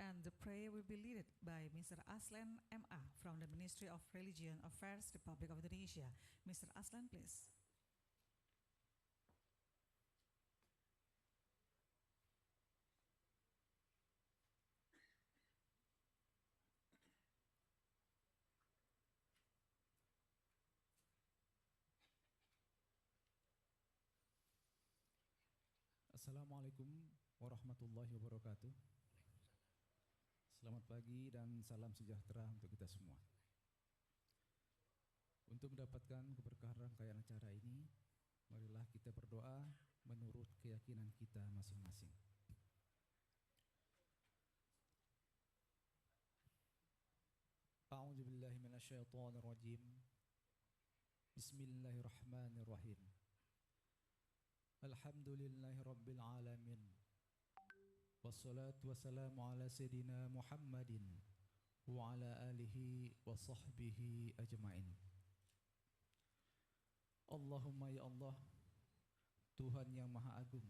And the prayer will be led by Mr. Aslan MA from the Ministry of Religion Affairs, Republic of Indonesia. Mr. Aslan, please. Assalamualaikum warahmatullahi wabarakatuh. Selamat pagi dan salam sejahtera untuk kita semua. Untuk mendapatkan keberkahan rangkaian acara ini, marilah kita berdoa menurut keyakinan kita masing-masing. A'udzubillahi minasyaitonirrajim. Bismillahirrahmanirrahim. Alhamdulillahi rabbil alamin. Wassalatu wassalamu ala sayyidina Muhammadin wa ala alihi wa sahbihi ajma'in. Allahumma ya Allah, Tuhan yang Maha Agung,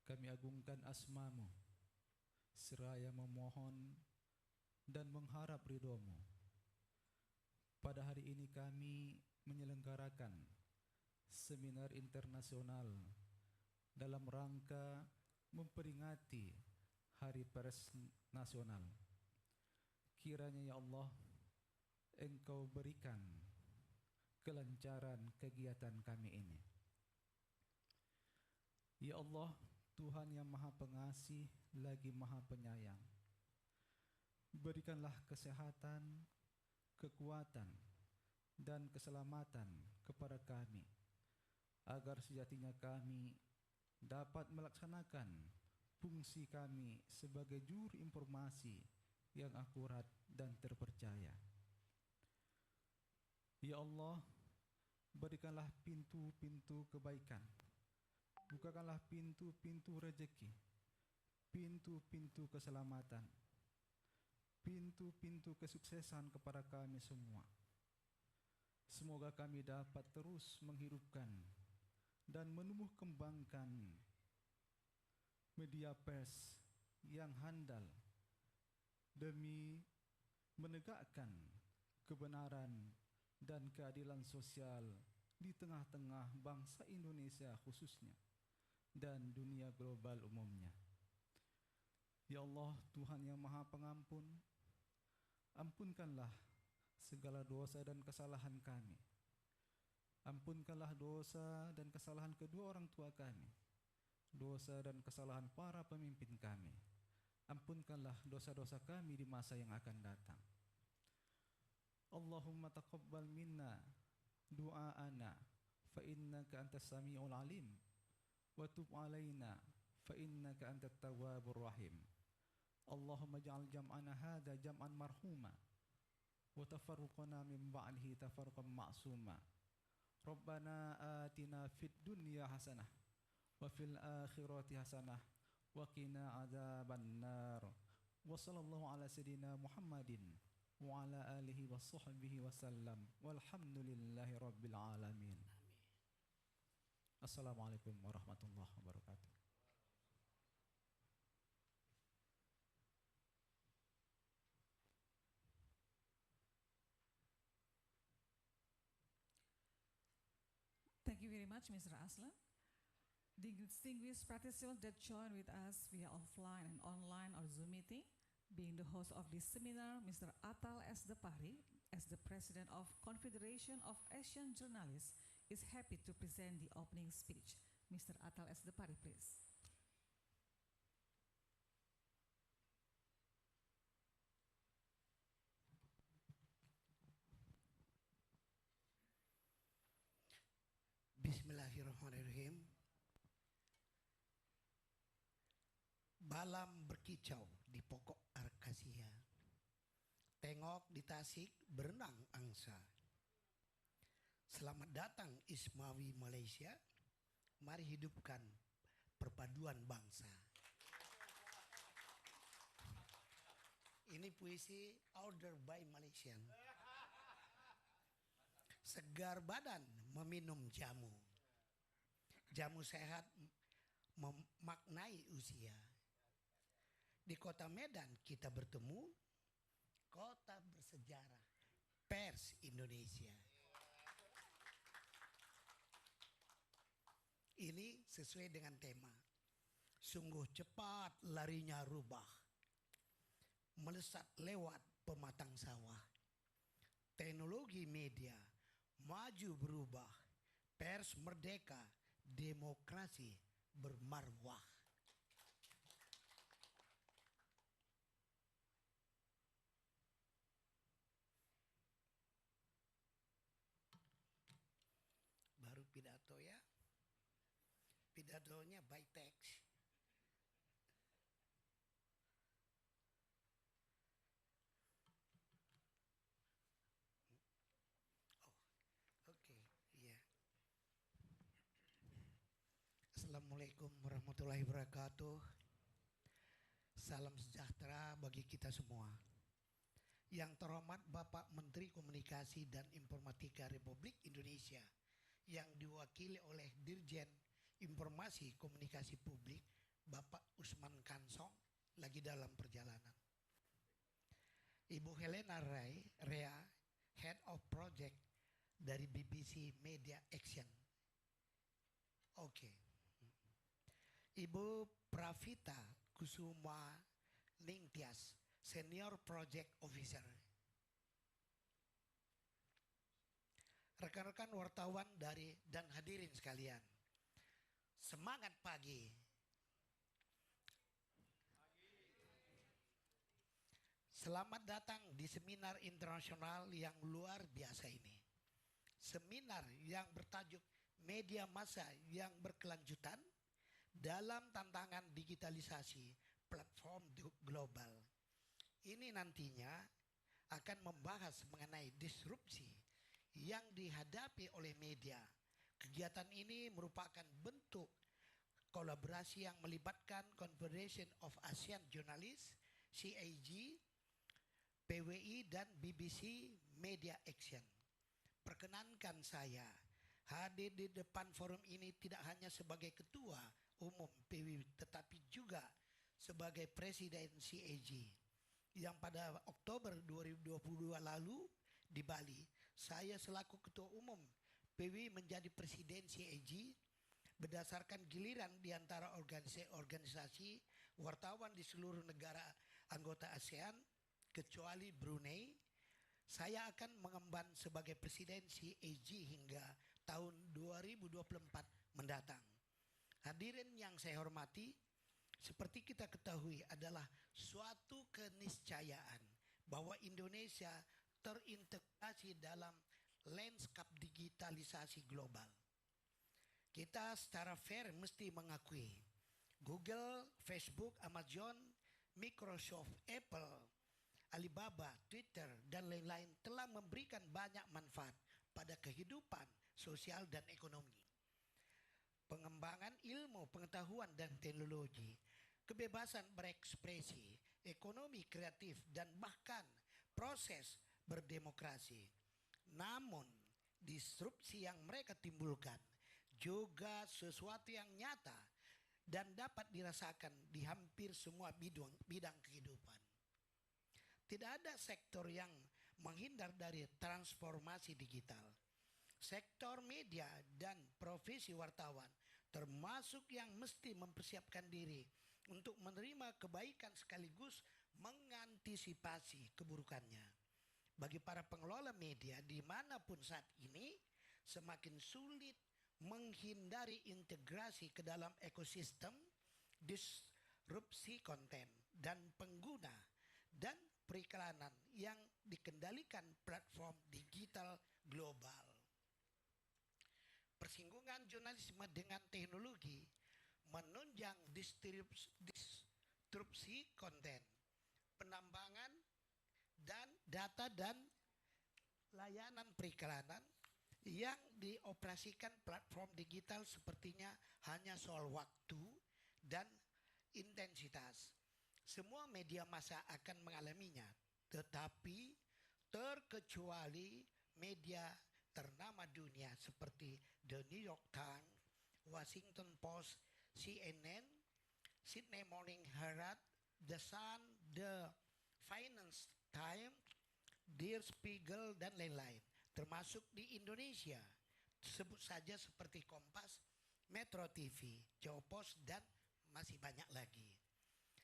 kami agungkan asma-Mu seraya memohon dan mengharap ridho-Mu. Pada hari ini kami menyelenggarakan seminar internasional dalam rangka memperingati Hari Pers Nasional. Kiranya ya Allah, Engkau berikan kelancaran kegiatan kami ini. Ya Allah, Tuhan yang Maha Pengasih lagi Maha Penyayang, berikanlah kesehatan, kekuatan, dan keselamatan kepada kami, agar sejatinya kami dapat melaksanakan fungsi kami sebagai juru informasi yang akurat dan terpercaya. Ya Allah, berikanlah pintu-pintu kebaikan, bukakanlah pintu-pintu rezeki, pintu-pintu keselamatan, pintu-pintu kesuksesan kepada kami semua. Semoga kami dapat terus menghidupkan dan menumbuh kembangkan media pers yang handal demi menegakkan kebenaran dan keadilan sosial di tengah-tengah bangsa Indonesia khususnya dan dunia global umumnya. Ya Allah, Tuhan yang Maha Pengampun, ampunkanlah segala dosa dan kesalahan kami. Ampunkanlah dosa dan kesalahan kedua orang tua kami, dosa dan kesalahan para pemimpin kami. Ampunkanlah dosa-dosa kami di masa yang akan datang. Allahumma taqabbal minna du'aana fa innaka antas sami'ul alim wa tub alaina fa innaka antat tawwabur rahim. Allahumma ja'al jam'ana hadza jam'an marhuma wa tafarruqana min ba'dihi tafarruqan ma'suma. Rabbana atina fid dunya hasanah wa fil akhirati hasanah wa qina adzabannar. Wa sallallahu ala sayyidina Muhammadin wa ala alihi wa sahbihi wasallam walhamdulillahi rabbil alamin. Assalamualaikum warahmatullahi wabarakatuh. Thank you very much, Mr. Aslan. The distinguished participants that join with us via offline and online or Zoom meeting, being the host of this seminar, Mr. Atal S. Depari, as the President of Confederation of Asian Journalists, is happy to present the opening speech. Mr. Atal S. Depari, please. Bismillahirrahmanirrahim. Balam berkicau di pokok akasia, tengok di Tasik berenang angsa. Selamat datang Ismawi Malaysia, mari hidupkan perpaduan bangsa. Ini puisi order by Malaysian. Segar badan meminum jamu, jamu sehat memaknai usia. Di kota Medan kita bertemu, kota bersejarah, pers Indonesia. Ini sesuai dengan tema. Sungguh cepat larinya rubah, melesat lewat pematang sawah. Teknologi media maju berubah, pers merdeka, demokrasi bermarwah. Baru pidato ya. Pidatonya by text. Oke, iya. Assalamualaikum warahmatullahi wabarakatuh. Salam sejahtera bagi kita semua. Yang terhormat Bapak Menteri Komunikasi dan Informatika Republik Indonesia yang diwakili oleh Dirjen Informasi Komunikasi Publik Bapak Usman Kansong lagi dalam perjalanan. Ibu Helena Rea, Head of Project dari BBC Media Action. Oke. Ibu Pravita Kusuma Ningtyas, Senior Project Officer. Rekan-rekan wartawan dan hadirin sekalian. Semangat pagi. Selamat datang di seminar internasional yang luar biasa ini. Seminar yang bertajuk Media Massa yang Berkelanjutan dalam Tantangan Digitalisasi Platform Global. Ini nantinya akan membahas mengenai disrupsi yang dihadapi oleh media. Kegiatan ini merupakan bentuk kolaborasi yang melibatkan Confederation of Asian Journalists, CAG, PWI dan BBC Media Action. Perkenankan saya hadir di depan forum ini tidak hanya sebagai ketua umum PWI tetapi juga sebagai presiden CAG yang pada Oktober 2022 lalu di Bali saya selaku ketua umum PWI menjadi presiden CAG berdasarkan giliran di antara organisasi wartawan di seluruh negara anggota ASEAN kecuali Brunei. Saya akan mengemban sebagai presiden CAG hingga tahun 2024 mendatang. Hadirin yang saya hormati, seperti kita ketahui adalah suatu keniscayaan bahwa Indonesia terintegrasi dalam lanskap digitalisasi global. Kita secara fair mesti mengakui Google, Facebook, Amazon, Microsoft, Apple, Alibaba, Twitter, dan lain-lain telah memberikan banyak manfaat pada kehidupan sosial dan ekonomi. Pengembangan ilmu, pengetahuan, dan teknologi, kebebasan berekspresi, ekonomi kreatif, dan bahkan proses berdemokrasi. Namun, disrupsi yang mereka timbulkan juga sesuatu yang nyata dan dapat dirasakan di hampir semua bidang kehidupan. Tidak ada sektor yang menghindar dari transformasi digital. Sektor media dan profesi wartawan termasuk yang mesti mempersiapkan diri untuk menerima kebaikan sekaligus mengantisipasi keburukannya. Bagi para pengelola media dimanapun saat ini semakin sulit menghindari integrasi ke dalam ekosistem disrupsi konten dan pengguna dan periklanan yang dikendalikan platform digital global. Persinggungan jurnalisme dengan teknologi menunjang disrupsi konten, penambangan dan data dan layanan periklanan yang dioperasikan platform digital sepertinya hanya soal waktu dan intensitas. Semua media massa akan mengalaminya, tetapi terkecuali media ternama dunia seperti The New York Times, Washington Post, CNN, Sydney Morning Herald, The Sun, The Finance Time, Der Spiegel, dan lain-lain. Termasuk di Indonesia. Sebut saja seperti Kompas, Metro TV, Jawa Post, dan masih banyak lagi.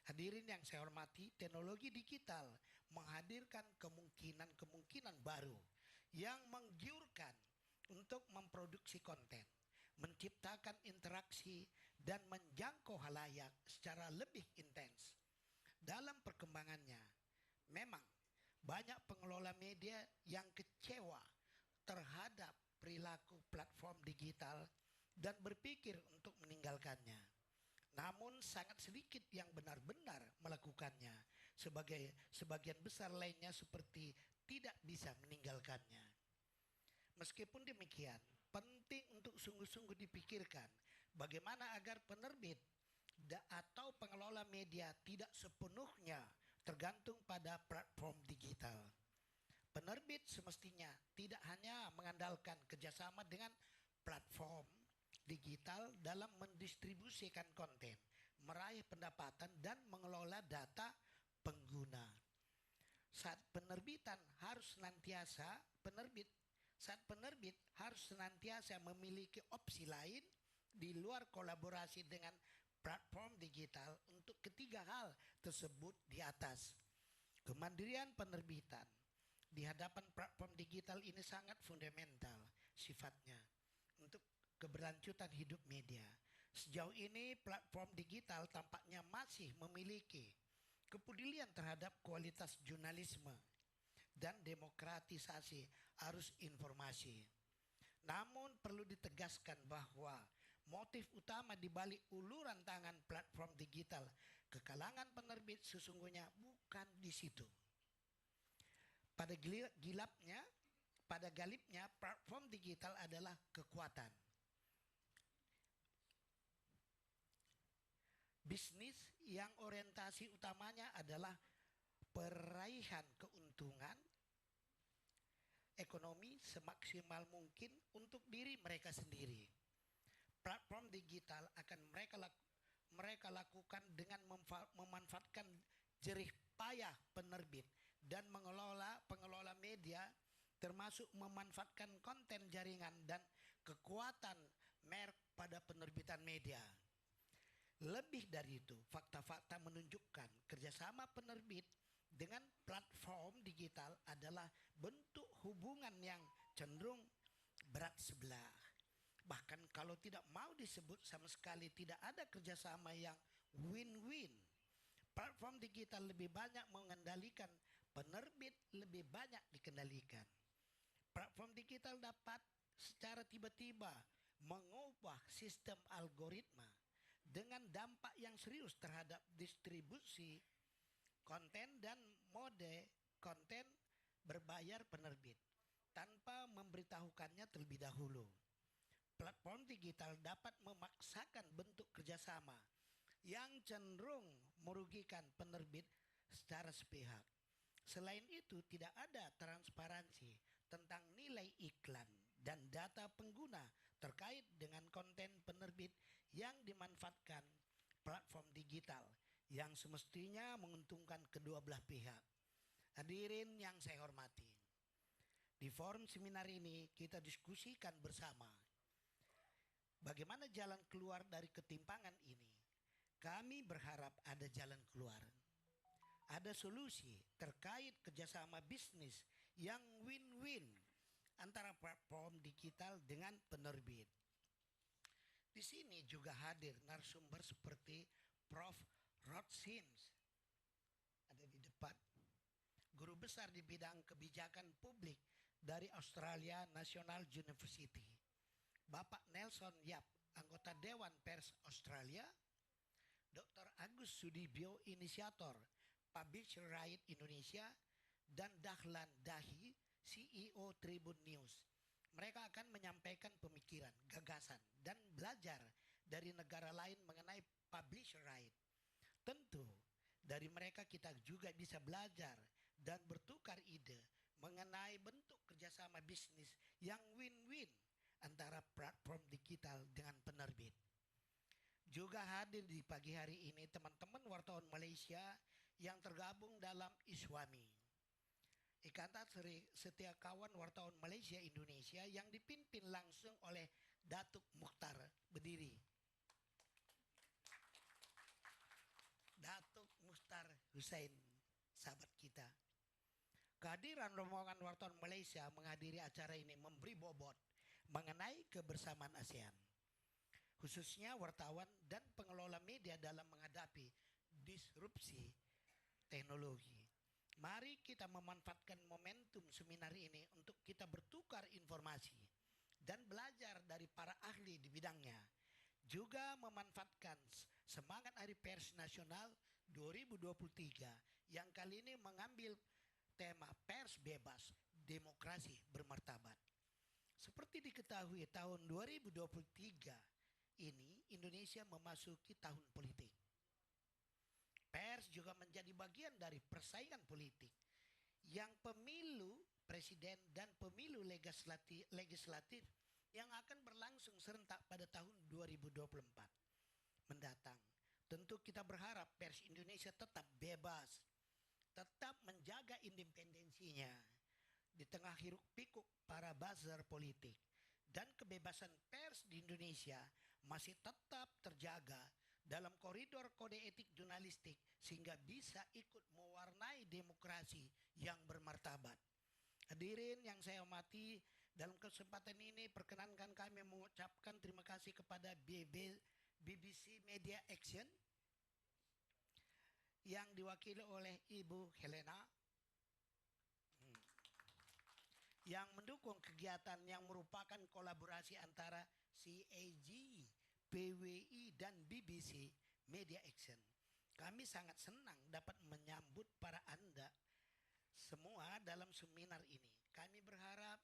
Hadirin yang saya hormati, teknologi digital menghadirkan kemungkinan-kemungkinan baru yang menggiurkan untuk memproduksi konten, menciptakan interaksi, dan menjangkau halayak secara lebih intens. Dalam perkembangannya, memang banyak pengelola media yang kecewa terhadap perilaku platform digital dan berpikir untuk meninggalkannya. Namun sangat sedikit yang benar-benar melakukannya. Sebagian besar lainnya seperti tidak bisa meninggalkannya. Meskipun demikian, penting untuk sungguh-sungguh dipikirkan bagaimana agar penerbit atau pengelola media tidak sepenuhnya tergantung pada platform digital. Penerbit semestinya tidak hanya mengandalkan kerjasama dengan platform digital dalam mendistribusikan konten, meraih pendapatan, dan mengelola data pengguna. Saat penerbit harus senantiasa memiliki opsi lain di luar kolaborasi dengan platform digital untuk ketiga hal tersebut di atas. Kemandirian penerbitan di hadapan platform digital ini sangat fundamental sifatnya untuk keberlanjutan hidup media. Sejauh ini platform digital tampaknya masih memiliki kepedulian terhadap kualitas jurnalisme dan demokratisasi arus informasi. Namun perlu ditegaskan bahwa motif utama di balik uluran tangan platform digital ke kalangan penerbit sesungguhnya bukan di situ. Pada galipnya platform digital adalah kekuatan bisnis yang orientasi utamanya adalah peraihan keuntungan ekonomi semaksimal mungkin untuk diri mereka sendiri. Platform digital akan mereka lakukan dengan memanfaatkan jerih payah penerbit dan pengelola media, termasuk memanfaatkan konten jaringan dan kekuatan merek pada penerbitan media. Lebih dari itu, fakta-fakta menunjukkan kerjasama penerbit dengan platform digital adalah bentuk hubungan yang cenderung berat sebelah. Bahkan kalau tidak mau disebut sama sekali tidak ada kerjasama yang win-win. Platform digital lebih banyak mengendalikan, penerbit lebih banyak dikendalikan. Platform digital dapat secara tiba-tiba mengubah sistem algoritma dengan dampak yang serius terhadap distribusi konten dan mode konten berbayar penerbit tanpa memberitahukannya terlebih dahulu. Platform digital dapat memaksakan bentuk kerjasama yang cenderung merugikan penerbit secara sepihak. Selain itu, tidak ada transparansi tentang nilai iklan dan data pengguna terkait dengan konten penerbit yang dimanfaatkan platform digital yang semestinya menguntungkan kedua belah pihak. Hadirin yang saya hormati, di forum seminar ini kita diskusikan bersama bagaimana jalan keluar dari ketimpangan ini. Kami berharap ada jalan keluar, ada solusi terkait kerjasama bisnis yang win-win antara platform digital dengan penerbit. Di sini juga hadir narasumber seperti Prof. Rod Sims, ada di depan, guru besar di bidang kebijakan publik dari Australia National University. Bapak Nelson Yap, anggota Dewan Pers Australia. Dr. Agus Sudibyo, inisiator Publisher Right Indonesia, dan Dahlan Dahi, CEO Tribun News. Mereka akan menyampaikan pemikiran, gagasan, dan belajar dari negara lain mengenai publisher right. Tentu, dari mereka kita juga bisa belajar dan bertukar ide mengenai bentuk kerjasama bisnis yang win-win antara platform digital dengan penerbit. Juga hadir di pagi hari ini teman-teman wartawan Malaysia yang tergabung dalam ISWAMI, Ikatan Setiakawan Wartawan Malaysia Indonesia, yang dipimpin langsung oleh Datuk Mukhtar. Berdiri. Datuk Mukhtar Hussein, sahabat kita. Kehadiran rombongan wartawan Malaysia menghadiri acara ini memberi bobot mengenai kebersamaan ASEAN, khususnya wartawan dan pengelola media dalam menghadapi disrupsi teknologi. Mari kita memanfaatkan momentum seminar ini untuk kita bertukar informasi dan belajar dari para ahli di bidangnya. Juga memanfaatkan semangat Hari Pers Nasional 2023 yang kali ini mengambil tema Pers Bebas, Demokrasi Bermartabat. Seperti diketahui, tahun 2023 ini Indonesia memasuki tahun politik. Pers juga menjadi bagian dari persaingan politik yang pemilu presiden dan pemilu legislatif yang akan berlangsung serentak pada tahun 2024 mendatang. Tentu kita berharap pers Indonesia tetap bebas, tetap menjaga independensinya di tengah hiruk pikuk para buzzer politik, dan kebebasan pers di Indonesia masih tetap terjaga dalam koridor kode etik jurnalistik sehingga bisa ikut mewarnai demokrasi yang bermartabat. Hadirin yang saya hormati, dalam kesempatan ini perkenankan kami mengucapkan terima kasih kepada BBC Media Action yang diwakili oleh Ibu Helena yang mendukung kegiatan yang merupakan kolaborasi antara CAG, PWI dan BBC Media Action. Kami sangat senang dapat menyambut para Anda semua dalam seminar ini. Kami berharap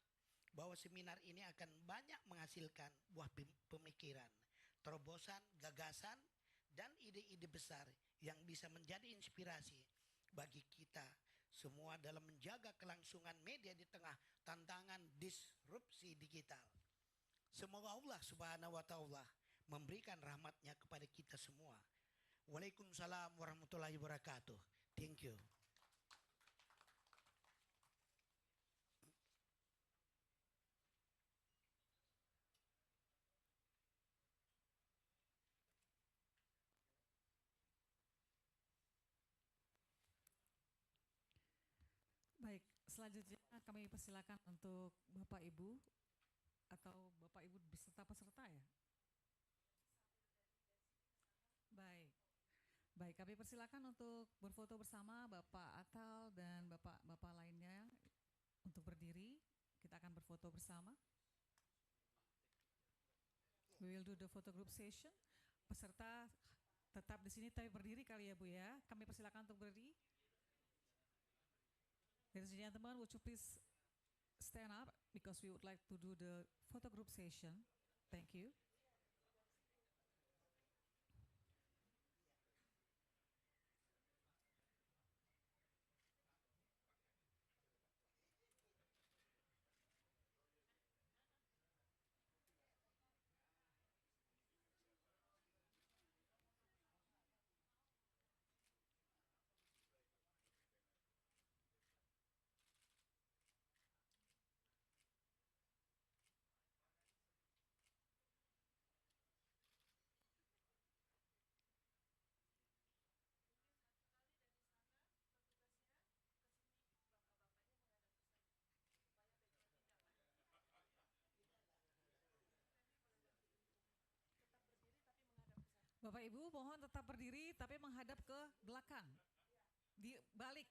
bahwa seminar ini akan banyak menghasilkan buah pemikiran, terobosan, gagasan, dan ide-ide besar yang bisa menjadi inspirasi bagi kita semua dalam menjaga kelangsungan media di tengah tantangan disrupsi digital. Semoga Allah Subhanahu wa Ta'ala memberikan rahmatnya kepada kita semua. Waalaikumsalam warahmatullahi wabarakatuh. Thank you. Baik, selanjutnya kami persilakan untuk Bapak Ibu atau Bapak Ibu beserta peserta ya. Baik. Baik, kami persilakan untuk berfoto bersama Bapak Atal dan Bapak-bapak lainnya untuk berdiri. Kita akan berfoto bersama. We will do the photo group session. Peserta tetap di sini tapi berdiri kali ya Bu ya. Kami persilakan untuk berdiri. Ladies and gentlemen, would you please stand up because we would like to do the photo group session. Thank you. Bapak Ibu mohon tetap berdiri tapi menghadap ke belakang. Di balik,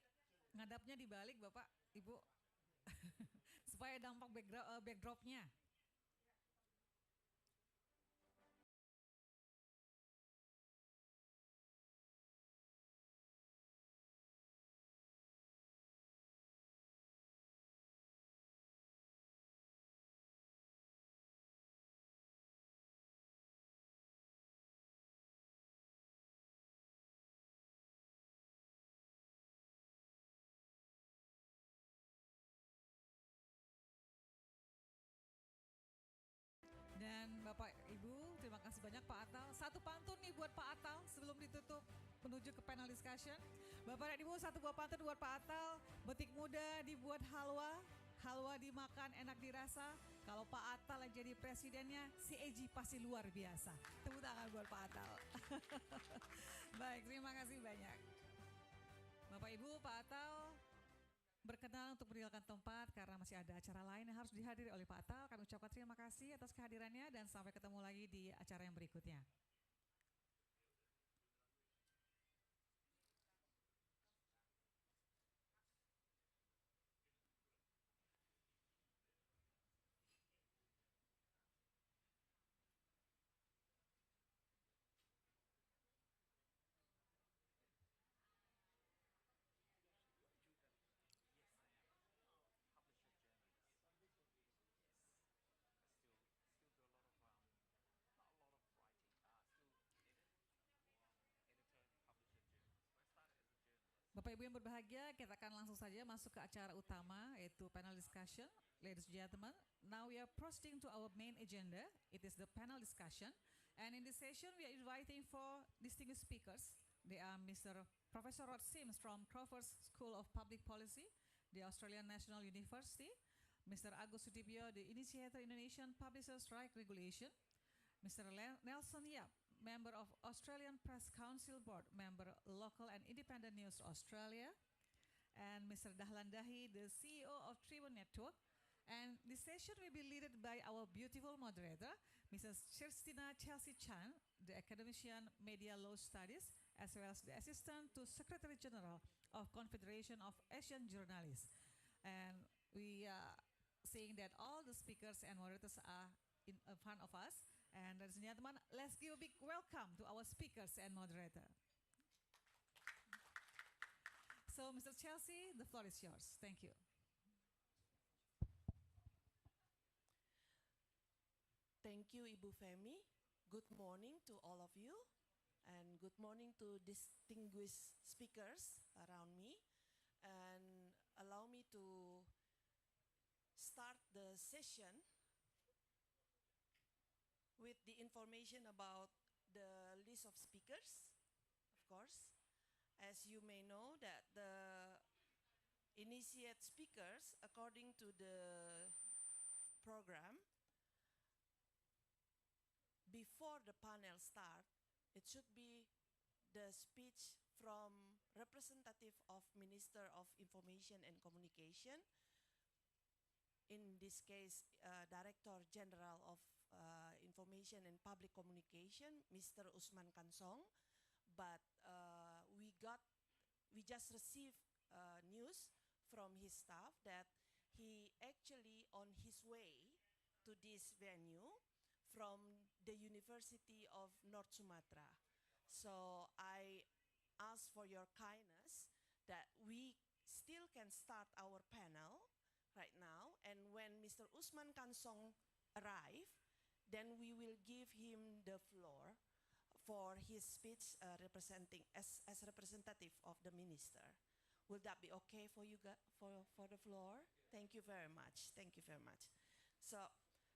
ngadapnya di balik Bapak Ibu. Supaya dampak backdropnya. Dan Bapak Ibu, terima kasih banyak Pak Atal. Satu pantun nih buat Pak Atal sebelum ditutup menuju ke panel discussion. Bapak dan Ibu, satu buah pantun buat Pak Atal. Betik muda dibuat halwa, halwa dimakan enak dirasa. Kalau Pak Atal yang jadi presidennya, si Eji pasti luar biasa. Tepuk tangan buat Pak Atal. Baik, terima kasih banyak. Bapak Ibu, Pak Atal berkenan untuk meninggalkan tempat karena masih ada acara lain yang harus dihadiri oleh Pak Atal. Kami ucapkan terima kasih atas kehadirannya dan sampai ketemu lagi di acara yang berikutnya. Bapak Ibu yang berbahagia, kita akan langsung saja masuk ke acara utama yaitu panel discussion. Ladies and gentlemen, now we are proceeding to our main agenda. It is the panel discussion. And in this session, we are inviting for distinguished speakers. They are Mr. Professor Rod Sims from Crawford School of Public Policy, the Australian National University. Mr. Agus Sudibyo, the initiator Indonesian Publishers' Right Regulation. Mr. Nelson Yap, member of Australian Press Council Board, member Local and Independent News Australia, and Mr. Dahlan Dahi, the CEO of Tribune Network. And this session will be led by our beautiful moderator, Mrs. Kirstina Chelsea Chan, the academician Media Law Studies, as well as the assistant to Secretary General of Confederation of Asian Journalists. And we are saying that all the speakers and moderators are in front of us. And ladies and gentlemen, let's give a big welcome to our speakers and moderator. So, Mr. Chelsea, the floor is yours. Thank you. Thank you, Ibu Femi. Good morning to all of you, and good morning to distinguished speakers around me. And allow me to start the session with the information about the list of speakers, of course. As you may know that the initiate speakers, according to the program, before the panel start, it should be the speech from representative of Minister of Information and Communication, in this case, Director General of Information and Public Communication, Mr. Usman Kansong. But we just received news from his staff that he actually on his way to this venue from the University of North Sumatra. So I ask for your kindness that we still can start our panel right now, and when Mr. Usman Kansong arrive, then we will give him the floor for his speech representing as representative of the minister. Will that be okay for you for the floor? Thank you very much. Thank you very much. So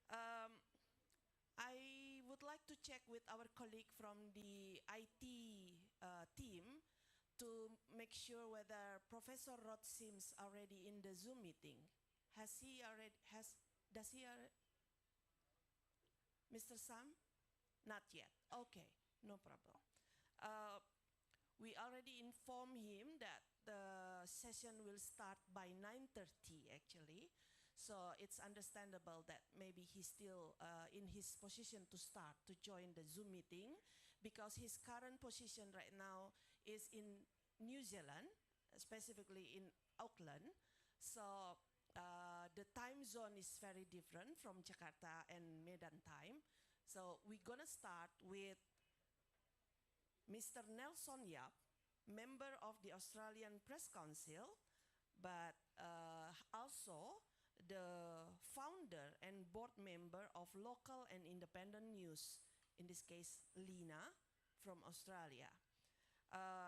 I would like to check with our colleague from the IT team to make sure whether Professor Rod Sims already in the Zoom meeting. Does he already? Mr. Sam? Not yet. Okay, no problem. We already informed him that the session will start by 9:30 actually. So it's understandable that maybe he's still in his position to start to join the Zoom meeting, because his current position right now is in New Zealand, specifically in Auckland. So the time zone is very different from Jakarta and Medan time. So we're gonna start with Mr. Nelson Yap, member of the Australian Press Council, but also the founder and board member of Local and Independent News, in this case, Lina, from Australia.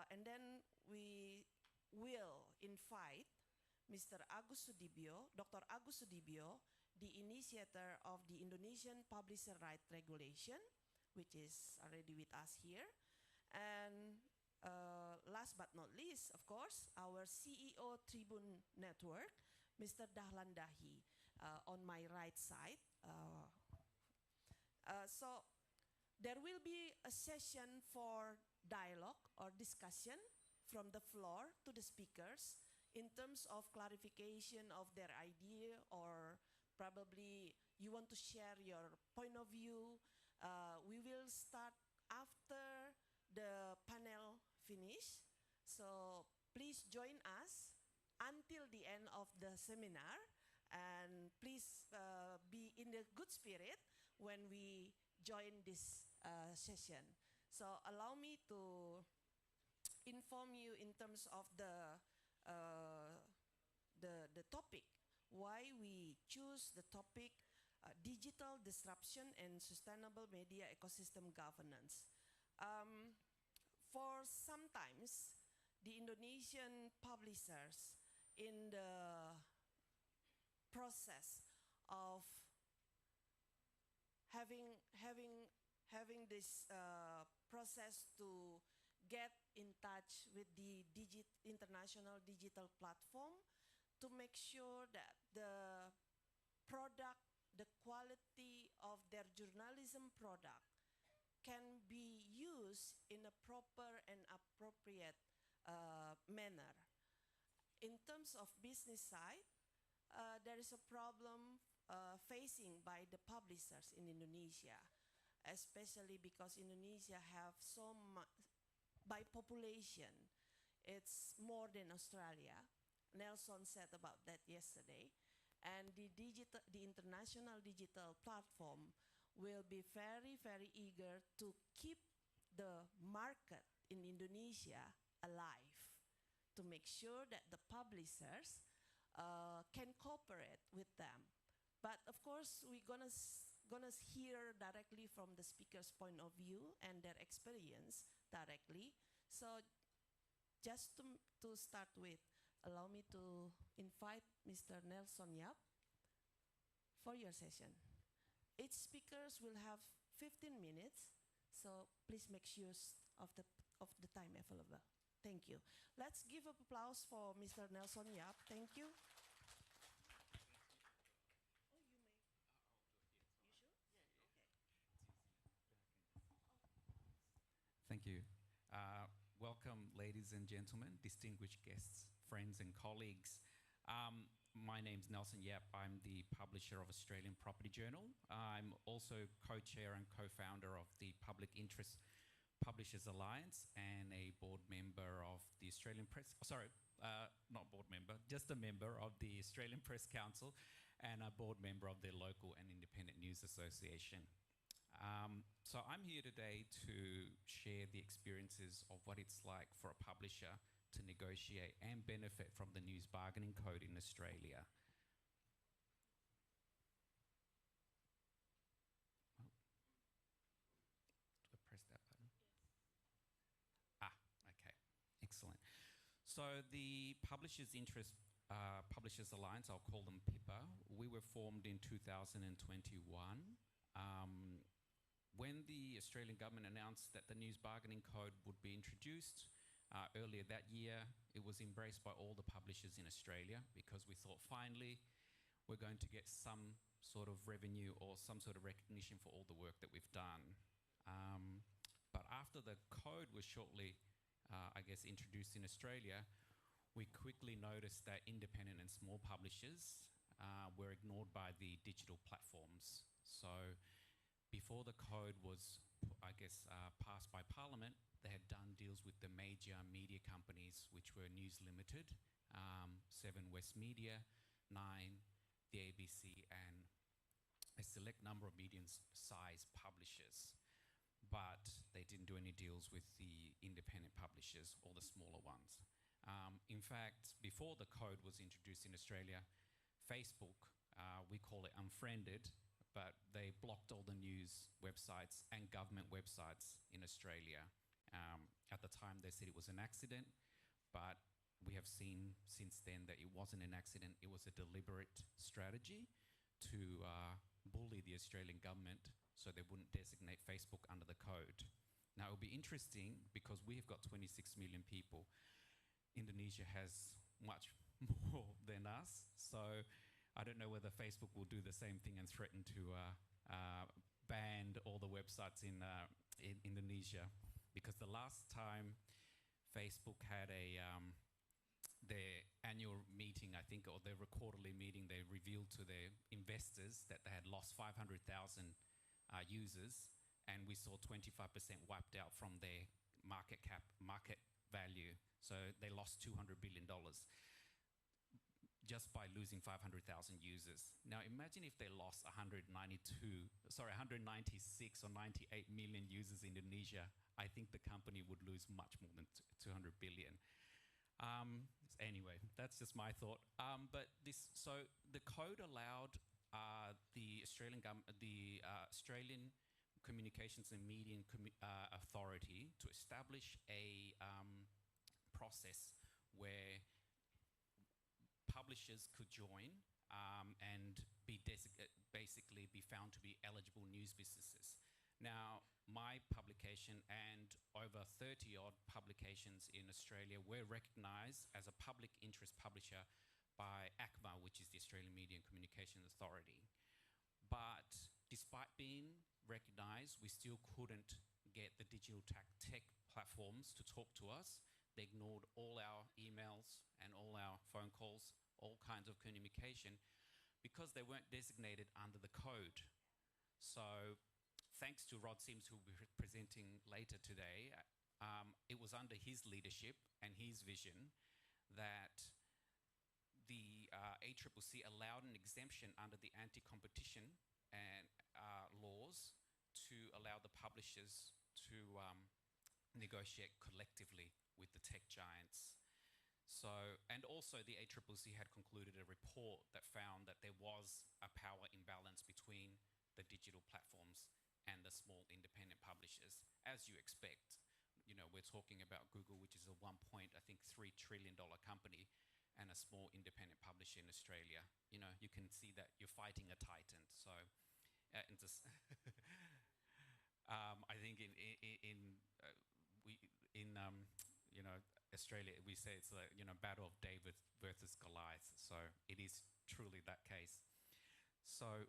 And then we will invite Mr. Agus Sudibyo, Dr. Agus Sudibyo, the initiator of the Indonesian Publisher Right Regulation, which is already with us here. And last but not least, of course, our CEO Tribune Network, Mr. Dahlan Dahi, on my right side. So there will be a session for dialogue or discussion from the floor to the speakers in terms of clarification of their idea, or probably you want to share your point of view. We will start after the panel finish. So please join us until the end of the seminar, and please be in a good spirit when we join this session. So allow me to inform you in terms of the topic, why we choose the topic digital disruption and sustainable media ecosystem governance. For sometimes the Indonesian publishers in the process of having this process to get in touch with the international digital platform to make sure that the product, the quality of their journalism product can be used in a proper and appropriate manner. In terms of business side, there is a problem facing by the publishers in Indonesia, especially because Indonesia have by population, it's more than Australia. Nelson said about that yesterday. And the international digital platform will be very, very eager to keep the market in Indonesia alive, to make sure that the publishers can cooperate with them. But of course, we're gonna hear directly from the speaker's point of view and their experience directly. So just to start with, allow me to invite Mr. Nelson Yap for your session. Each speakers will have 15 minutes, so please make use of the time available. Thank you. Let's give an applause for Mr. Nelson Yap. Thank you. Thank you. Welcome, ladies and gentlemen, distinguished guests, friends and colleagues. My name's Nelson Yap. I'm the publisher of Australian Property Journal. I'm also co-chair and co-founder of the Public Interest Publishers Alliance and a board member of the Australian Press, not board member, just a member of the Australian Press Council and a board member of the local and independent news association. So I'm here today to share the experiences of what it's like for a publisher to negotiate and benefit from the news bargaining code in Australia. Oh. Do I press that button? Yes. Okay, excellent. So the Publishers Alliance, I'll call them PIPA, we were formed in 2021. When the Australian government announced that the news bargaining code would be introduced earlier that year, it was embraced by all the publishers in Australia because we thought finally we're going to get some sort of revenue or some sort of recognition for all the work that we've done. But after the code was shortly, introduced in Australia, we quickly noticed that independent and small publishers were ignored by the digital platforms. So before the code was, passed by Parliament, they had done deals with the major media companies, which were News Limited, 7 West Media, 9, the ABC, and a select number of medium-sized publishers. But they didn't do any deals with the independent publishers or the smaller ones. In fact, before the code was introduced in Australia, Facebook, we call it unfriended, but they blocked all the news websites and government websites in Australia. At the time, they said it was an accident, but we have seen since then that it wasn't an accident. It was a deliberate strategy to bully the Australian government so they wouldn't designate Facebook under the code. Now, it will be interesting because we have got 26 million people. Indonesia has much more than us. So I don't know whether Facebook will do the same thing and threaten to ban all the websites in Indonesia. Because the last time Facebook had their annual meeting, I think, or their quarterly meeting, they revealed to their investors that they had lost 500,000 users, and we saw 25% wiped out from their market value. So they lost $200 billion just by losing 500,000 users. Now imagine if they lost 196 or 98 million users in Indonesia. I think the company would lose much more than 200 billion. Anyway, that's just my thought. So the code allowed the Australian Communications and Media Authority to establish a process where publishers could join and basically be found to be eligible news businesses. Now, my publication and over 30 odd publications in Australia were recognised as a public interest publisher by ACMA, which is the Australian Media and Communications Authority. But despite being recognised, we still couldn't get the digital tech platforms to talk to us. They ignored all our emails and all our phone calls, all kinds of communication, because they weren't designated under the code. So thanks to Rod Sims, who will be presenting later today, it was under his leadership and his vision that the ACCC allowed an exemption under the anti-competition and laws to allow the publishers to negotiate collectively with the tech giants. So, and also the ACCC had concluded a report that found that there was a power imbalance between the digital platforms and the small independent publishers, as you expect. You know, we're talking about Google, which is a $1.3 trillion company, and a small independent publisher in Australia. You know, you can see that you're fighting a titan. So, I think you know, Australia, we say it's a battle of David versus Goliath. So it is truly that case. So.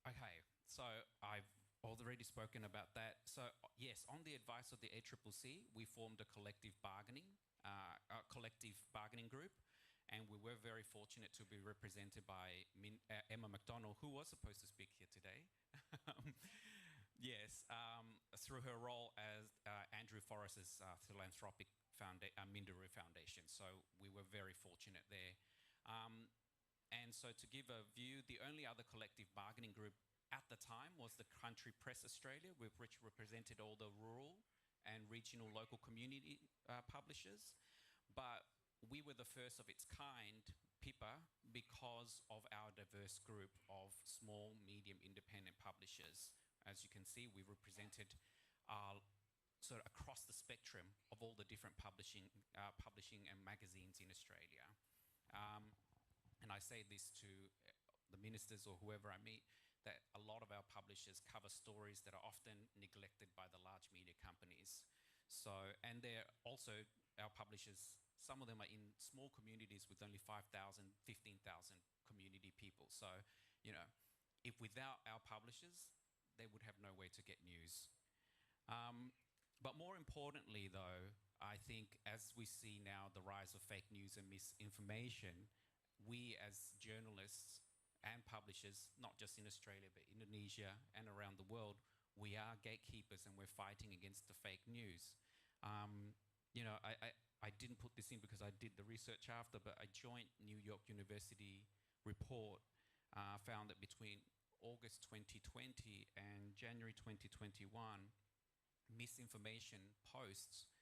Okay, so I've already spoken about that. So yes, on the advice of the ACCC, we formed a collective bargaining group, and we were very fortunate to be represented by Emma McDonald, who was supposed to speak here today. Yes, through her role as Andrew Forrest's philanthropic Minderoo Foundation. So we were very fortunate there. And so to give a view, the only other collective bargaining group at the time was the Country Press Australia, which represented all the rural and regional local community publishers. But we were the first of its kind, PIPA, because of our diverse group of small, medium, independent publishers. As you can see, we represented sort of across the spectrum of all the different publishing and magazines in Australia. And I say this to the ministers or whoever I meet, that a lot of our publishers cover stories that are often neglected by the large media companies. So, and they're also, our publishers, some of them are in small communities with only 5,000, 15,000 community people. So, you know, if without our publishers, they would have no way to get news. But more importantly, though, I think as we see now the rise of fake news and misinformation, we as journalists and publishers, not just in Australia, but Indonesia and around the world, we are gatekeepers and we're fighting against the fake news. You know, I didn't put this in because I did the research after, but a joint New York University report found that between August 2020 and January 2021, misinformation posts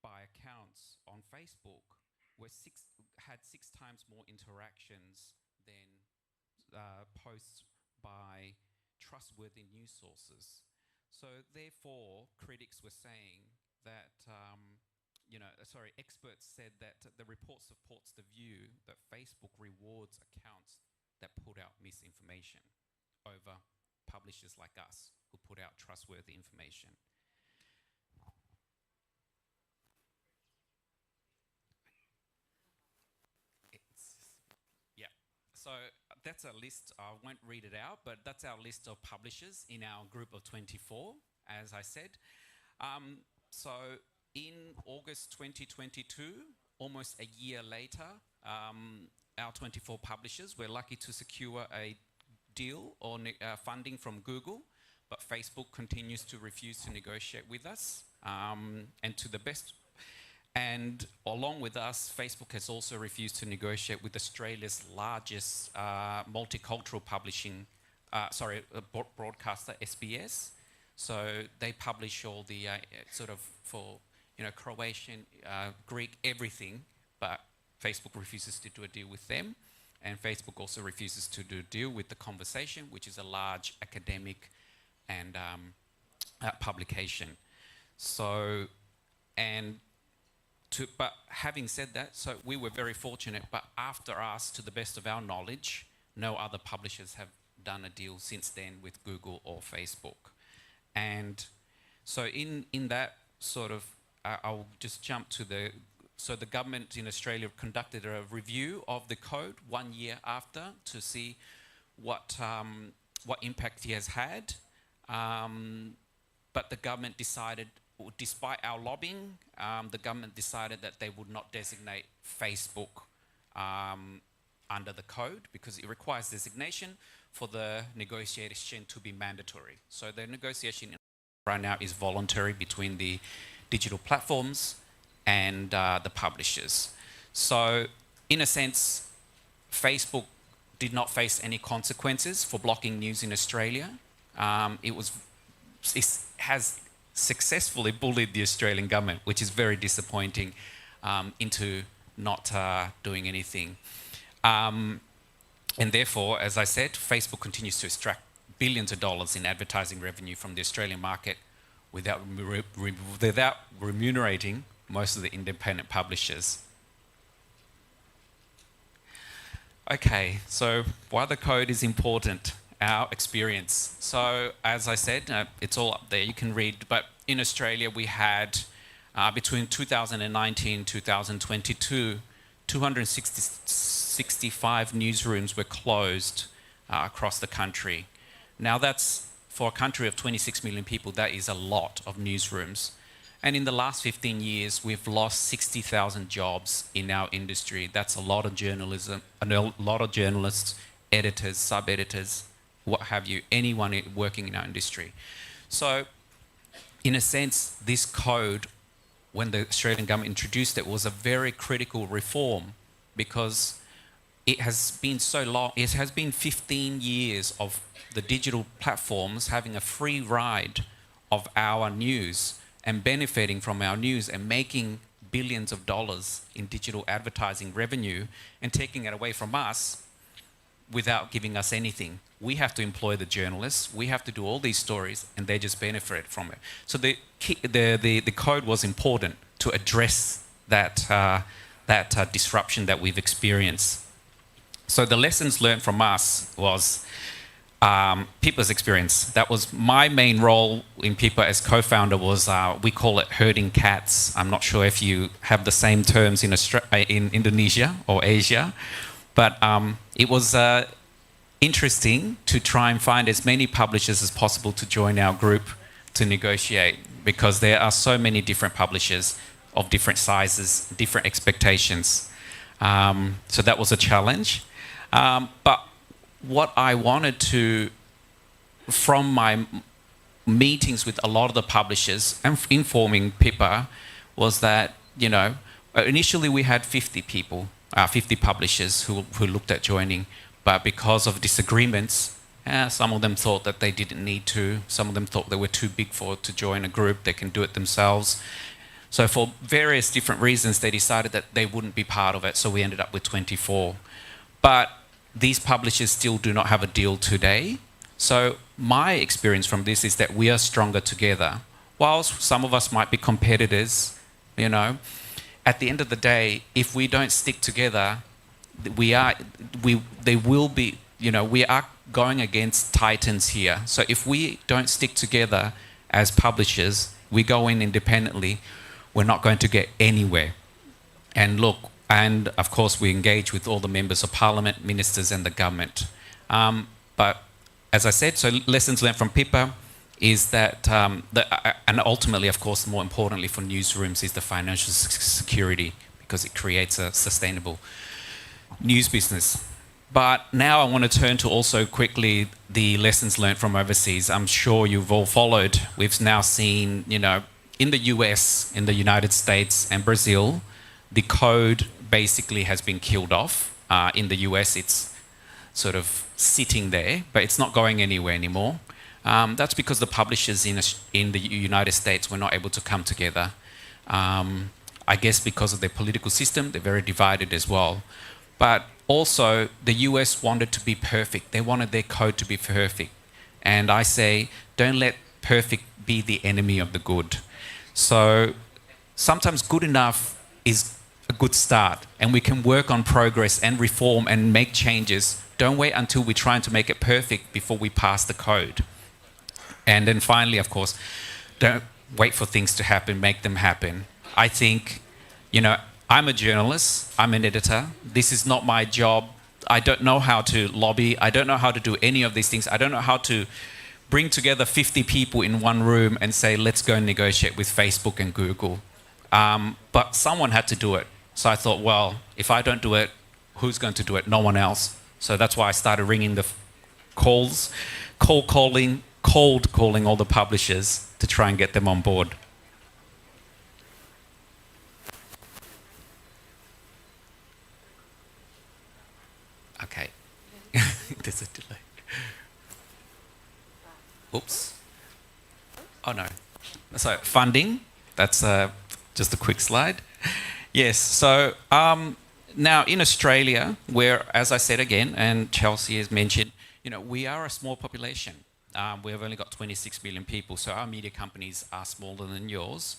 by accounts on Facebook had 6 times more interactions than posts by trustworthy news sources. So therefore, critics were saying that, experts said that the report supports the view that Facebook rewards accounts that put out misinformation over publishers like us who put out trustworthy information. Yeah, so that's a list. I won't read it out, but that's our list of publishers in our group of 24, as I said. So in August 2022, almost a year later, our 24 publishers, we're lucky to secure a deal or funding from Google, but Facebook continues to refuse to negotiate with us. And along with us, Facebook has also refused to negotiate with Australia's largest multicultural publishing, broadcaster, SBS. So they publish all the for Croatian, Greek, everything, but Facebook refuses to do a deal with them. And Facebook also refuses to do a deal with The Conversation, which is a large academic and publication. So, but having said that, so we were very fortunate, but after us, to the best of our knowledge, no other publishers have done a deal since then with Google or Facebook. And so in that sort of, I'll just jump to so the government in Australia conducted a review of the code 1 year after to see what impact he has had. But the government decided, despite our lobbying, the government decided that they would not designate Facebook under the code because it requires designation for the negotiation to be mandatory. So the negotiation right now is voluntary between the digital platforms and the publishers. So in a sense, Facebook did not face any consequences for blocking news in Australia. It has successfully bullied the Australian government, which is very disappointing, into not doing anything. And therefore, as I said, Facebook continues to extract billions of dollars in advertising revenue from the Australian market without remunerating most of the independent publishers. Okay, so why the code is important, our experience. So as I said, it's all up there, you can read, but in Australia we had between 2019 and 2022, 265 newsrooms were closed across the country. Now that's, for a country of 26 million people, that is a lot of newsrooms. And in the last 15 years, we've lost 60,000 jobs in our industry. That's a lot of journalism, a lot of journalists, editors, sub-editors, what have you, anyone working in our industry. So, in a sense, this code, when the Australian government introduced it, was a very critical reform because it has been so long, it has been 15 years of the digital platforms having a free ride of our news and benefiting from our news and making billions of dollars in digital advertising revenue and taking it away from us without giving us anything. We have to employ the journalists, we have to do all these stories, and they just benefit from it. So the code was important to address that, disruption that we've experienced. So the lessons learned from us was People's experience. That was my main role in People as co-founder was, we call it herding cats. I'm not sure if you have the same terms in Indonesia or Asia, but it was interesting to try and find as many publishers as possible to join our group to negotiate, because there are so many different publishers of different sizes, different expectations. So that was a challenge. But what I wanted to, from my meetings with a lot of the publishers and informing Pippa, was that, you know, initially we had 50 people, 50 publishers who looked at joining, but because of disagreements, some of them thought that they didn't need to, some of them thought they were too big to join a group, they can do it themselves. So for various different reasons, they decided that they wouldn't be part of it, so we ended up with 24. But these publishers still do not have a deal today. So my experience from this is that we are stronger together. Whilst some of us might be competitors, you know, at the end of the day, if we don't stick together, there will be we are going against titans here. So if we don't stick together as publishers, we go in independently, we're not going to get anywhere. And look, and of course we engage with all the members of parliament, ministers and the government. But as I said, so lessons learned from Pippa is that, and ultimately, of course, more importantly for newsrooms is the financial security, because it creates a sustainable news business. But now I want to turn to also quickly the lessons learned from overseas. I'm sure you've all followed. We've now seen, in the US, in the United States and Brazil, the code basically has been killed off. In the US, it's sort of sitting there, but it's not going anywhere anymore. That's because the publishers in the United States were not able to come together. I guess because of their political system, they're very divided as well. But also, the US wanted to be perfect. They wanted their code to be perfect. And I say, don't let perfect be the enemy of the good. So sometimes good enough is a good start, and we can work on progress and reform and make changes. Don't wait until we're trying to make it perfect before we pass the code. And then finally, of course, don't wait for things to happen, make them happen. I think, I'm a journalist, I'm an editor. This is not my job. I don't know how to lobby. I don't know how to do any of these things. I don't know how to bring together 50 people in one room and say, let's go and negotiate with Facebook and Google. But someone had to do it. So I thought, well, if I don't do it, who's going to do it? No one else. So that's why I started ringing the calls, cold calling all the publishers to try and get them on board. Okay. There's a delay. Oops. Oh no. So funding, that's just a quick slide. Yes, so now in Australia, where, as I said again, and Chelsea has mentioned, we are a small population. We have only got 26 million people, so our media companies are smaller than yours.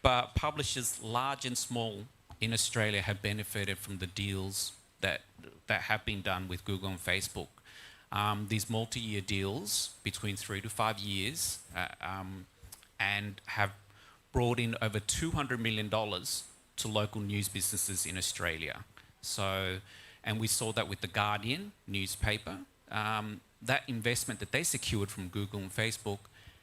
But publishers, large and small, in Australia have benefited from the deals that have been done with Google and Facebook. These multi-year deals between 3 to 5 years and have brought in over $200 million to local news businesses in Australia. So, and we saw that with the Guardian newspaper. That investment that they secured from Google and Facebook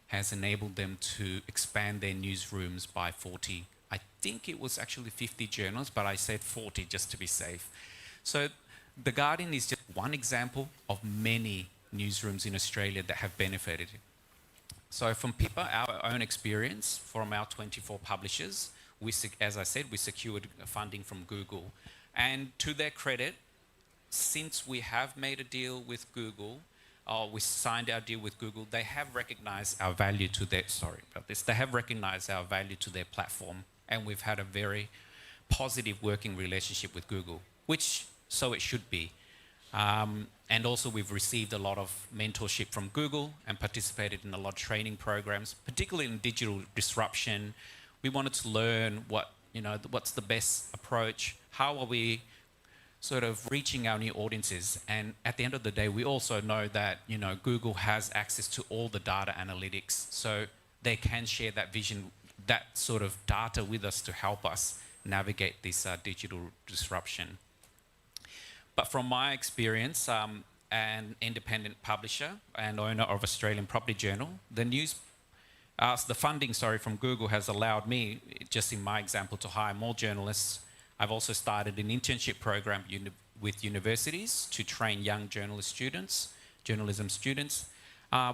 has enabled them to expand their newsrooms by 40. I think it was actually 50 journals, but I said 40 just to be safe. So the Guardian is just one example of many newsrooms in Australia that have benefited. So from Pippa, our own experience from our 24 publishers, as I said, we secured funding from Google. And to their credit, since we have made a deal with Google, we signed our deal with Google, they have recognized our value to their, they have recognized our value to their platform. And we've had a very positive working relationship with Google, which so it should be. And also we've received a lot of mentorship from Google and participated in a lot of training programs, particularly in digital disruption. We wanted to learn what's the best approach, how are we sort of reaching our new audiences. And at the end of the day, we also know that, Google has access to all the data analytics. So they can share that vision, that sort of data with us to help us navigate this digital disruption. But from my experience, an independent publisher and owner of Australian Property Journal, the funding from Google has allowed me, just in my example, to hire more journalists. I've also started an internship program with universities to train young journalism students.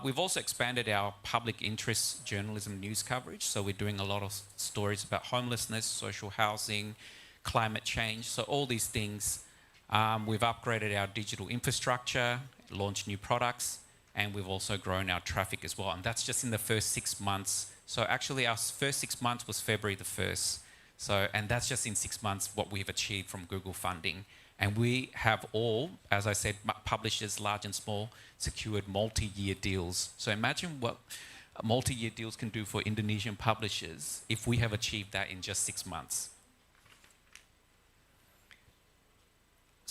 We've also expanded our public interest journalism news coverage. So we're doing a lot of stories about homelessness, social housing, climate change. So all these things. We've upgraded our digital infrastructure, launched new products, and we've also grown our traffic as well. And that's just in the first 6 months. So actually our first 6 months was February the 1st. And that's just in 6 months what we've achieved from Google funding. And we have all, as I said, publishers, large and small, secured multi-year deals. So imagine what multi-year deals can do for Indonesian publishers if we have achieved that in just 6 months.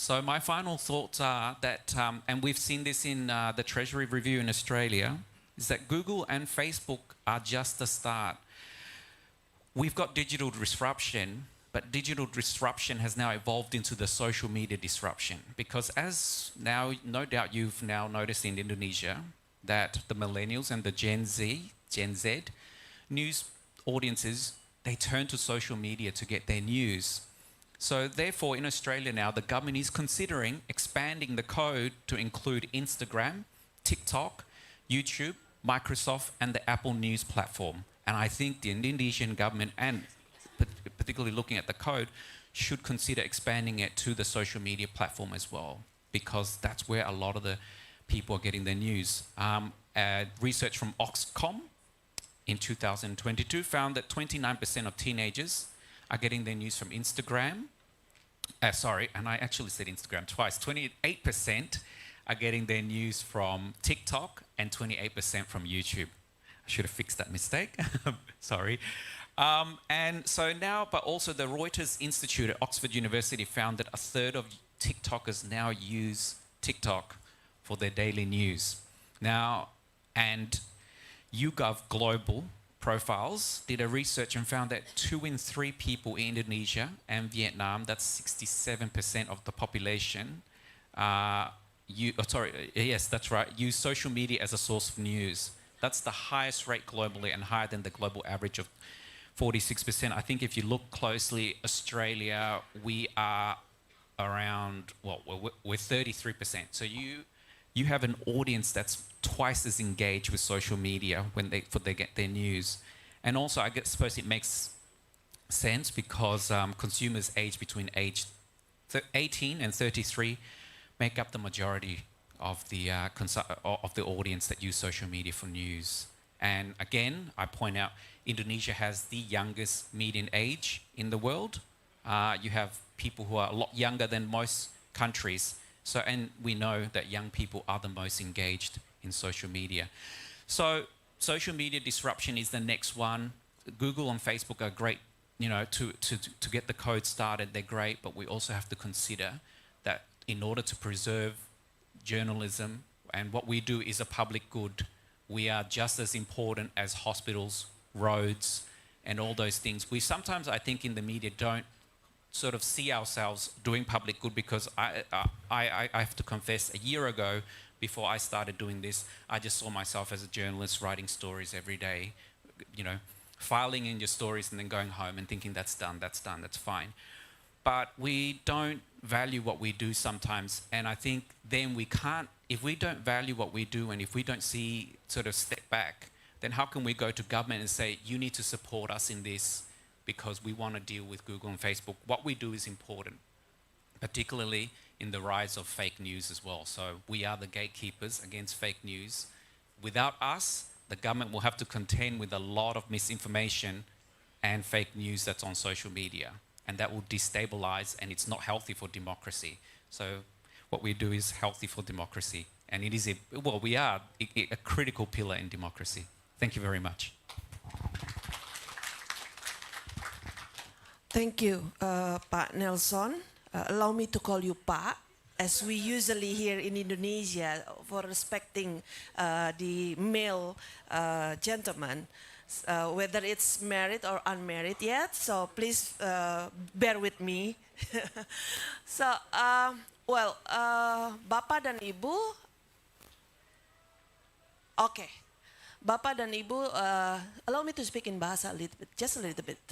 So my final thoughts are that, and we've seen this in the Treasury Review in Australia, is that Google and Facebook are just the start. We've got digital disruption, but digital disruption has now evolved into the social media disruption. Because as now, no doubt you've now noticed in Indonesia that the millennials and the Gen Z news audiences, they turn to social media to get their news. So therefore, in Australia now, the government is considering expanding the code to include Instagram, TikTok, YouTube, Microsoft, and the Apple News platform. And I think the Indonesian government, and particularly looking at the code, should consider expanding it to the social media platform as well, because that's where a lot of the people are getting their news. Research from Oxcom in 2022 found that 29% of teenagers are getting their news from Instagram. And I actually said Instagram twice. 28% are getting their news from TikTok and 28% from YouTube. I should have fixed that mistake. Sorry. And so now, but also the Reuters Institute at Oxford University found that a third of TikTokers now use TikTok for their daily news. Now, and YouGov Global Profiles did a research and found that 2 in 3 people in Indonesia and Vietnam, that's 67% of the population, yes, that's right, use social media as a source of news. That's the highest rate globally and higher than the global average of 46%. I think if you look closely, Australia, we are around, well, we're 33%. So you have an audience that's twice as engaged with social media when they get their news. And also, I suppose it makes sense because consumers aged between age 18 and 33 make up the majority of the audience that use social media for news. And again, I point out, Indonesia has the youngest median age in the world. You have people who are a lot younger than most countries. So, and we know that young people are the most engaged in social media. So social media disruption is the next one. Google and Facebook are great, to get the code started, they're great, but we also have to consider that in order to preserve journalism, and what we do is a public good, we are just as important as hospitals, roads, and all those things. We sometimes, I think, in the media don't sort of see ourselves doing public good, because I have to confess, a year ago, before I started doing this, I just saw myself as a journalist writing stories every day, filing in your stories and then going home and thinking that's done, that's fine. But we don't value what we do sometimes, and I think then we can't, if we don't value what we do and if we don't see, sort of step back, then how can we go to government and say, you need to support us in this because we want to deal with Google and Facebook? What we do is important, particularly in the rise of fake news as well. So we are the gatekeepers against fake news. Without us, the government will have to contend with a lot of misinformation and fake news that's on social media. And that will destabilize, and it's not healthy for democracy. So what we do is healthy for democracy. And it is, we are a critical pillar in democracy. Thank you very much. Thank you, Pak Nelson. Allow me to call you Pak, as we usually here in Indonesia, for respecting the male gentleman, whether it's married or unmarried yet. So please bear with me. So, Bapak dan Ibu, okay. Bapak dan Ibu, allow me to speak in bahasa a little bit, just a little bit.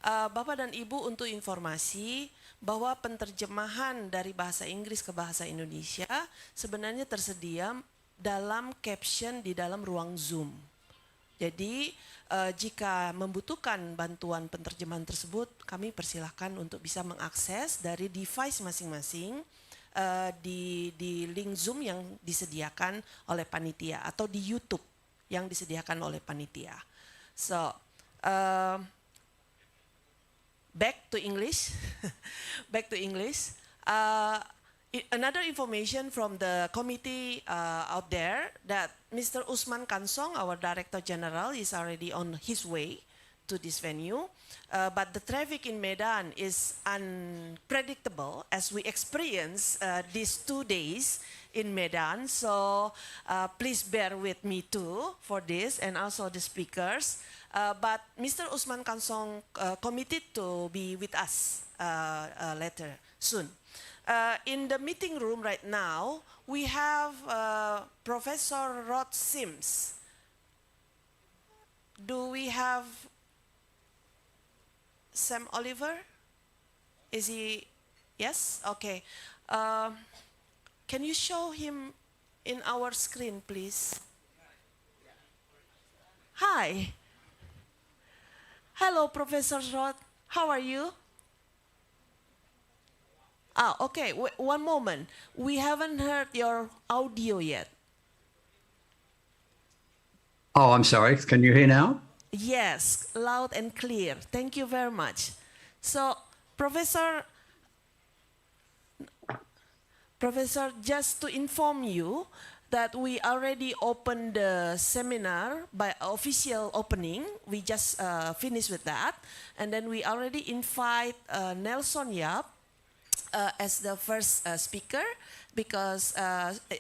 Bapak dan Ibu, untuk informasi bahwa penterjemahan dari bahasa Inggris ke bahasa Indonesia sebenarnya tersedia dalam caption di dalam ruang Zoom. Jadi jika membutuhkan bantuan penterjemahan tersebut, kami persilahkan untuk bisa mengakses dari device masing-masing di link Zoom yang disediakan oleh panitia atau di YouTube yang disediakan oleh panitia. So, back to English. Back to English. Another information from the committee out there that Mr. Usman Kansong, our Director General, is already on his way to this venue. But the traffic in Medan is unpredictable as we experience these 2 days in Medan. So please bear with me too for this and also the speakers. But Mr. Usman Kansong committed to be with us later soon. In the meeting room right now, we have Professor Rod Sims. Do we have Sam Oliver? Is he? Yes? Okay. Can you show him in our screen, please? Hi. Hello, Professor Rod. How are you? Okay. One moment. We haven't heard your audio yet. Oh, I'm sorry. Can you hear now? Yes, loud and clear. Thank you very much. So, Professor, just to inform you that we already opened the seminar by official opening. We just finished with that. And then we already invite Nelson Yap as the first speaker, because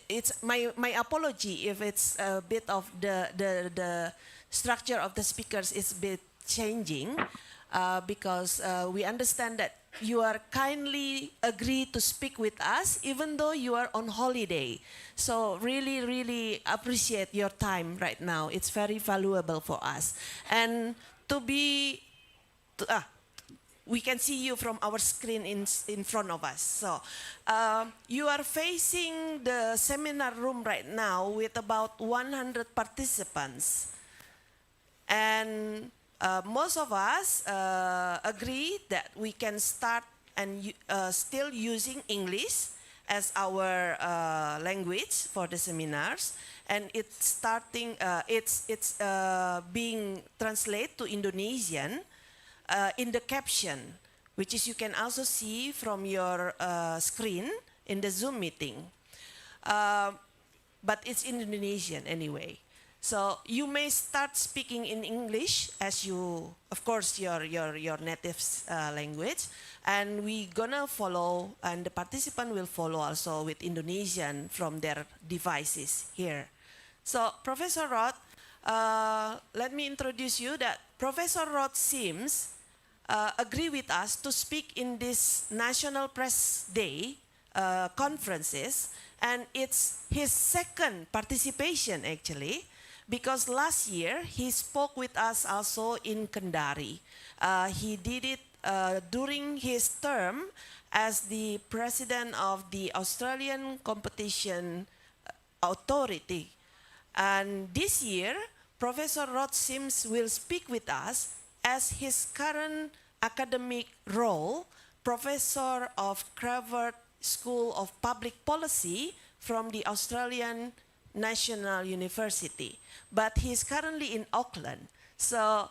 it's my apology if it's a bit of the structure of the speakers is a bit changing, because we understand that you are kindly agree to speak with us even though you are on holiday. So really appreciate your time right now. It's very valuable for us. And we can see you from our screen in front of us. So you are facing the seminar room right now with about 100 participants. And most of us agree that we can start and still using English as our language for the seminars. And it's being translated to Indonesian in the caption, which is you can also see from your screen in the Zoom meeting. But it's in Indonesian anyway. So you may start speaking in English as you, of course, your native language, and we gonna follow, and the participant will follow also with Indonesian from their devices here. So Professor Rod, let me introduce you that Professor Rod Sims agree with us to speak in this National Press Day conferences, and it's his second participation actually, because last year he spoke with us also in Kendari. He did it during his term as the president of the Australian Competition Authority. And this year, Professor Rod Sims will speak with us as his current academic role, Professor of Cravert School of Public Policy from the Australian National University. But he's currently in Auckland. So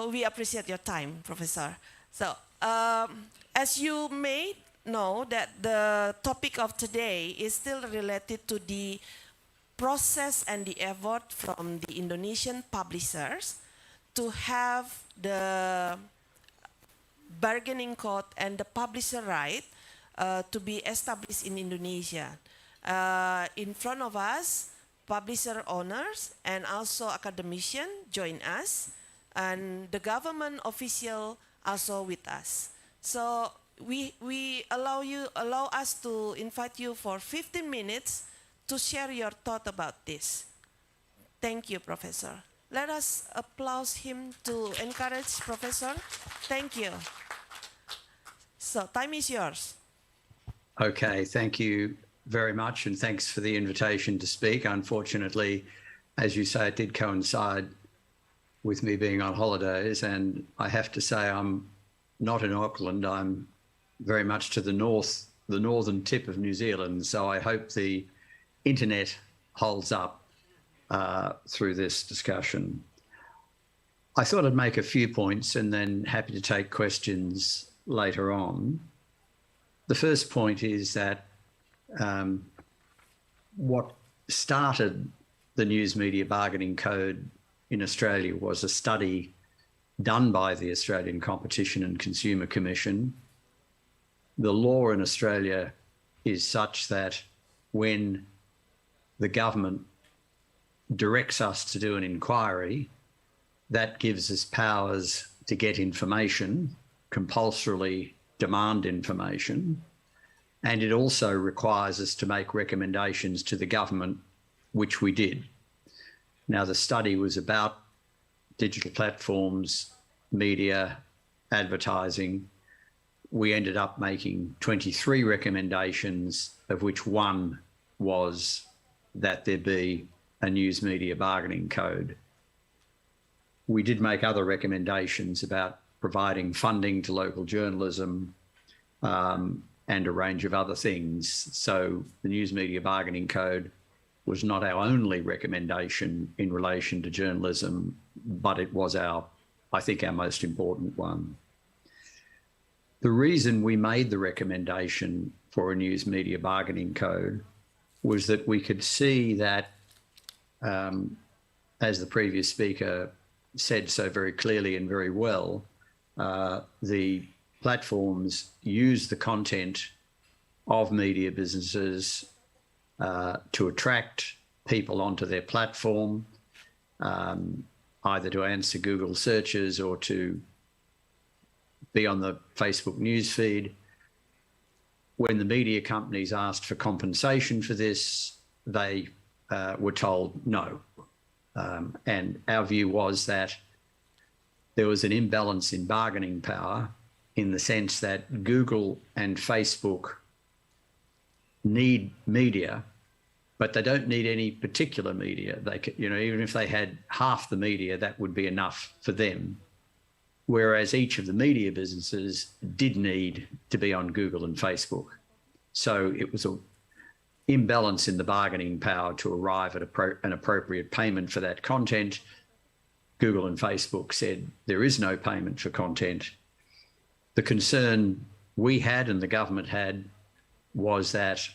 we appreciate your time, Professor. So as you may know that the topic of today is still related to the process and the effort from the Indonesian publishers to have the bargaining code and the publisher right to be established in Indonesia. In front of us, publisher owners and also academician join us, and the government official also with us. So we allow us to invite you for 15 minutes to share your thought about this. Thank you, Professor. Let us applaud him to encourage Professor. Thank you. So time is yours. Okay, thank you very much, and thanks for the invitation to speak. Unfortunately, as you say, it did coincide with me being on holidays, and I have to say I'm not in Auckland. I'm very much to the north, the northern tip of New Zealand, so I hope the internet holds up through this discussion. I thought I'd make a few points and then happy to take questions later on. The first point is that what started the News Media Bargaining Code in Australia was a study done by the Australian Competition and Consumer Commission. The law in Australia is such that when the government directs us to do an inquiry, that gives us powers to get information, compulsorily demand information, and it also requires us to make recommendations to the government, which we did. Now, the study was about digital platforms, media, advertising. We ended up making 23 recommendations, of which one was that there be a news media bargaining code. We did make other recommendations about providing funding to local journalism and a range of other things. So the news media bargaining code was not our only recommendation in relation to journalism, but it was I think our most important one. The reason we made the recommendation for a news media bargaining code was that we could see that, as the previous speaker said so very clearly and very well, the platforms use the content of media businesses to attract people onto their platform, either to answer Google searches or to be on the Facebook newsfeed. When the media companies asked for compensation for this, they were told no. And our view was that there was an imbalance in bargaining power, in the sense that Google and Facebook need media, but they don't need any particular media. They could, even if they had half the media, that would be enough for them. Whereas each of the media businesses did need to be on Google and Facebook. So it was an imbalance in the bargaining power to arrive at an appropriate payment for that content. Google and Facebook said there is no payment for content. The concern we had and the government had was that,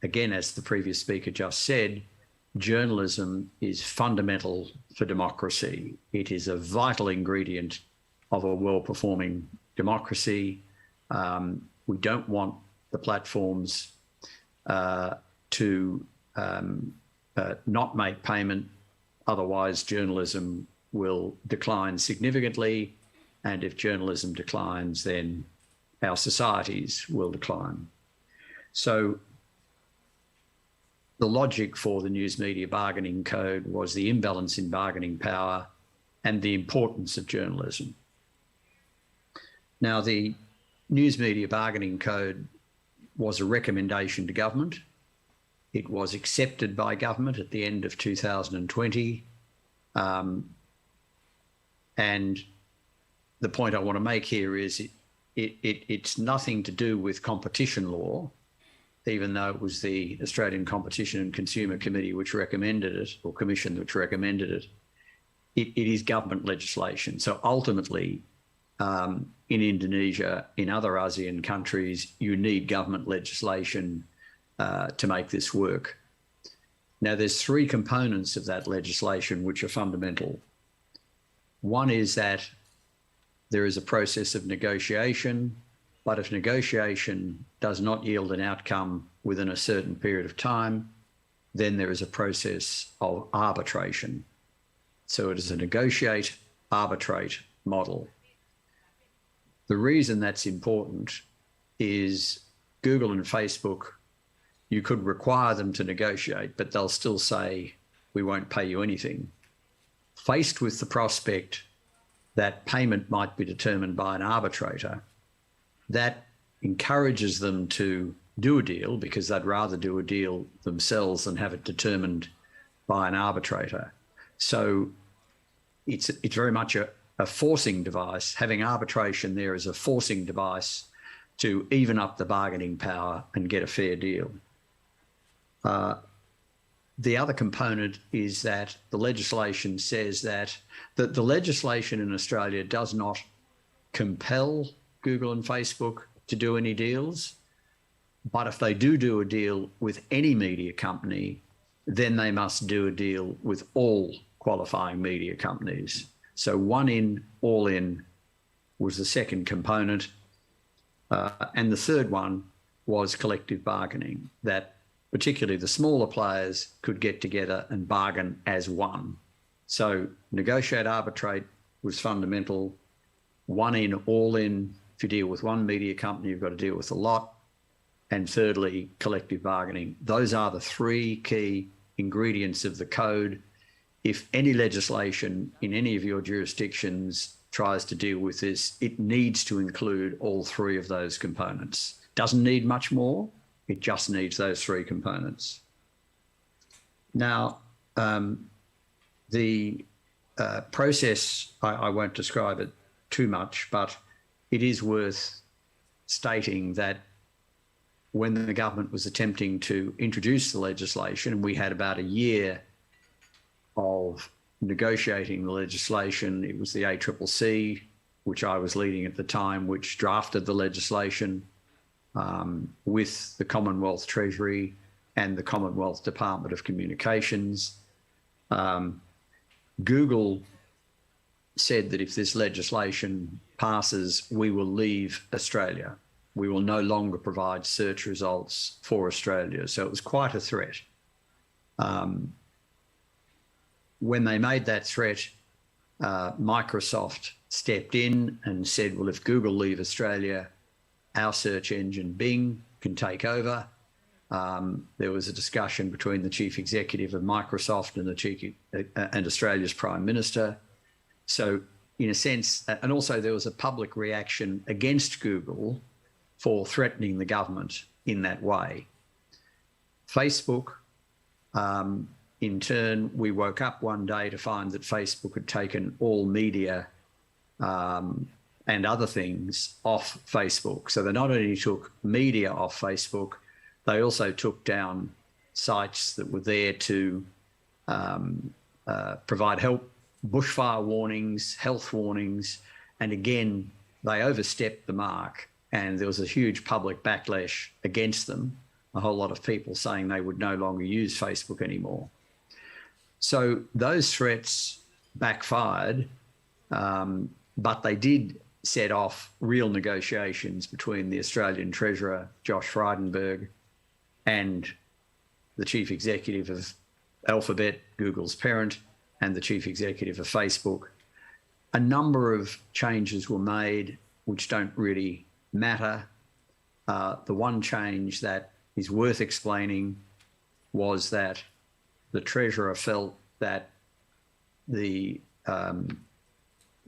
again, as the previous speaker just said, journalism is fundamental for democracy. It is a vital ingredient of a well-performing democracy. We don't want the platforms to not make payment, otherwise journalism will decline significantly, and if journalism declines, then our societies will decline. So the logic for the News Media Bargaining Code was the imbalance in bargaining power and the importance of journalism. Now, the News Media Bargaining Code was a recommendation to government. It was accepted by government at the end of 2020. And the point I want to make here is it's nothing to do with competition law, even though it was the Australian Competition and Consumer Committee which recommended it, or Commission which recommended it. It is government legislation. So ultimately, in Indonesia, in other ASEAN countries, you need government legislation to make this work. Now, there's three components of that legislation which are fundamental. One is that there is a process of negotiation, but if negotiation does not yield an outcome within a certain period of time, then there is a process of arbitration. So it is a negotiate, arbitrate model. The reason that's important is Google and Facebook, you could require them to negotiate, but they'll still say, we won't pay you anything. Faced with the prospect that payment might be determined by an arbitrator, that encourages them to do a deal because they'd rather do a deal themselves than have it determined by an arbitrator. So it's very much a forcing device. Having arbitration there is a forcing device to even up the bargaining power and get a fair deal. The other component is that the legislation says that the legislation in Australia does not compel Google and Facebook to do any deals, but if they do a deal with any media company, then they must do a deal with all qualifying media companies. So one in, all in was the second component. And the third one was collective bargaining, that particularly the smaller players could get together and bargain as one. So negotiate, arbitrate was fundamental. One in, all in. If you deal with one media company, you've got to deal with a lot. And thirdly, collective bargaining. Those are the three key ingredients of the code. If any legislation in any of your jurisdictions tries to deal with this, it needs to include all three of those components. Doesn't need much more, it just needs those three components. Now, the process, I won't describe it too much, but it is worth stating that when the government was attempting to introduce the legislation, we had about a year of negotiating the legislation. It was the ACCC, which I was leading at the time, which drafted the legislation with the Commonwealth Treasury and the Commonwealth Department of Communications. Google said that if this legislation passes, we will leave Australia. We will no longer provide search results for Australia. So it was quite a threat. When they made that threat, Microsoft stepped in and said, well, if Google leave Australia, our search engine Bing can take over. There was a discussion between the chief executive of Microsoft and Australia's Prime Minister. So in a sense, and also there was a public reaction against Google for threatening the government in that way. Facebook, in turn, we woke up one day to find that Facebook had taken all media and other things off Facebook. So they not only took media off Facebook, they also took down sites that were there to provide help, bushfire warnings, health warnings, and again, they overstepped the mark and there was a huge public backlash against them, a whole lot of people saying they would no longer use Facebook anymore. So those threats backfired, but they did set off real negotiations between the Australian Treasurer, Josh Frydenberg, and the chief executive of Alphabet, Google's parent, and the chief executive of Facebook. A number of changes were made which don't really matter. The one change that is worth explaining was that the Treasurer felt that the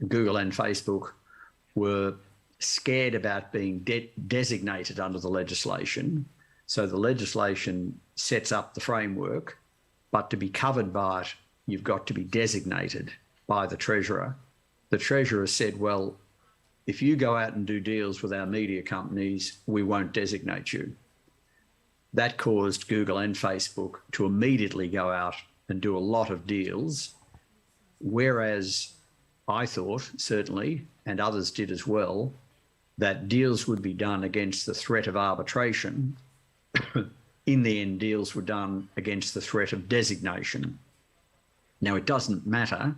Google and Facebook were scared about being designated under the legislation. So the legislation sets up the framework, but to be covered by it, you've got to be designated by the Treasurer. The Treasurer said, well, if you go out and do deals with our media companies, we won't designate you. That caused Google and Facebook to immediately go out and do a lot of deals, whereas I thought, certainly, and others did as well, that deals would be done against the threat of arbitration. In the end, deals were done against the threat of designation. Now, it doesn't matter.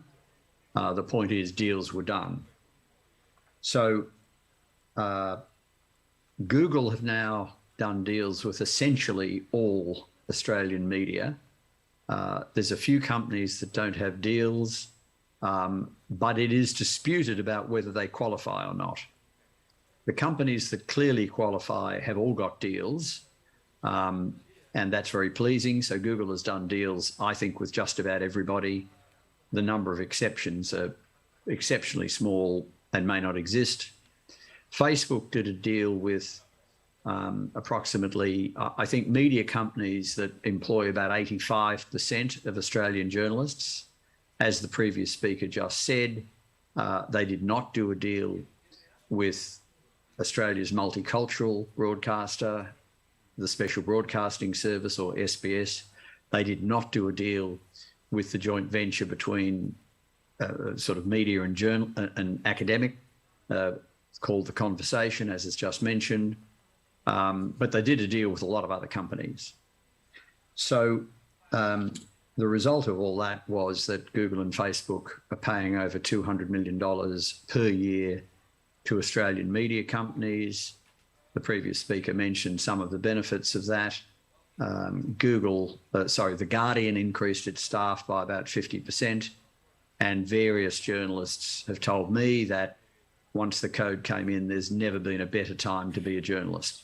The point is deals were done. So Google have now done deals with essentially all Australian media. There's a few companies that don't have deals, but it is disputed about whether they qualify or not. The companies that clearly qualify have all got deals, and that's very pleasing. So Google has done deals, I think, with just about everybody. The number of exceptions are exceptionally small and may not exist. Facebook did a deal with approximately, I think, media companies that employ about 85% of Australian journalists. As the previous speaker just said, they did not do a deal with Australia's multicultural broadcaster, the Special Broadcasting Service, or SBS. They did not do a deal with the joint venture between sort of media and journal and academic, called The Conversation, as is just mentioned. But they did a deal with a lot of other companies. So the result of all that was that Google and Facebook are paying over $200 million per year to Australian media companies. The previous speaker mentioned some of the benefits of that. The Guardian increased its staff by about 50%, and various journalists have told me that once the code came in, there's never been a better time to be a journalist.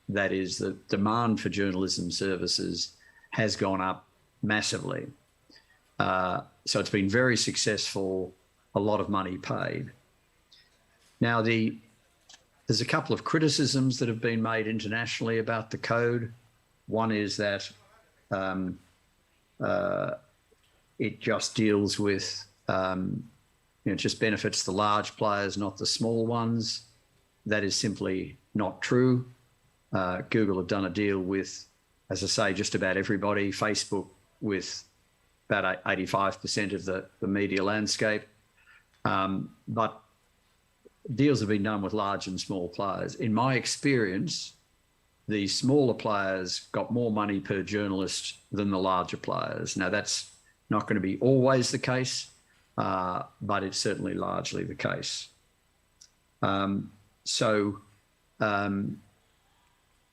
That is, the demand for journalism services has gone up massively. So it's been very successful, a lot of money paid. Now, there's a couple of criticisms that have been made internationally about the code. One is that it just deals with, it just benefits the large players, not the small ones. That is simply not true. Google have done a deal with, as I say, just about everybody. Facebook with about 85% of the media landscape. But deals have been done with large and small players. In my experience, the smaller players got more money per journalist than the larger players. Now, that's not going to be always the case, but it's certainly largely the case.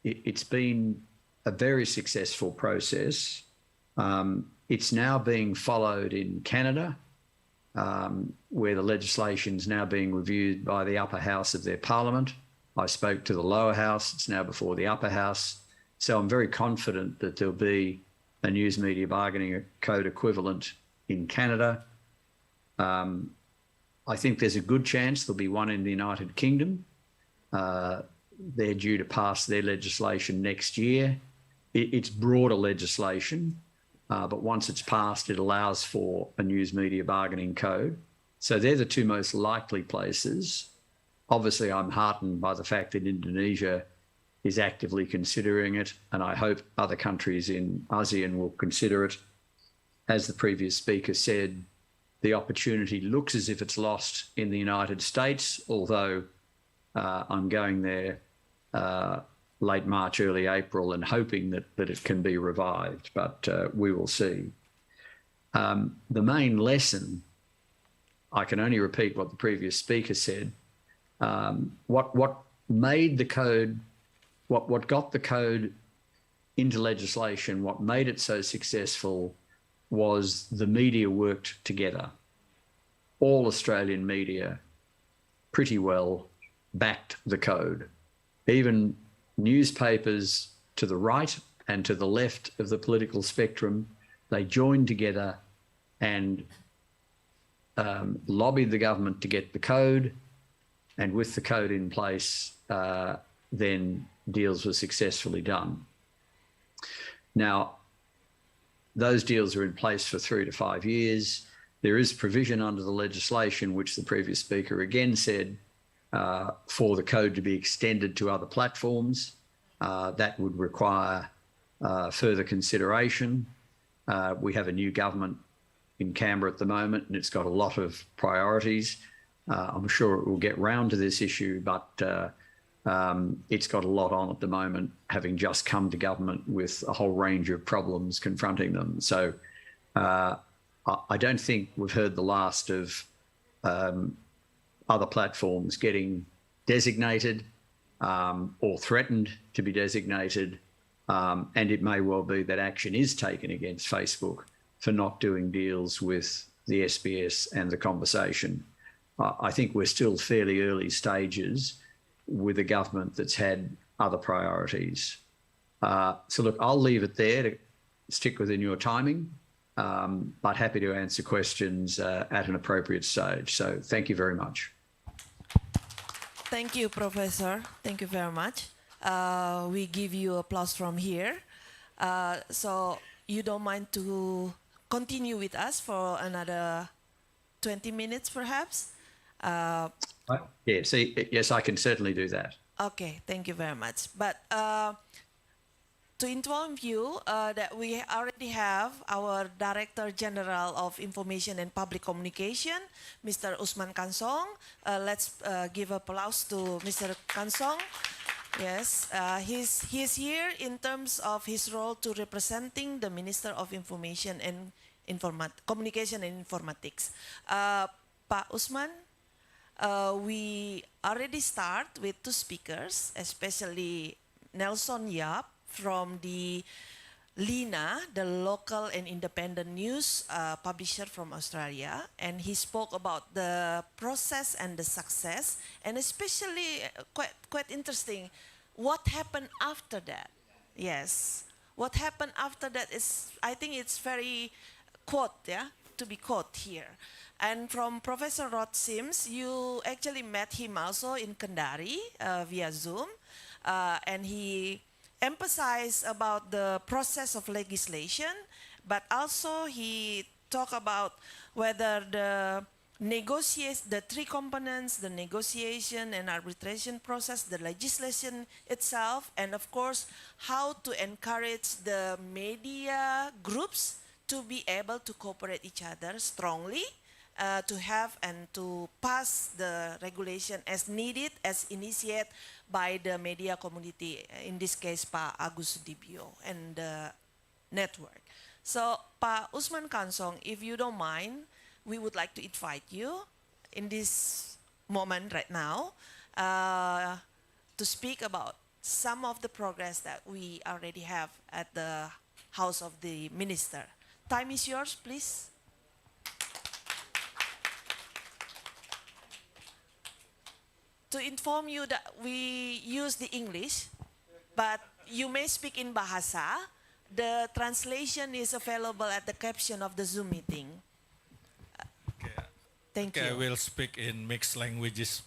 It's been a very successful process. It's now being followed in Canada, where the legislation is now being reviewed by the upper house of their parliament. I spoke to the lower house. It's now before the upper house. So I'm very confident that there'll be a news media bargaining code equivalent in Canada. I think there's a good chance there'll be one in the United Kingdom. They're due to pass their legislation next year. It's broader legislation, but once it's passed, it allows for a news media bargaining code. So they're the two most likely places. Obviously, I'm heartened by the fact that Indonesia is actively considering it, and I hope other countries in ASEAN will consider it. As the previous speaker said, the opportunity looks as if it's lost in the United States, although I'm going there late March, early April, and hoping that it can be revived, but we will see. The main lesson, I can only repeat what the previous speaker said. What made the code, what got the code into legislation, what made it so successful was the media worked together. All Australian media pretty well backed the code. Even newspapers to the right and to the left of the political spectrum, they joined together and lobbied the government to get the code. And with the code in place, then deals were successfully done. Now, those deals are in place for 3 to 5 years. There is provision under the legislation, which the previous speaker again said, for the code to be extended to other platforms. That would require further consideration. We have a new government in Canberra at the moment, and it's got a lot of priorities. I'm sure it will get round to this issue, but it's got a lot on at the moment, having just come to government with a whole range of problems confronting them. So I don't think we've heard the last of other platforms getting designated or threatened to be designated. And it may well be that action is taken against Facebook for not doing deals with the SBS and the Conversation. I think we're still fairly early stages with a government that's had other priorities. So look, I'll leave it there to stick within your timing, but happy to answer questions at an appropriate stage. So thank you very much. Thank you, Professor. Thank you very much. We give you applause from here. So you don't mind to continue with us for another 20 minutes, perhaps? Yes, I can certainly do that. Okay, thank you very much. But to inform you that we already have our Director General of Information and Public Communication, Mr. Usman Kansong. Let's give applause to Mr. Kansong. Yes, he's here in terms of his role to representing the Minister of Information and communication and informatics. Pak Usman, we already start with 2 speakers, especially Nelson Yap from the Lina, the local and independent news publisher from Australia, and he spoke about the process and the success, and especially quite interesting, what happened after that. Yes, what happened after that is, I think it's very quote, yeah, to be quote here. And from Professor Rod Sims, you actually met him also in Kendari via Zoom, and he emphasized about the process of legislation, but also he talked about whether the 3 components, the negotiation and arbitration process, the legislation itself, and of course, how to encourage the media groups to be able to cooperate each other strongly, to have and to pass the regulation as needed, as initiated by the media community, in this case, Pak Agus Sudibyo and the network. So, Pak Usman Kansong, if you don't mind, we would like to invite you in this moment right now to speak about some of the progress that we already have at the House of the Minister. Time is yours, please. To inform you that we use the English, but you may speak in Bahasa. The translation is available at the caption of the Zoom meeting. Thank you. I will speak in mixed languages.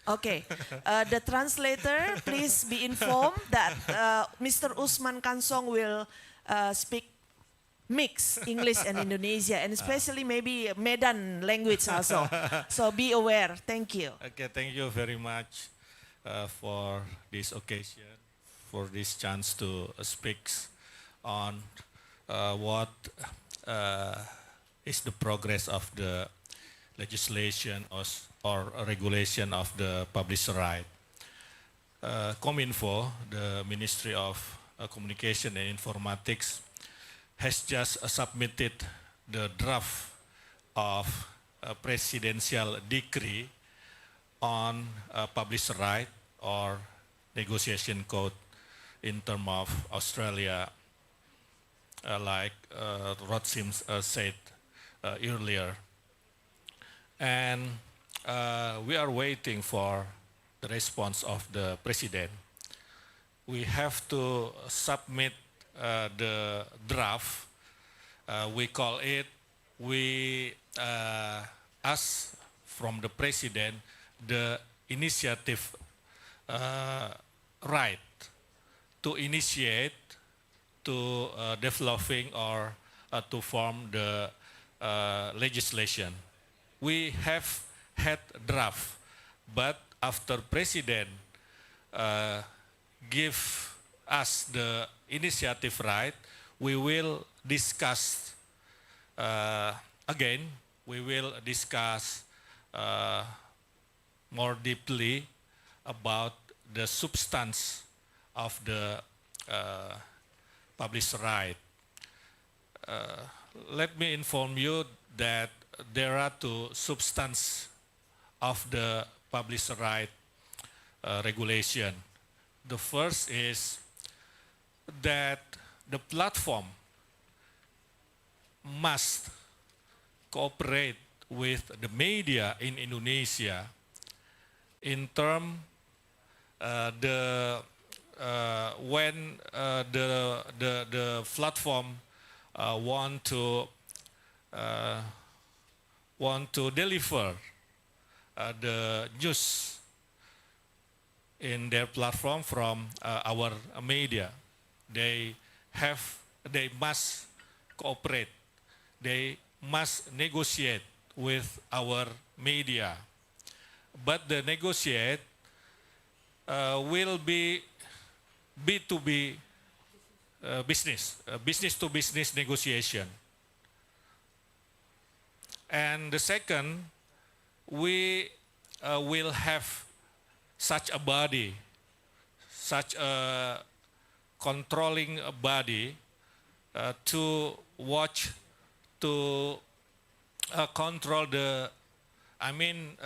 Okay. The translator, please be informed that Mr. Usman Kansong will speak mix English and Indonesia, and especially maybe Medan language also. So be aware. Thank you. Okay, thank you very much for this occasion, for this chance to speak on what is the progress of the legislation or regulation of the publisher right. Cominfo, the Ministry of Communication and Informatics, has just submitted the draft of a presidential decree on publisher right or negotiation code in terms of Australia, like Rod Sims said earlier. And we are waiting for the response of the president. We have to submit the draft. We call it, we ask from the president the initiative right to initiate, to developing or to form the legislation. We have had draft, but after president give us the initiative right, we will discuss again. We will discuss more deeply about the substance of the publisher right. Let me inform you that there are 2 substances of the publisher right regulation. The first is that the platform must cooperate with the media in Indonesia in terms when the platform want to deliver the news in their platform from our media. They must cooperate. They must negotiate with our media. But the negotiate will be B2B business, business to business negotiation. And the second, we will have such a body, such a controlling body to watch to control the, I mean,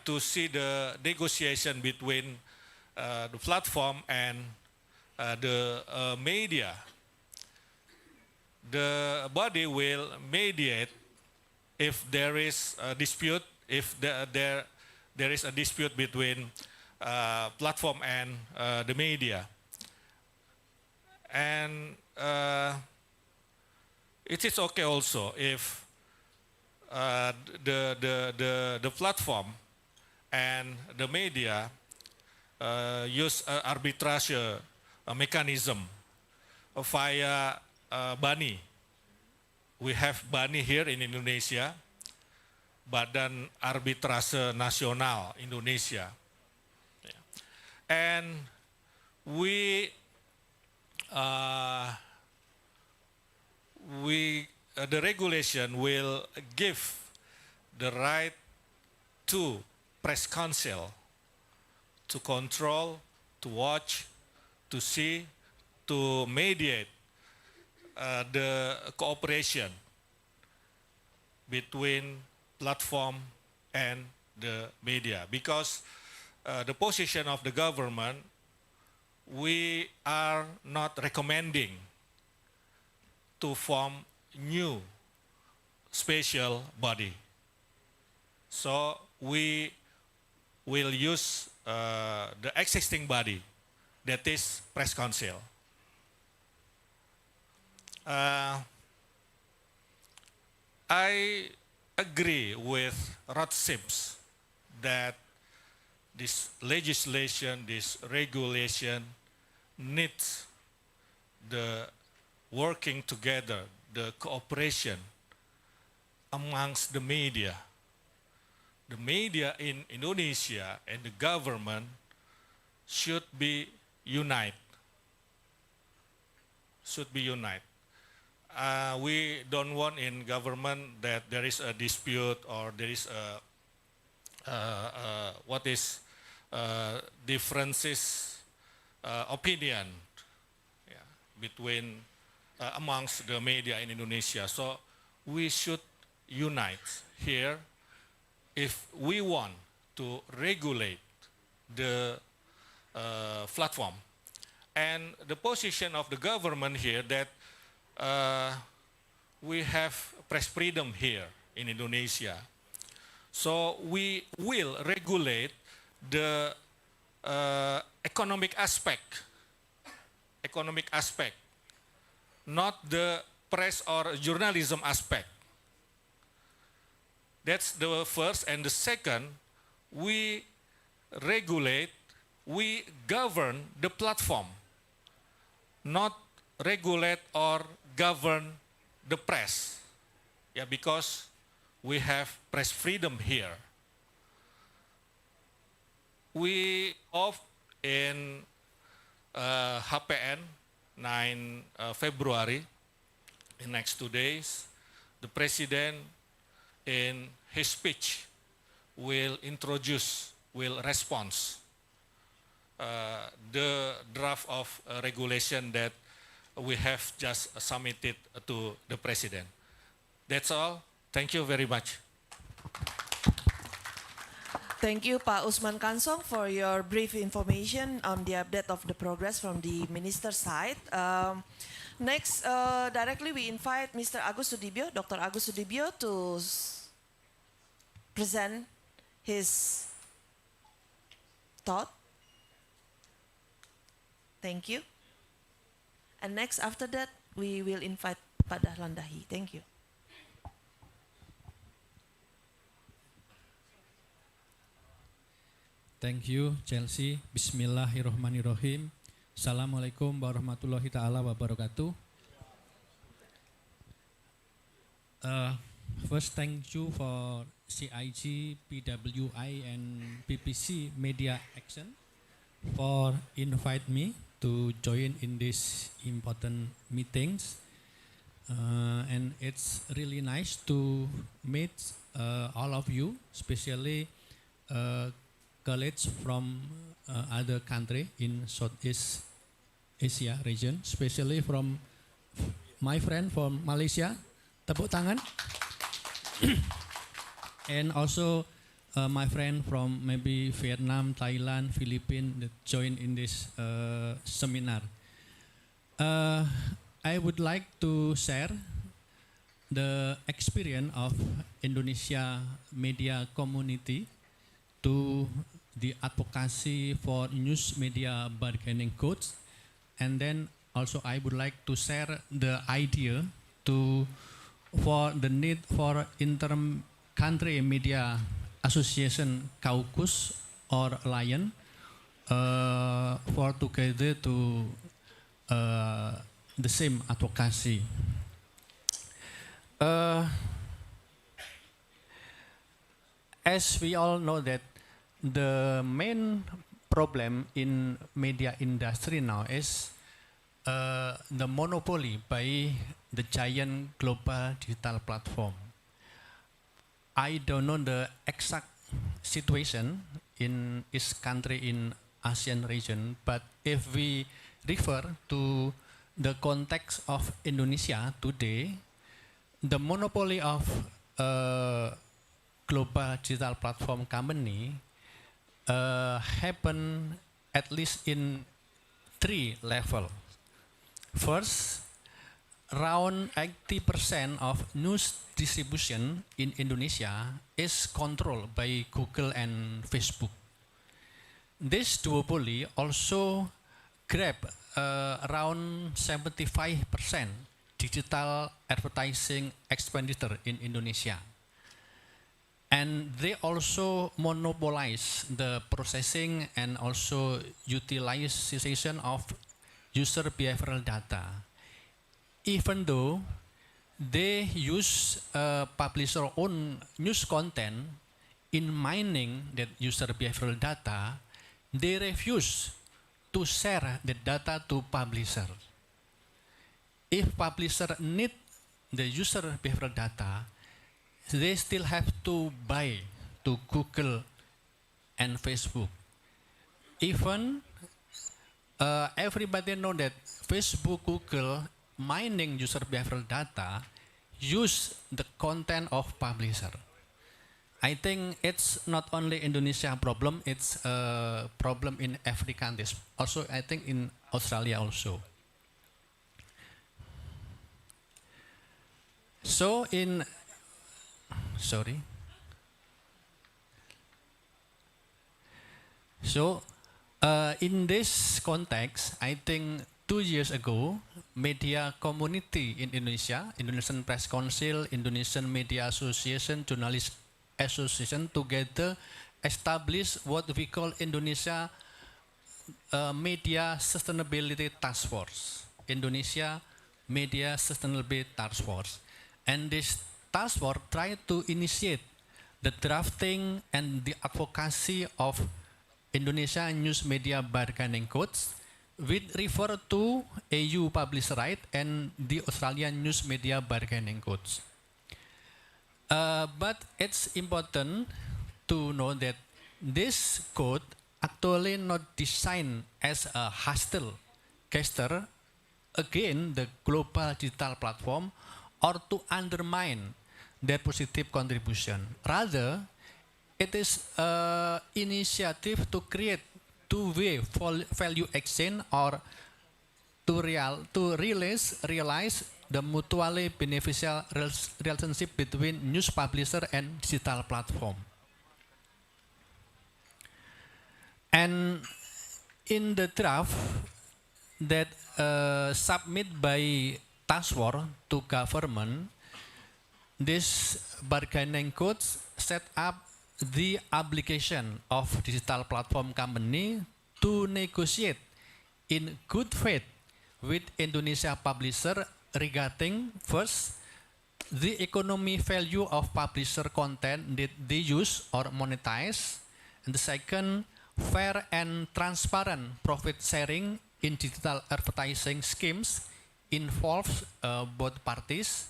to see the negotiation between the platform and the media. The body will mediate if there is a dispute, if there is a dispute between platform and the media. And it is okay also if the platform and the media use arbitrage mechanism via BANI. We have BANI here in Indonesia, Badan Arbitrase Nasional Indonesia. And we the regulation will give the right to press council to control, to watch, to see, to mediate the cooperation between platform and the media. Because the position of the government, we are not recommending to form new special body. So we will use the existing body, that is press council. I agree with Rod Sims that this legislation, this regulation needs the working together, the cooperation amongst the media. The media in Indonesia and the government should be united. Should be united. We don't want in government that there is a dispute or there is differences opinion between amongst the media in Indonesia. So we should unite here if we want to regulate the platform. And the position of the government here that we have press freedom here in Indonesia. So we will regulate the economic aspect, not the press or journalism aspect. That's the first. And the second, we regulate, we govern the platform, not regulate or govern the press. Yeah, because we have press freedom here. We off in HPN 9 February, in next 2 days, the president in his speech will respond the draft of regulation that we have just submitted to the president. That's all. Thank you very much. Thank you, Pak Usman Kansong, for your brief information on the update of the progress from the minister's side. Next, directly we invite Mr. Agus Sudibyo, Dr. Agus Sudibyo, to present his thought. Thank you. And next, after that, we will invite Pak Dahlan Dahi. Thank you. Thank you, Chelsea. Bismillahirrahmanirrahim. Assalamualaikum warahmatullahi ta'ala wabarakatuh. First, thank you for CIG, PWI, and PPC Media Action for invite me to join in these important meetings. And it's really nice to meet all of you, especially colleagues from other country in Southeast Asia region, especially from my friend from Malaysia, tepuk tangan. And also my friend from maybe Vietnam, Thailand, Philippines that join in this seminar. I would like to share the experience of Indonesia media community to the advocacy for news media bargaining codes, and then also I would like to share the idea for the need for inter-country media association caucus or alliance for together to the same advocacy. As we all know that the main problem in media industry now is the monopoly by the giant global digital platform. I don't know the exact situation in each country in ASEAN region, but if we refer to the context of Indonesia today, the monopoly of global digital platform company happen at least in 3 levels. First, around 80% of news distribution in Indonesia is controlled by Google and Facebook. This duopoly also grab around 75% digital advertising expenditure in Indonesia. And they also monopolize the processing and also utilization of user behavioral data. Even though they use publisher own news content in mining that user behavioral data, they refuse to share the data to publisher. If publisher need the user behavioral data, they still have to buy to Google and Facebook. Even everybody know that Facebook, Google mining user behavioral data use the content of publisher. I think it's not only Indonesia problem, it's a problem in every country. Also, I think in Australia also. So in in this context, I think 2 years ago, media community in Indonesia, Indonesian Press Council, Indonesian Media Association, Journalist Association together established what we call Indonesia Media Sustainability Task Force. Indonesia Media Sustainability Task Force. And this task force tried to initiate the drafting and the advocacy of Indonesia News Media Bargaining Codes, which refer to EU Publisher Right and the Australian News Media Bargaining Codes. But it's important to know that this code actually not designed as a hostile gesture against the global digital platform or to undermine their positive contribution. Rather, it is an initiative to create two-way value exchange or to realize the mutually beneficial relationship between news publisher and digital platform. And in the draft that submitted by task force to government, this bargaining codes set up the obligation of digital platform company to negotiate in good faith with Indonesia publisher regarding first, the economy value of publisher content that they use or monetize, and the second, fair and transparent profit sharing in digital advertising schemes involves both parties,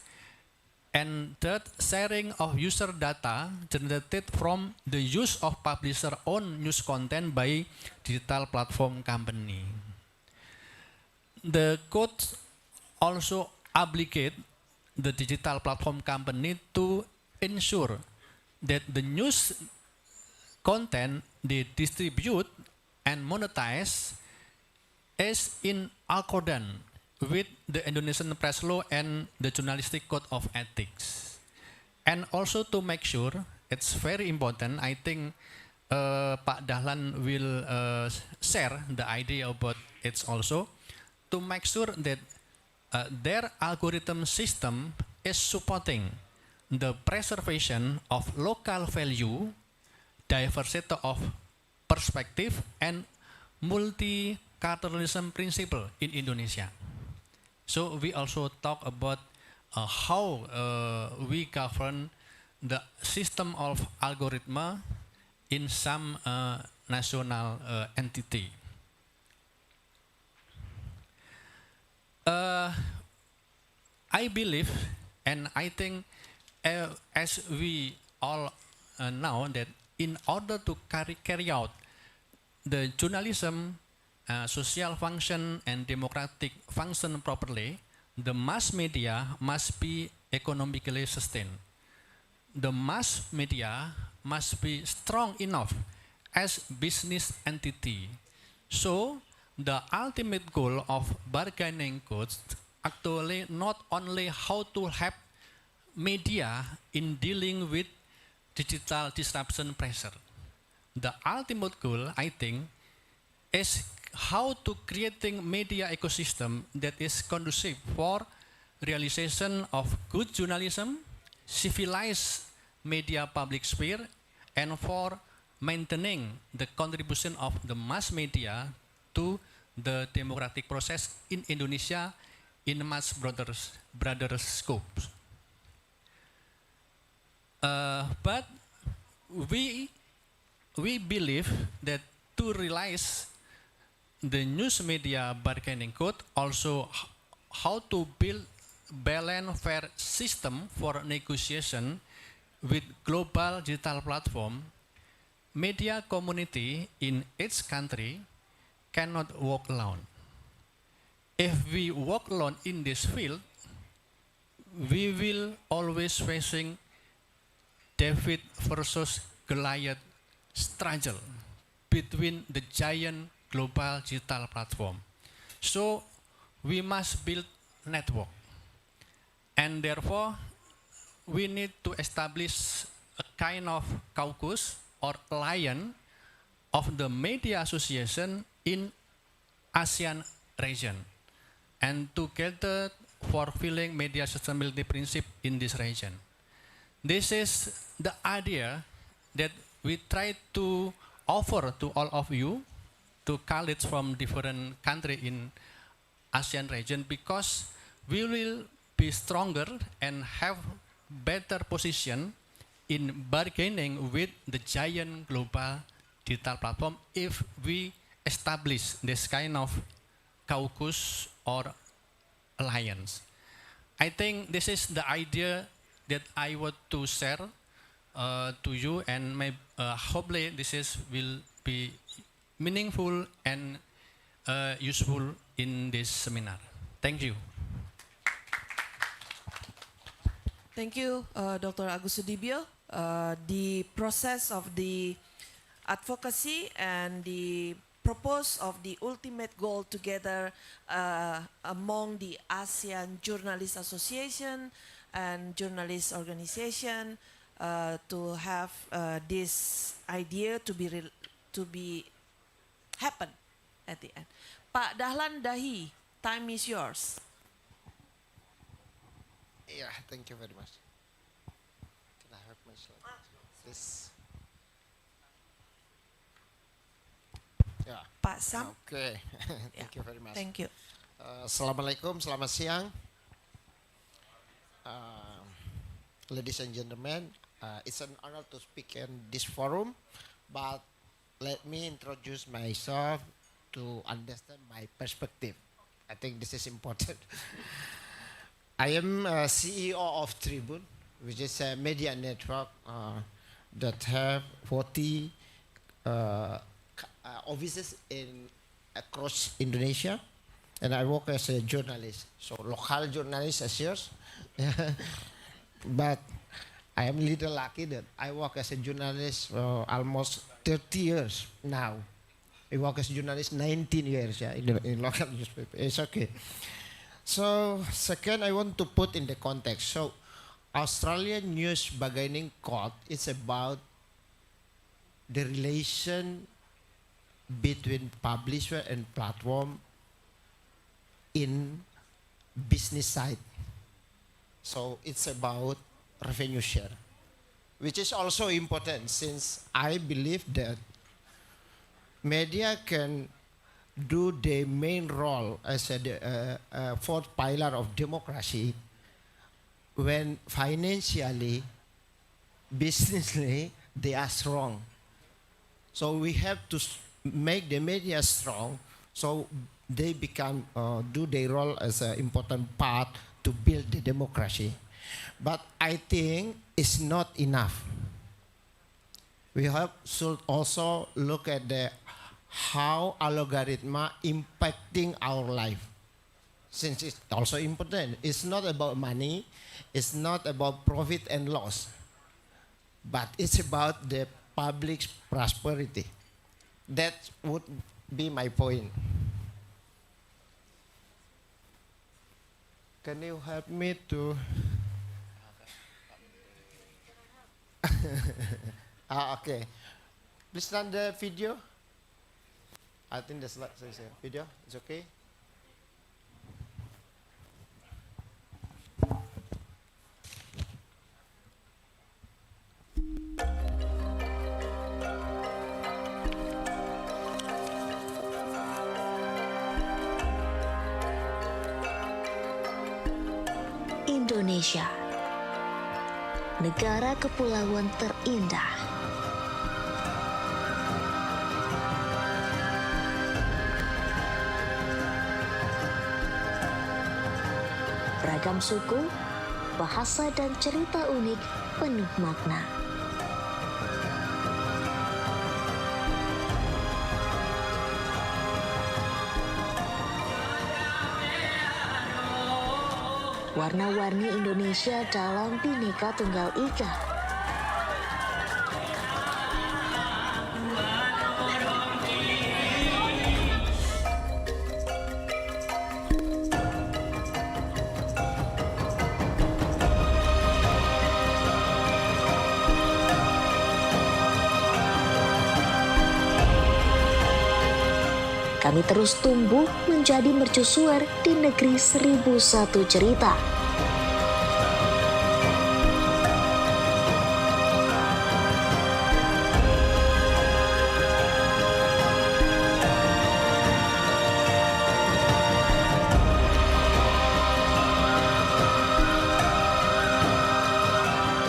and third, sharing of user data generated from the use of publisher own news content by digital platform company. The code also obligate the digital platform company to ensure that the news content they distribute and monetize is in accordance with the Indonesian press law and the journalistic code of ethics. And also to make sure, it's very important, I think Pak Dahlan will share the idea about it also, to make sure that their algorithm system is supporting the preservation of local value, diversity of perspective, and multiculturalism principle in Indonesia. So we also talk about how we govern the system of algorithm in some national entity. I believe and I think as we all know that in order to carry out the journalism social function and democratic function properly, the mass media must be economically sustained. The mass media must be strong enough as business entity. So the ultimate goal of bargaining codes actually not only how to help media in dealing with digital disruption pressure. The ultimate goal, I think, is how to creating media ecosystem that is conducive for realization of good journalism, civilized media public sphere, and for maintaining the contribution of the mass media to the democratic process in Indonesia in much broader scope. But we believe that to realize the news media bargaining code, also how to build balanced fair system for negotiation with global digital platform, media community in each country cannot walk alone. If we walk alone in this field, we will always facing David versus Goliath struggle between the giant global digital platform. So we must build network, and therefore we need to establish a kind of caucus or alliance of the media association in ASEAN region, and together fulfilling media sustainability principle in this region. This is the idea that we try to offer to all of you, to colleagues from different countries in ASEAN region, because we will be stronger and have better position in bargaining with the giant global digital platform if we establish this kind of caucus or alliance. I think this is the idea that I want to share to you, and hopefully this will be meaningful and useful in this seminar. Thank you. Thank you, Dr. Agus Sudibyo. The process of the advocacy and the purpose of the ultimate goal together among the ASEAN Journalist Association and journalist organization to have this idea to be happen at the end. Pak Dahlan Dahi, time is yours. Yeah, thank you very much. Can I have my slide? This. Yeah. Pak Sam. Okay. Thank Yeah. you very much. Thank you. Assalamualaikum, selamat siang. Ladies and gentlemen, it's an honor to speak in this forum, but let me introduce myself to understand my perspective. I think this is important. I am CEO of Tribune, which is a media network that have 40 offices across Indonesia. and I work as a journalist. So local journalist as yours, but I am a little lucky that I work as a journalist for almost 30 years now. I work as a journalist 19 years, yeah, in local newspaper. It's okay. So second, I want to put in the context. So Australian News Bargaining Code is about the relation between publisher and platform in business side. So it's about revenue share, which is also important since I believe that media can do the main role as a fourth pillar of democracy when financially, businessly, they are strong. So we have to make the media strong so they become do their role as an important part to build the democracy. But I think it's not enough. Should also look at the how algorithm impacting our life. Since it's also important. It's not about money, it's not about profit and loss, but it's about the public's prosperity. That would be my point. Can you help me to? Okay. Please run the video. I think the slide says video. It's okay. Indonesia, negara kepulauan terindah. Beragam suku, bahasa dan cerita unik penuh makna. Warna-warni Indonesia dalam Bhinneka Tunggal Ika. Kami terus tumbuh menjadi mercusuar di negeri 1001 cerita.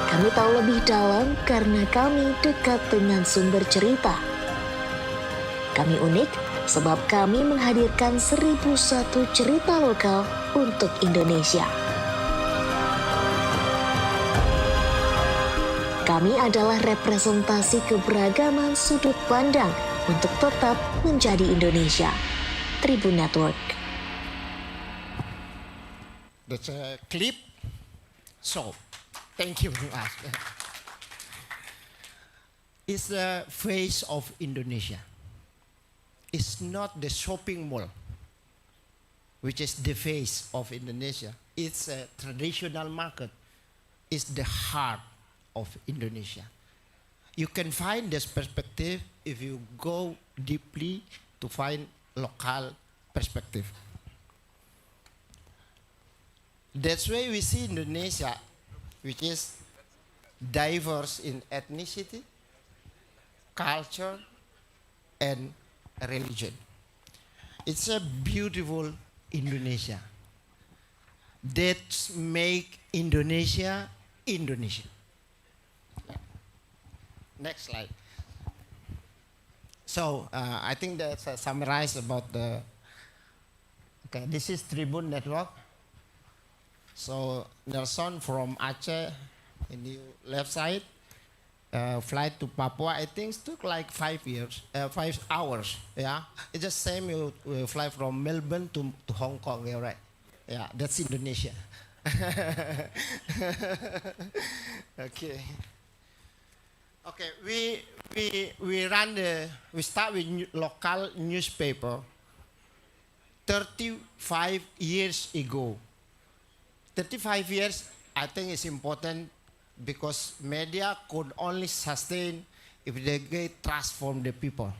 Kami tahu lebih dalam karena kami dekat dengan sumber cerita. Kami unik sebab kami menghadirkan 1001 cerita lokal untuk Indonesia. Kami adalah representasi keberagaman sudut pandang untuk tetap menjadi Indonesia. Tribun Network. That's a clip. So, thank you very much. It's the face of Indonesia. It's not the shopping mall, which is the face of Indonesia. It's a traditional market. It's the heart of Indonesia. You can find this perspective if you go deeply to find local perspective. That's why we see Indonesia, which is diverse in ethnicity, culture, and religion. It's a beautiful Indonesia that make Indonesia Indonesia. Next slide. So I think that's summarized about the. Okay, this is Tribun Network. So Nelson from Aceh in the left side, flight to Papua. I think it took like 5 years, 5 hours. Yeah, it's the same. You fly from Melbourne to Hong Kong. Yeah, right. Yeah, that's Indonesia. Okay. Okay, we start with local newspaper 35 years ago. 35 years, I think it's important because media could only sustain if they get trust from the people.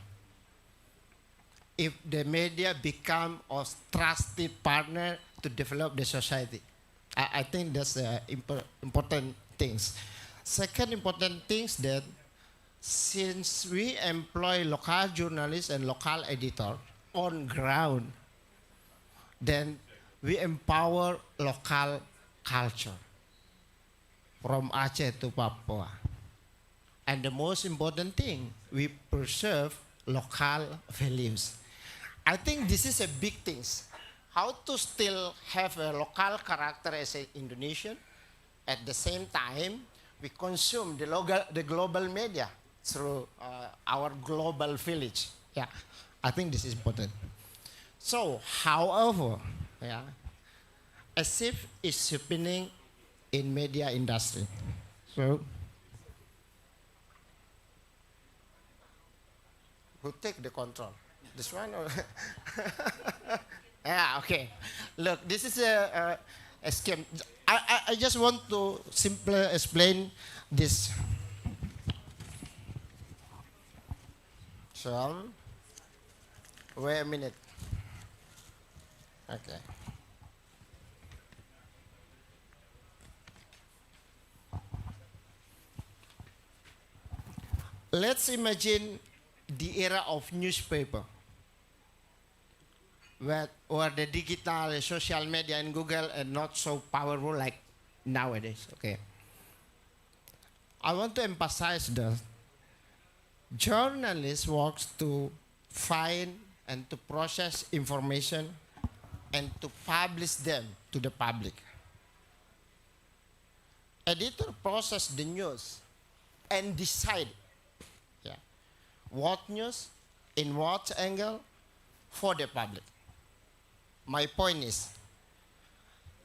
If the media become a trusted partner to develop the society. I think that's important things. Second important things that since we employ local journalists and local editor on ground, then we empower local culture from Aceh to Papua. And the most important thing, we preserve local values. I think this is a big thing. How to still have a local character as an Indonesian, at the same time, we consume the global media through our global village. Yeah, I think this is important. So, however, yeah, as if it's happening in media industry. So, who take the control? This one or? Yeah, okay. Look, this is a scheme. I just want to simply explain this. So, wait a minute. Okay. Let's imagine the era of newspaper, where the digital social media and Google are not so powerful like nowadays. Okay. I want to emphasize that journalists works to find and to process information and to publish them to the public. Editor process the news and decide what news, in what angle, for the public. My point is,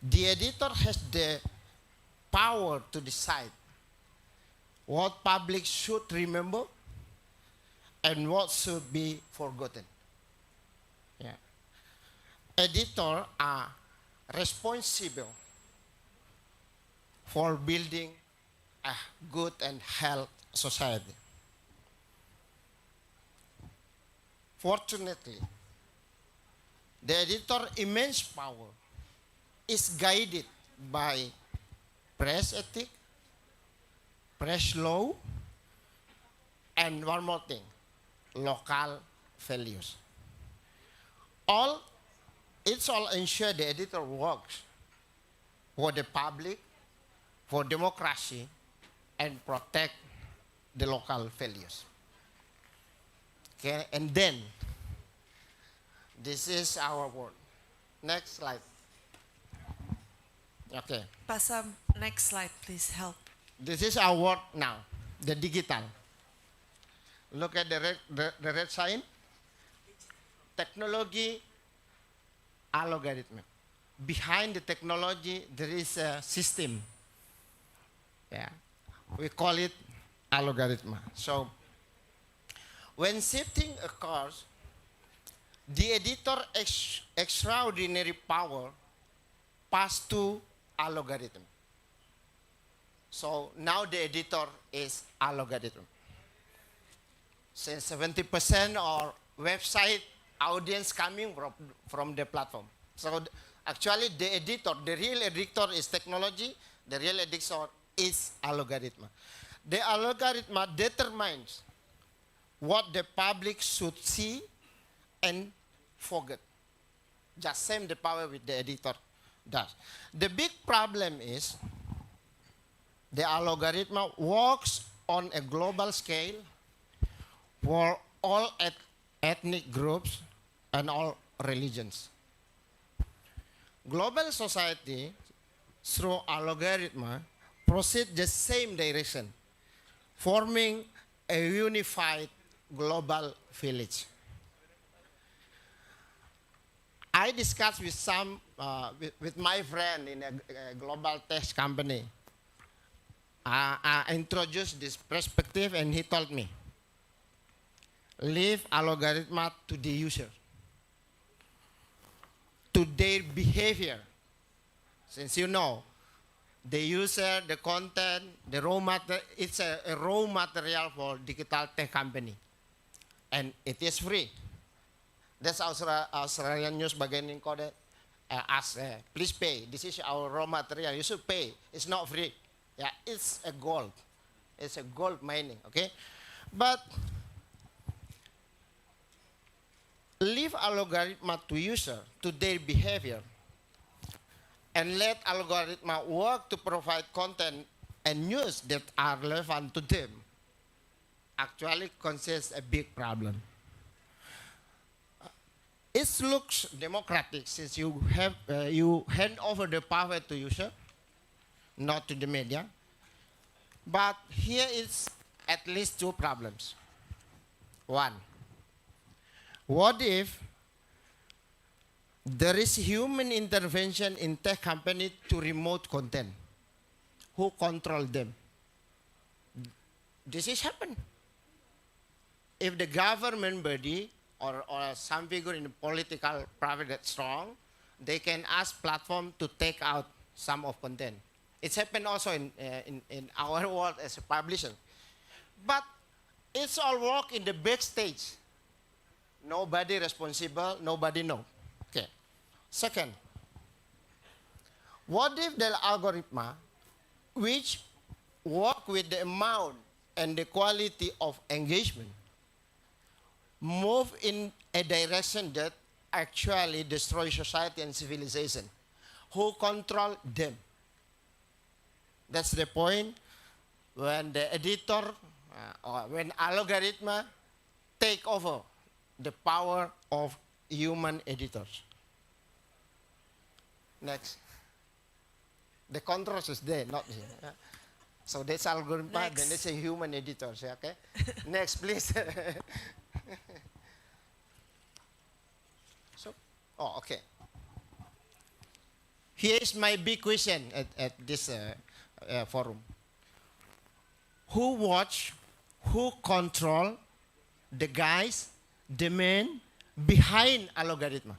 the editor has the power to decide what public should remember and what should be forgotten. Yeah. Editors are responsible for building a good and healthy society. Fortunately, the editor's immense power is guided by press ethics, press law, and one more thing, local values. It's all ensure the editor works for the public, for democracy, and protect the local values. Okay, and then this is our work. Next slide. Okay. Pasam, next slide, please help. This is our work now, the digital. Look at the red sign. Technology, algorithm. Behind the technology, there is a system. Yeah, we call it algorithm. So, when shifting occurs, the editor extraordinary power pass to algorithm. So now the editor is algorithm. Since 70% of website audience coming from the platform. So actually the editor, the real editor is technology, the real editor is algorithm. The algorithm determines what the public should see and forget. Just same the power with the editor does. The big problem is the algorithm works on a global scale for all ethnic groups and all religions. Global society through algorithm proceed the same direction. forming a unified global village. I discussed with with my friend in a global tech company. I introduced this perspective and he told me, leave algorithm to the user, to their behavior. Since you know, the user, the content, the raw material, it's a raw material for digital tech company. And it is free. That's Australian news bagian code ask, please pay. This is our raw material. You should pay. It's not free. Yeah, it's a gold. It's a gold mining, okay? But leave algorithm to user, to their behavior, and let algorithm work to provide content and news that are relevant to them, actually causes a big problem. It looks democratic since you have you hand over the power to user, not to the media. But here is at least two problems. One, what if there is human intervention in tech company to remote content? Who control them? This is happened. If the government body or some figure in the political private that's strong, they can ask platform to take out some of content. It's happened also in our world as a publisher. But it's all work in the backstage. Nobody responsible, nobody know. Okay. Second, what if the algorithm which work with the amount and the quality of engagement move in a direction that actually destroys society and civilization? Who control them? That's the point when the editor or when algorithm take over the power of human editors. Next. The contrast is there, not here. So that's algorithm, then that's a human editor. Okay? Next, please. Okay. Here is my big question at this forum. Who watch, who control the guys, the men behind algorithm?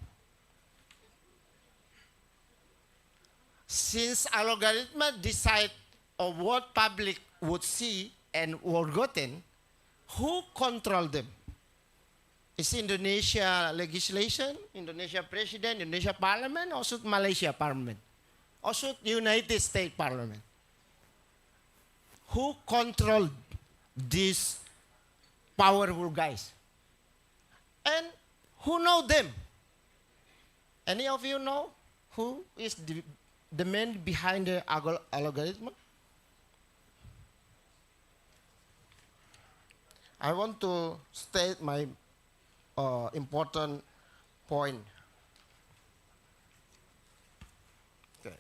Since algorithm decide of what public would see and forgotten, who control them? Is Indonesia legislation, Indonesia president, Indonesia parliament, or should Malaysia parliament? Or should United States parliament? Who control these powerful guys? And who know them? Any of you know who is the man behind the algorithm? I want to state my important point. Okay.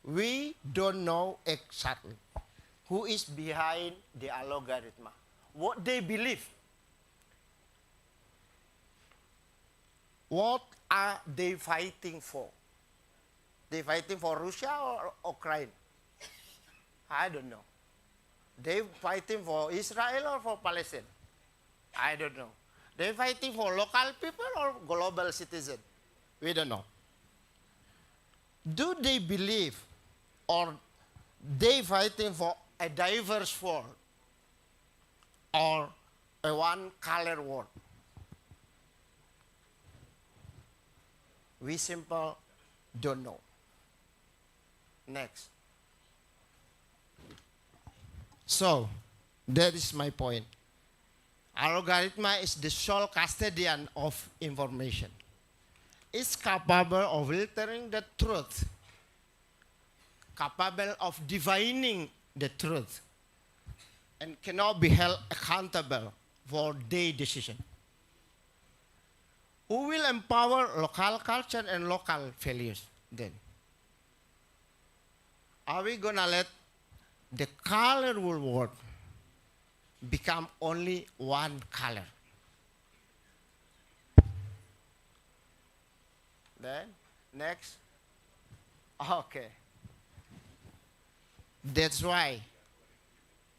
We don't know exactly who is behind the algorithm, what they believe, what are they fighting for. They fighting for Russia or Ukraine? I don't know. They fighting for Israel or for Palestine? I don't know. They fighting for local people or global citizen? We don't know. Do they believe or they fighting for a diverse world or a one-color world? We simply don't know. Next. So, that is my point. Algorithm is the sole custodian of information. It's capable of filtering the truth, capable of divining the truth, and cannot be held accountable for their decision. Who will empower local culture and local values then? Are we gonna let the colorful world become only one color? Then, next. Okay. That's why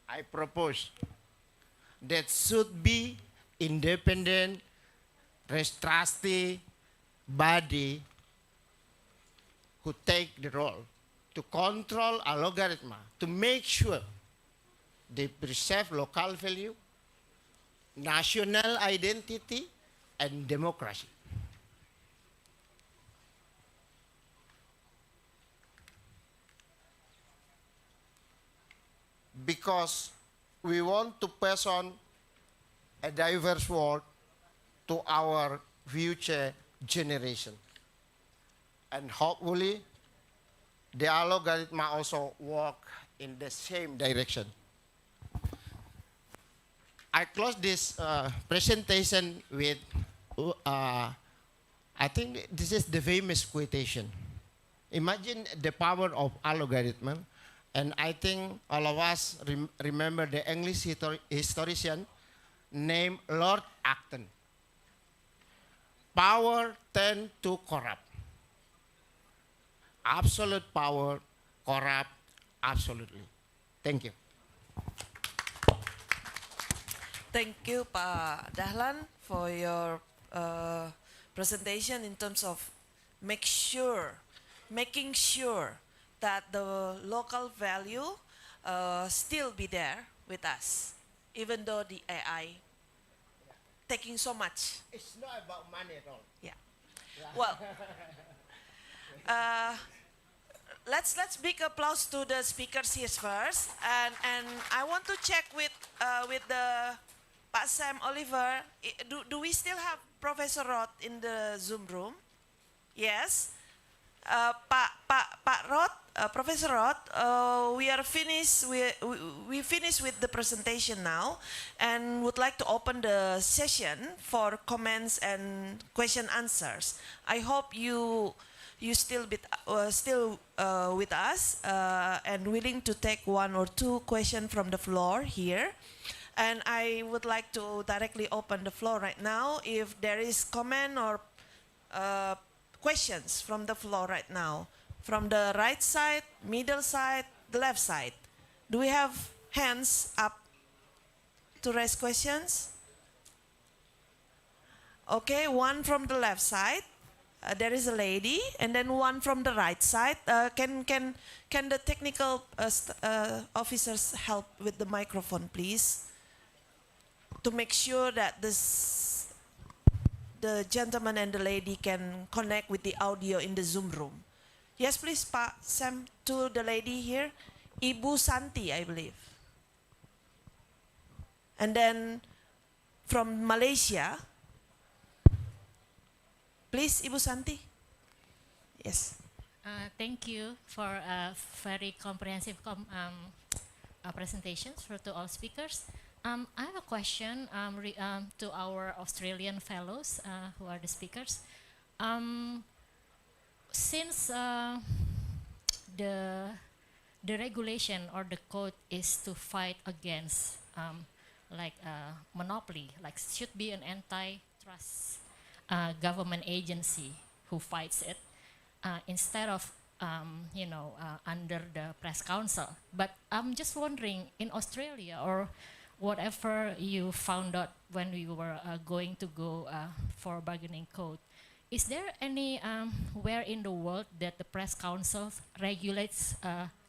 I propose that should be independent, trustee body who take the role to control a logarithm, to make sure they preserve local value, national identity, and democracy. Because we want to pass on a diverse world to our future generation. And hopefully, the algorithm also work in the same direction. I close this presentation with, I think this is the famous quotation. Imagine the power of algorithm. And I think all of us remember the English historian named Lord Acton. Power tend to corrupt. Absolute power corrupt absolutely. Thank you. Thank you, Pak Dahlan, for your presentation in terms of making sure that the local value still be there with us, even though the AI taking so much. It's not about money at all. Yeah. Well, let's big applause to the speakers here first, and I want to check with the Pak Sam Oliver. Do we still have Professor Roth in the Zoom room? Yes. Pak Roth, Professor Roth, we are finished. We finished with the presentation now, and would like to open the session for comments and question answers. I hope you still with us and willing to take one or two questions from the floor here. And I would like to directly open the floor right now. If there is comment or questions from the floor right now, from the right side, middle side, the left side. Do we have hands up to raise questions? Okay, one from the left side. There is a lady, and then one from the right side. Can the technical officers help with the microphone, please, to make sure that the gentleman and the lady can connect with the audio in the Zoom room? Yes, please, Pak Sam, to the lady here, Ibu Santi, I believe. And then from Malaysia, please, Ibu Santi. Yes. Thank you for a very comprehensive presentations to all speakers. I have a question to our Australian fellows who are the speakers. Since the regulation or the code is to fight against monopoly, like should be an antitrust government agency who fights it instead of under the press council. But I'm just wondering, in Australia or whatever you found out when we were going to go for bargaining code, is there any where in the world that the press council regulates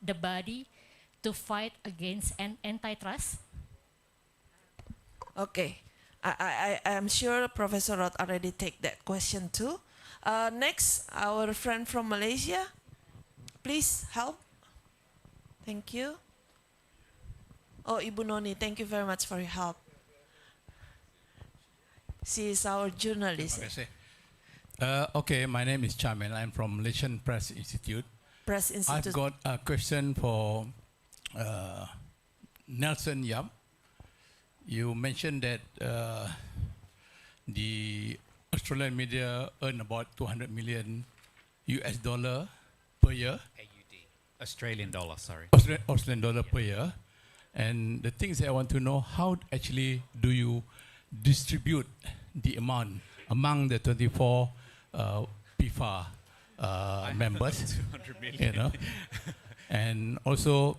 the body to fight against antitrust? Okay, I am sure Professor Roth already take that question too. Next, our friend from Malaysia, please help. Thank you. Oh, Ibu Noni, thank you very much for your help. She is our journalist. Okay, my name is Chamel. I'm from Malaysian Press Institute. Press Institute. I've got a question for Nelson Yap. You mentioned that the Australian media earn about 200 million US dollar per year. AUD, Australian dollar, sorry. Australian dollar per year. And the things that I want to know, how actually do you distribute the amount among the 24 PIFA members? 200 million. You know? And also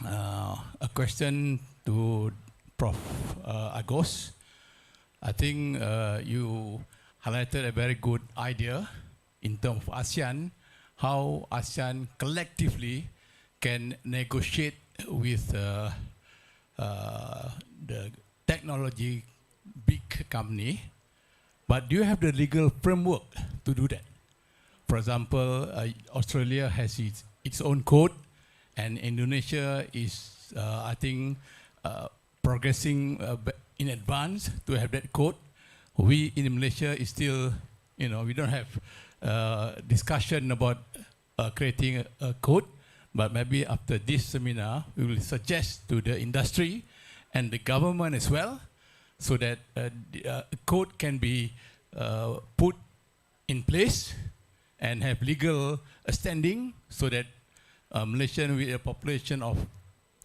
a question to Prof. Agos. I think you highlighted a very good idea in terms of ASEAN, how ASEAN collectively can negotiate with the technology big company. But do you have the legal framework to do that? For example, Australia has its own code, and Indonesia is, I think, progressing in advance to have that code. We in Malaysia is still, we don't have discussion about creating a code, but maybe after this seminar, we will suggest to the industry and the government as well, so that the code can be put in place and have legal standing, so that Malaysia with a population of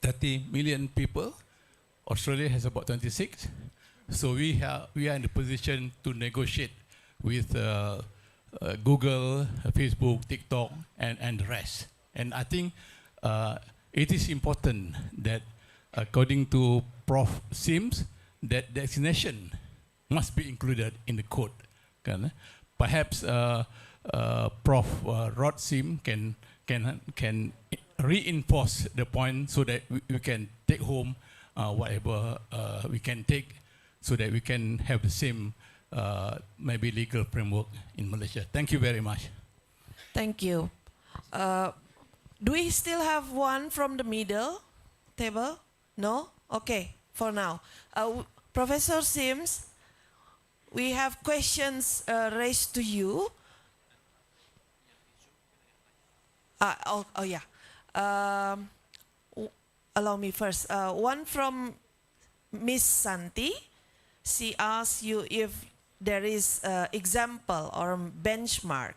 30 million people, Australia has about 26. So we are in the position to negotiate with Google, Facebook, TikTok, and the rest. And I think it is important that, according to Prof. Sims, that designation must be included in the code. Perhaps Prof. Rod Sim can reinforce the point so that we can take home whatever we can take, so that we can have the same maybe legal framework in Malaysia. Thank you very much. Thank you. Do we still have one from the middle table? No? Okay, for now. Professor Sims, we have questions raised to you. Yeah. Allow me first. One from Miss Santi. She asks you if there is an example or benchmark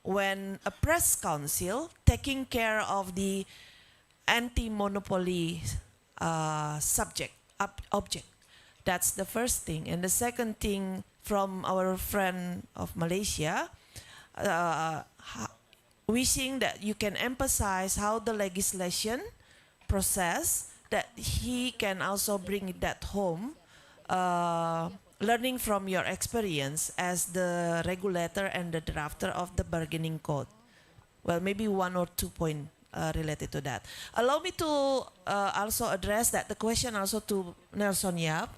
when a press council taking care of the anti-monopoly object. That's the first thing. And the second thing from our friend of Malaysia, wishing that you can emphasize how the legislation process, that he can also bring that home, learning from your experience as the regulator and the drafter of the bargaining code. Well, maybe 1 or 2 points related to that. Allow me to also address that the question also to Nelson Yap,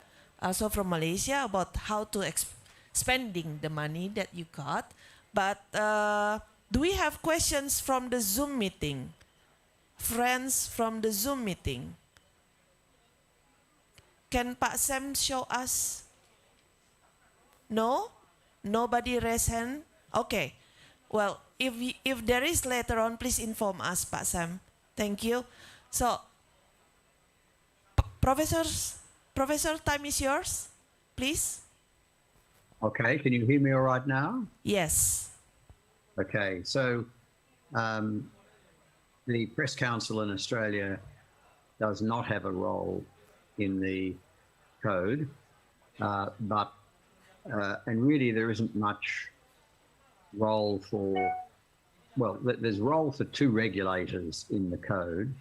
also from Malaysia, about how to spending the money that you got. But do we have questions from the Zoom meeting? Friends from the Zoom meeting? Can Pak Sam show us? No? Nobody raise hand? Okay. Well, if there is later on, please inform us, Pak Sam. Thank you. So, Professor, time is yours, please. Okay, can you hear me all right now? Yes. Okay, so the Press Council in Australia does not have a role in the code, and really there isn't much role for, well, there's role for 2 regulators in the code.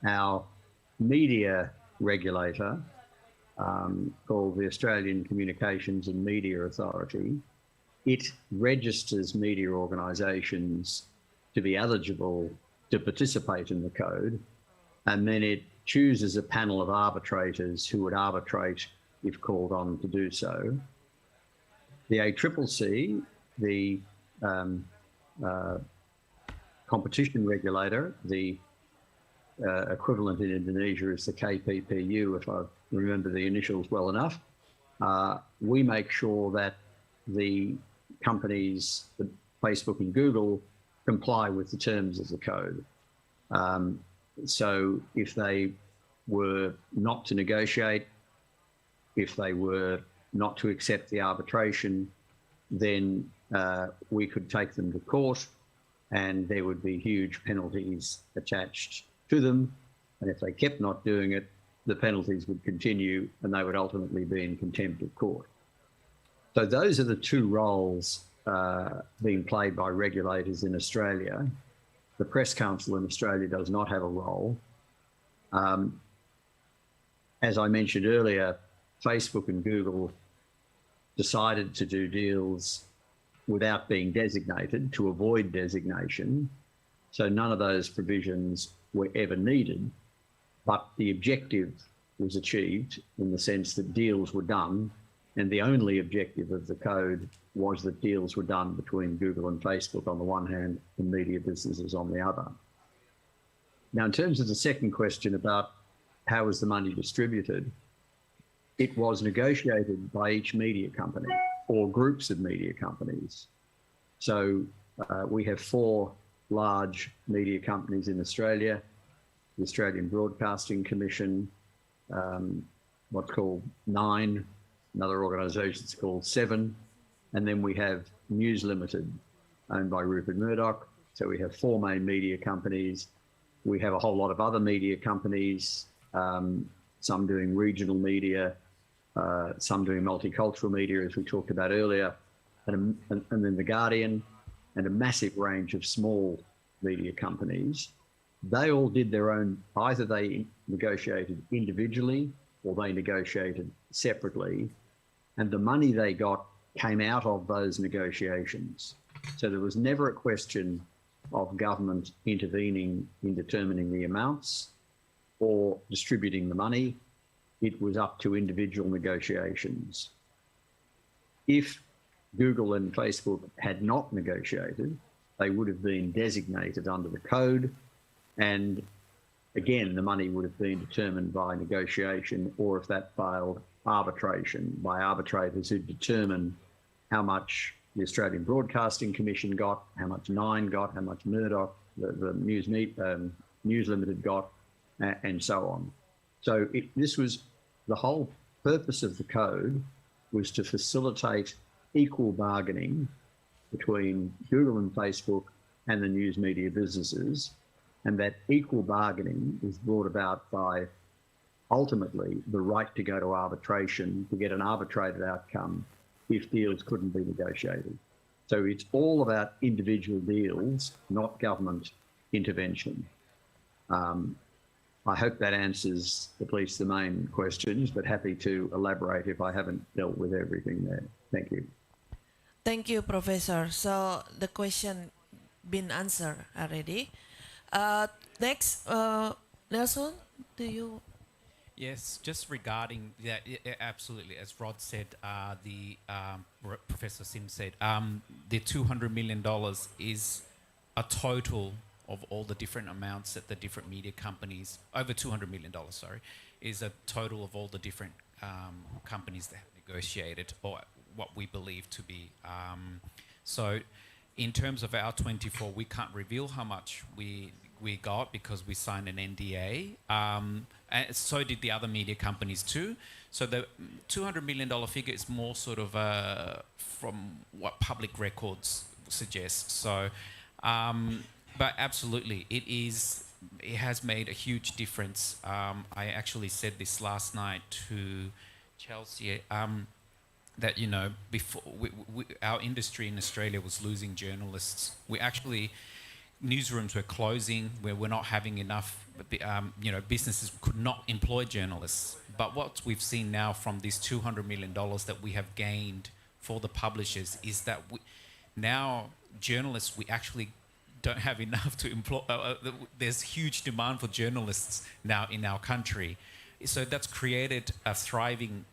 Our media regulator, called the Australian Communications and Media Authority, it registers media organisations to be eligible to participate in the code, and then it chooses a panel of arbitrators who would arbitrate if called on to do so. The ACCC, the competition regulator, the equivalent in Indonesia is the KPPU, if I remember the initials well enough. We make sure that the companies, Facebook and Google, comply with the terms of the code. So if they were not to negotiate, if they were not to accept the arbitration, then we could take them to court and there would be huge penalties attached to them. And if they kept not doing it, the penalties would continue and they would ultimately be in contempt of court. So those are the two roles being played by regulators in Australia. The Press Council in Australia does not have a role. As I mentioned earlier, Facebook and Google decided to do deals without being designated to avoid designation. So none of those provisions were ever needed, but the objective was achieved in the sense that deals were done, and the only objective of the code was that deals were done between Google and Facebook on the one hand and media businesses on the other. Now, in terms of the second question about how was the money distributed, it was negotiated by each media company or groups of media companies. So we have 4 large media companies in Australia: the Australian Broadcasting Commission, what's called Nine, another organisation's called Seven, and then we have News Limited, owned by Rupert Murdoch. So we have 4 main media companies. We have a whole lot of other media companies, some doing regional media, some doing multicultural media, as we talked about earlier, and then The Guardian, and a massive range of small media companies. They all did their own, either they negotiated individually or they negotiated separately, and the money they got came out of those negotiations. So there was never a question of government intervening in determining the amounts or distributing the money. It was up to individual negotiations. If Google and Facebook had not negotiated, they would have been designated under the code, and again, the money would have been determined by negotiation, or if that failed, arbitration by arbitrators who determine how much the Australian Broadcasting Commission got, how much Nine got, how much Murdoch, the News Limited got, and so on. So this was the whole purpose of the code, was to facilitate equal bargaining between Google and Facebook and the news media businesses, and that equal bargaining was brought about by ultimately the right to go to arbitration to get an arbitrated outcome if deals couldn't be negotiated. So it's all about individual deals, not government intervention. I hope that answers at least the main questions, but happy to elaborate if I haven't dealt with everything there. Thank you. Thank you, Professor. So the question been answered already. Next, Nelson, do you? Yes, just regarding that, absolutely. As Rod said, Professor Sim said, the $200 million is a total of all the different amounts that the different media companies, over $200 million, sorry, is a total of all the different companies that have negotiated, or what we believe to be. So in terms of our 24, we can't reveal how much we got because we signed an NDA. And so did the other media companies too. So the $200 million figure is more sort of from what public records suggest. So, but absolutely, it has made a huge difference. I actually said this last night to Chelsea, that, you know, before our industry in Australia was losing journalists. Newsrooms were closing, where we're not having enough, businesses could not employ journalists. But what we've seen now from these $200 million that we have gained for the publishers is that now journalists, we actually don't have enough to employ. There's huge demand for journalists now in our country. So that's created a thriving,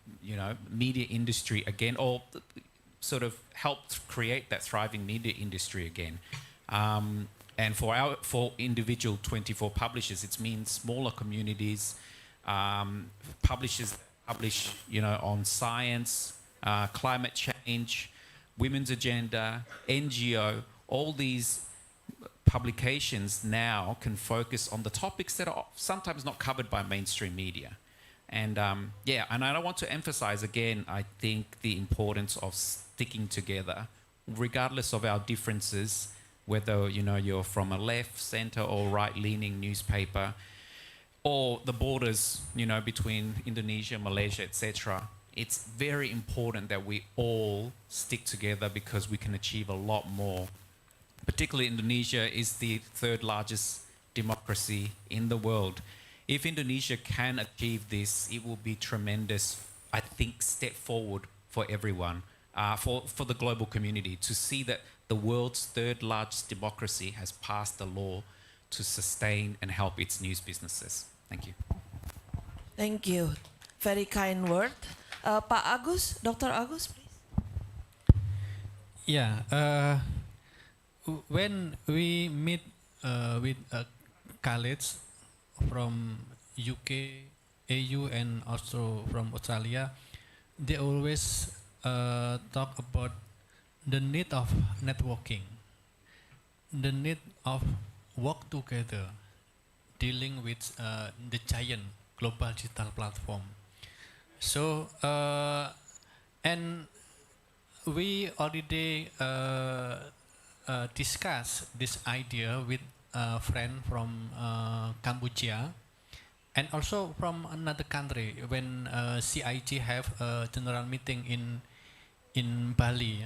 media industry again, or sort of helped create that thriving media industry again. And for individual 24 publishers, it means smaller communities, publishers that publish, on science, climate change, women's agenda, NGO, all these publications now can focus on the topics that are sometimes not covered by mainstream media. And yeah, and I want to emphasize again, I think the importance of sticking together, regardless of our differences, whether you're from a left, center, or right-leaning newspaper, or the borders, between Indonesia, Malaysia, etc. It's very important that we all stick together because we can achieve a lot more. Particularly Indonesia is the third largest democracy in the world. If Indonesia can achieve this, it will be tremendous, I think, step forward for everyone, for the global community, to see that the world's third largest democracy has passed a law to sustain and help its news businesses. Thank you. Thank you. Very kind word. Pak Agus, Dr. Agus, please. Yeah, when we meet with colleagues from UK, AU, and also from Australia, they always talk about the need of networking, the need of work together, dealing with the giant global digital platform. So, and we already discussed this idea with a friend from Cambodia and also from another country when CIG have a general meeting in Bali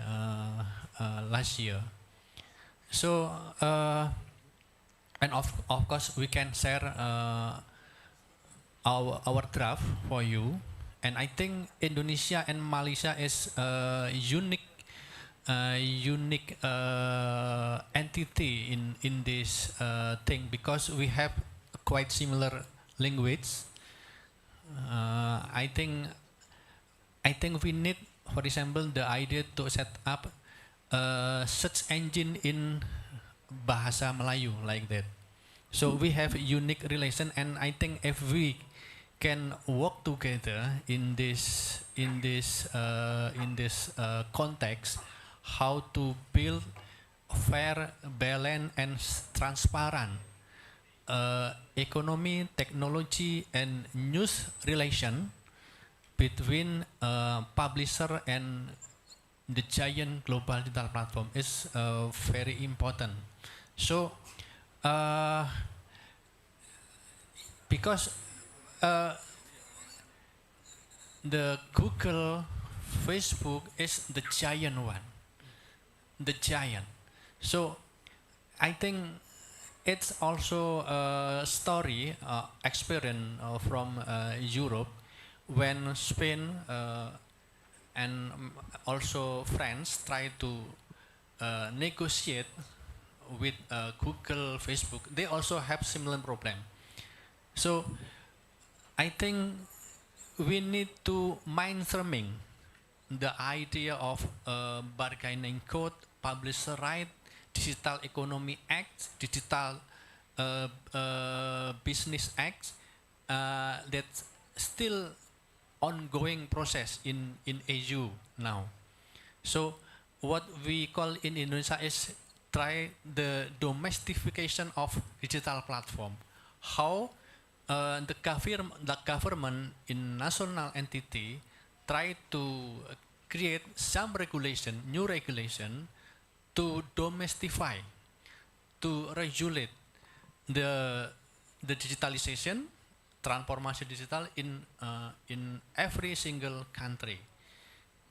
last year. So, and of course we can share our draft for you. And I think Indonesia and Malaysia is a unique entity in this thing because we have quite similar language. I think we need, for example, the idea to set up a search engine in Bahasa Melayu like that. So we have unique relation, and I think if we can work together in this context, how to build fair, balanced, and transparent economy, technology, and news relation between publisher and the giant global digital platform is very important. So because the Google, Facebook is the giant one, the giant. So I think it's also a story, experience from Europe when Spain and also France try to negotiate with Google, Facebook. They also have similar problem. So I think we need to mainstreaming the idea of bargaining code, publisher right, Digital Economy Act, Digital Business Act, that's still ongoing process in EU now. So what we call in Indonesia is try the domestication of digital platform. How the government in national entity try to create some regulation, new regulation, to domestify, to regulate the digitalization, transformation digital in every single country.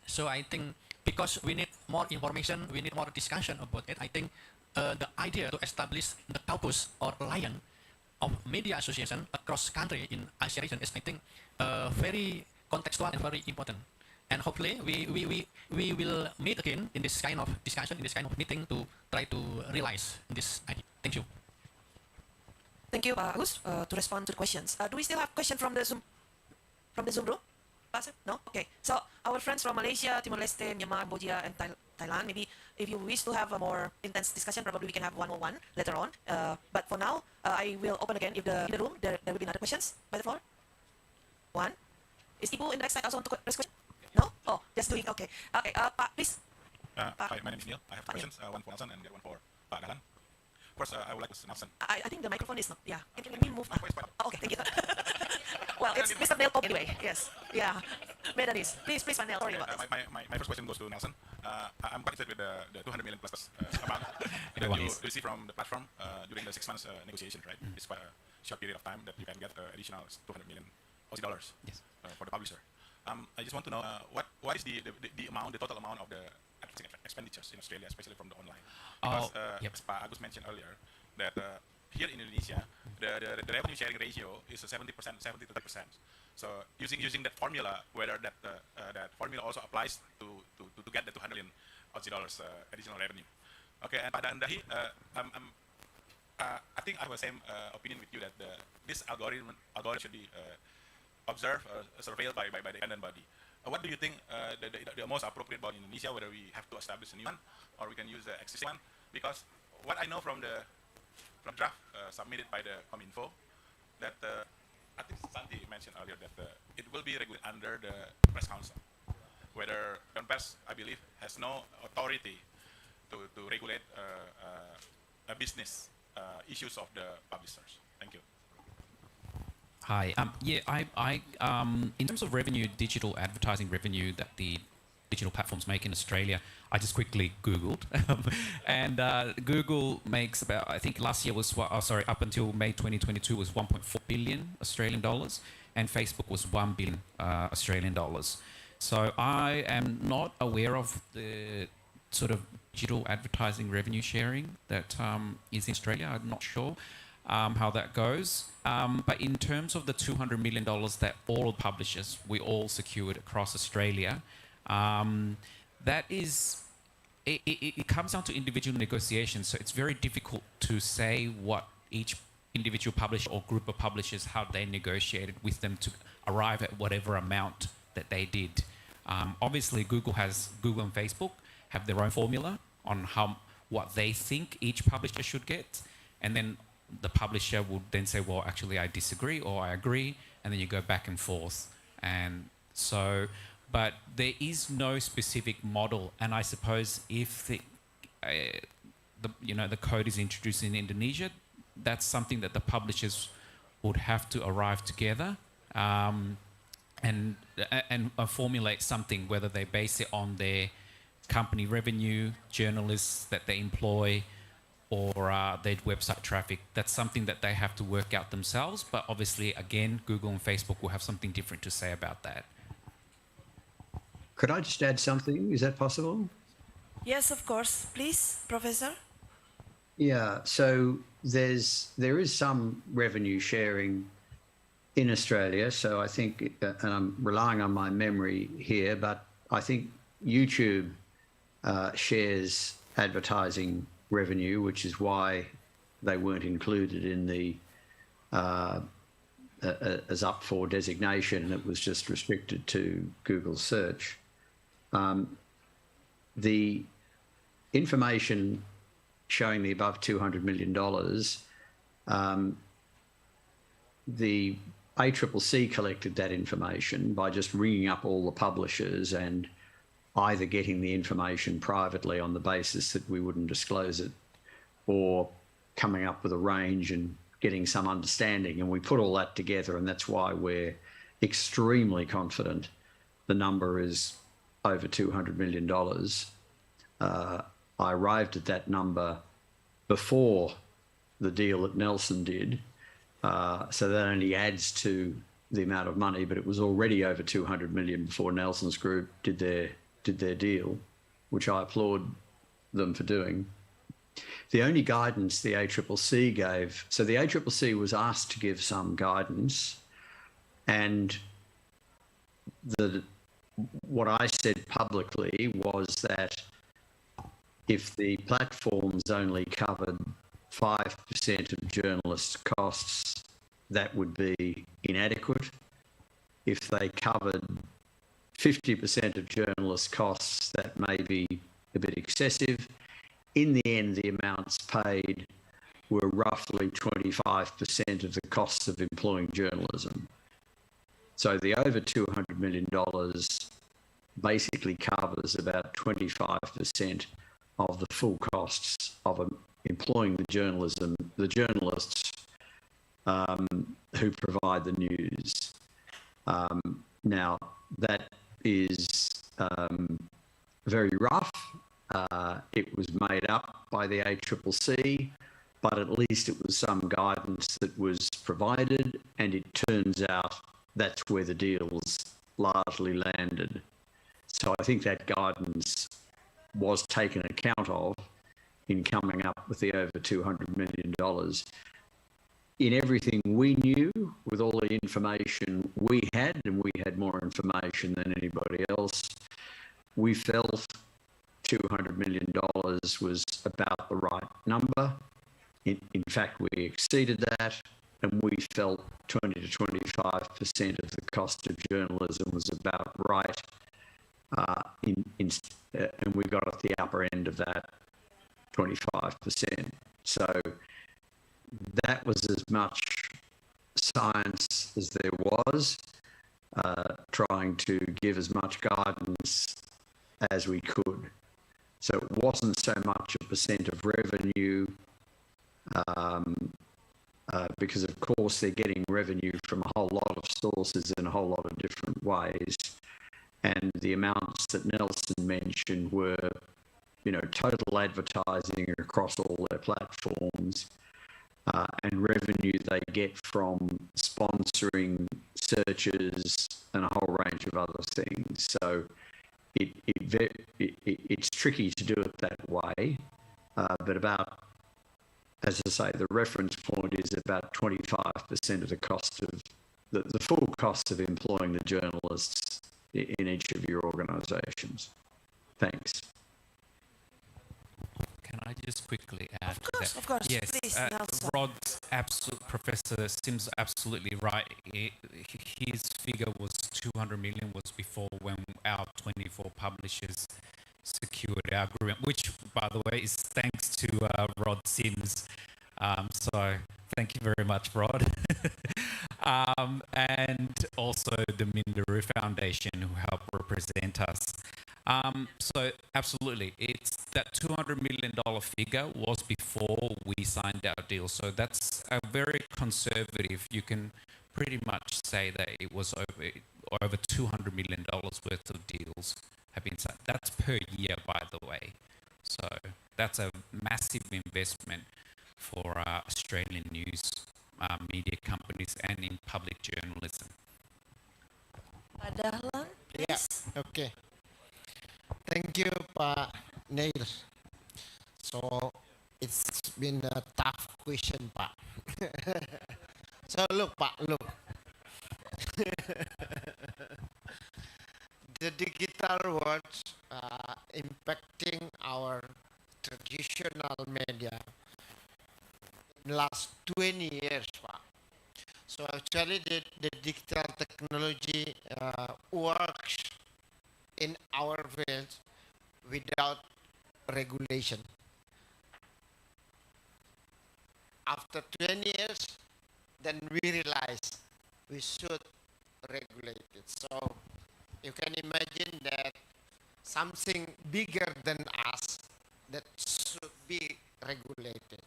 So I think because we need more information, we need more discussion about it. I think the idea to establish the caucus or lion of media association across country in Asia region is, I think, very contextual and very important. And hopefully we will meet again in this kind of discussion, in this kind of meeting to try to realize this idea. Thank you. Thank you, Pak Agus, to respond to the questions. Do we still have question from the Zoom room? No? Okay. So our friends from Malaysia, Timor-Leste, Myanmar, Cambodia, and Thailand, maybe if you wish to have a more intense discussion, probably we can have one-on-one later on. But for now, I will open again. If in the room there will be another questions by the floor. One. Is Ibu in the next side also want to raise question? No? Oh, just doing. Okay. Okay. Pak, please. Hi, my name is Neil. I have two questions. One for Nelson and the other one for Pak Dahlan. First, I would like to Nelson. I think the microphone is not. Yeah. Can we move? Oh, okay. Thank you. Well, it's Mr. Neil anyway. Yes. Yeah. Methodist. Please, Vanel. Sorry about this. My first question goes to Nelson. I'm quite interested with the 200 million plus amount that Everyone you is. receive from the platform during the 6 months negotiation, right? It's quite a short period of time that you can get additional 200 million Aussie dollars Yes. For the publisher. I just want to know what is the amount, the total amount of the advertising expenditures in Australia, especially from the online? Because as Pak Agus mentioned earlier, that here in Indonesia, the revenue sharing ratio is 70%, 70 to 30%. So using that formula, whether that formula also applies to get the 200 million Aussie dollars additional revenue. Okay, and Pak Dahi, I think I have the same opinion with you that this algorithm should be observed or surveilled by the independent body. What do you think the most appropriate body in Indonesia, whether we have to establish a new one or we can use the existing one? Because what I know from the draft submitted by the Kominfo, that I think Santi mentioned earlier that it will be regulated under the Press Council, whether Press, I believe, has no authority to regulate a business issues of the publishers. Thank you. Hi. In terms of revenue, digital advertising revenue that the digital platforms make in Australia, I just quickly Googled, and Google makes about, I think last year was, up until May 2022 was 1.4 billion Australian dollars, and Facebook was 1 billion Australian dollars. So I am not aware of the sort of digital advertising revenue sharing that is in Australia. I'm not sure how that goes. But in terms of the $200 million that all publishers, we all secured across Australia, that is, it comes down to individual negotiations. So it's very difficult to say what each individual publisher or group of publishers, how they negotiated with them to arrive at whatever amount that they did. Obviously, Google and Facebook have their own formula on what they think each publisher should get, and then the publisher would then say, well, actually I disagree or I agree, and then you go back and forth. And so, but there is no specific model, and I suppose if the code is introduced in Indonesia, that's something that the publishers would have to arrive together and formulate something, whether they base it on their company revenue, journalists that they employ, or their website traffic. That's something that they have to work out themselves. But obviously, again, Google and Facebook will have something different to say about that. Could I just add something? Is that possible? Yes, of course. Please, Professor. Yeah, so there is some revenue sharing in Australia. So I think, and I'm relying on my memory here, but I think YouTube shares advertising revenue, which is why they weren't included in the as up for designation, and it was just restricted to Google search. The information showing the above $200 million, the ACCC collected that information by just ringing up all the publishers and either getting the information privately on the basis that we wouldn't disclose it, or coming up with a range and getting some understanding. And we put all that together, and that's why we're extremely confident the number is over $200 million. I arrived at that number before the deal that Nelson did, so that only adds to the amount of money, but it was already over 200 million before Nelson's group did their deal, which I applaud them for doing. The only guidance the ACCC gave, so the ACCC was asked to give some guidance, and what I said publicly was that if the platforms only covered 5% of journalists' costs, that would be inadequate. If they covered 50% of journalists' costs, that may be a bit excessive. In the end, the amounts paid were roughly 25% of the costs of employing journalism. So the over $200 million basically covers about 25% of the full costs of employing the journalists who provide the news. Now, that is very rough. It was made up by the ACCC, but at least it was some guidance that was provided, and it turns out that's where the deals largely landed. So I think that guidance was taken account of in coming up with the over $200 million. In everything we knew, with all the information we had, and we had more information than anybody else, we felt $200 million was about the right number. In fact, we exceeded that, and we felt 20 to 25% of the cost of journalism was about right. And we got at the upper end of that 25%. So that was as much science as there was, trying to give as much guidance as we could. So it wasn't so much a percent of revenue, because of course they're getting revenue from a whole lot of sources in a whole lot of different ways. And the amounts that Nelson mentioned were, total advertising across all their platforms, and revenue they get from sponsoring searches and a whole range of other things. So it's tricky to do it that way, but about, as I say, the reference point is about 25% of the cost of the full cost of employing the journalists in each of your organisations. Thanks. Can I just quickly add to that? Of course, yes, please, Nelson. Professor Sims absolutely right. His figure was 200 million was before when our 24 publishers secured our agreement, which, by the way, is thanks to Rod Sims. So thank you very much, Rod. And also the Mindaru Foundation, who helped represent us. So absolutely, it's that $200 million figure was before we signed our deal. So that's a very conservative. You can pretty much say that it was over $200 million worth of deals have been signed. That's per year, by the way. So that's a massive investment for Australian news media companies and in public journalism. Dahlan, please. Yeah, okay. Thank you, Pak Neil. So it's been a tough question, Pak. So look, Pak, look. The digital world impacting our traditional media in the last 20 years, Pak. So actually the digital technology works in our field without regulation. After 20 years, then we realize we should regulate it. So you can imagine that something bigger than us that should be regulated.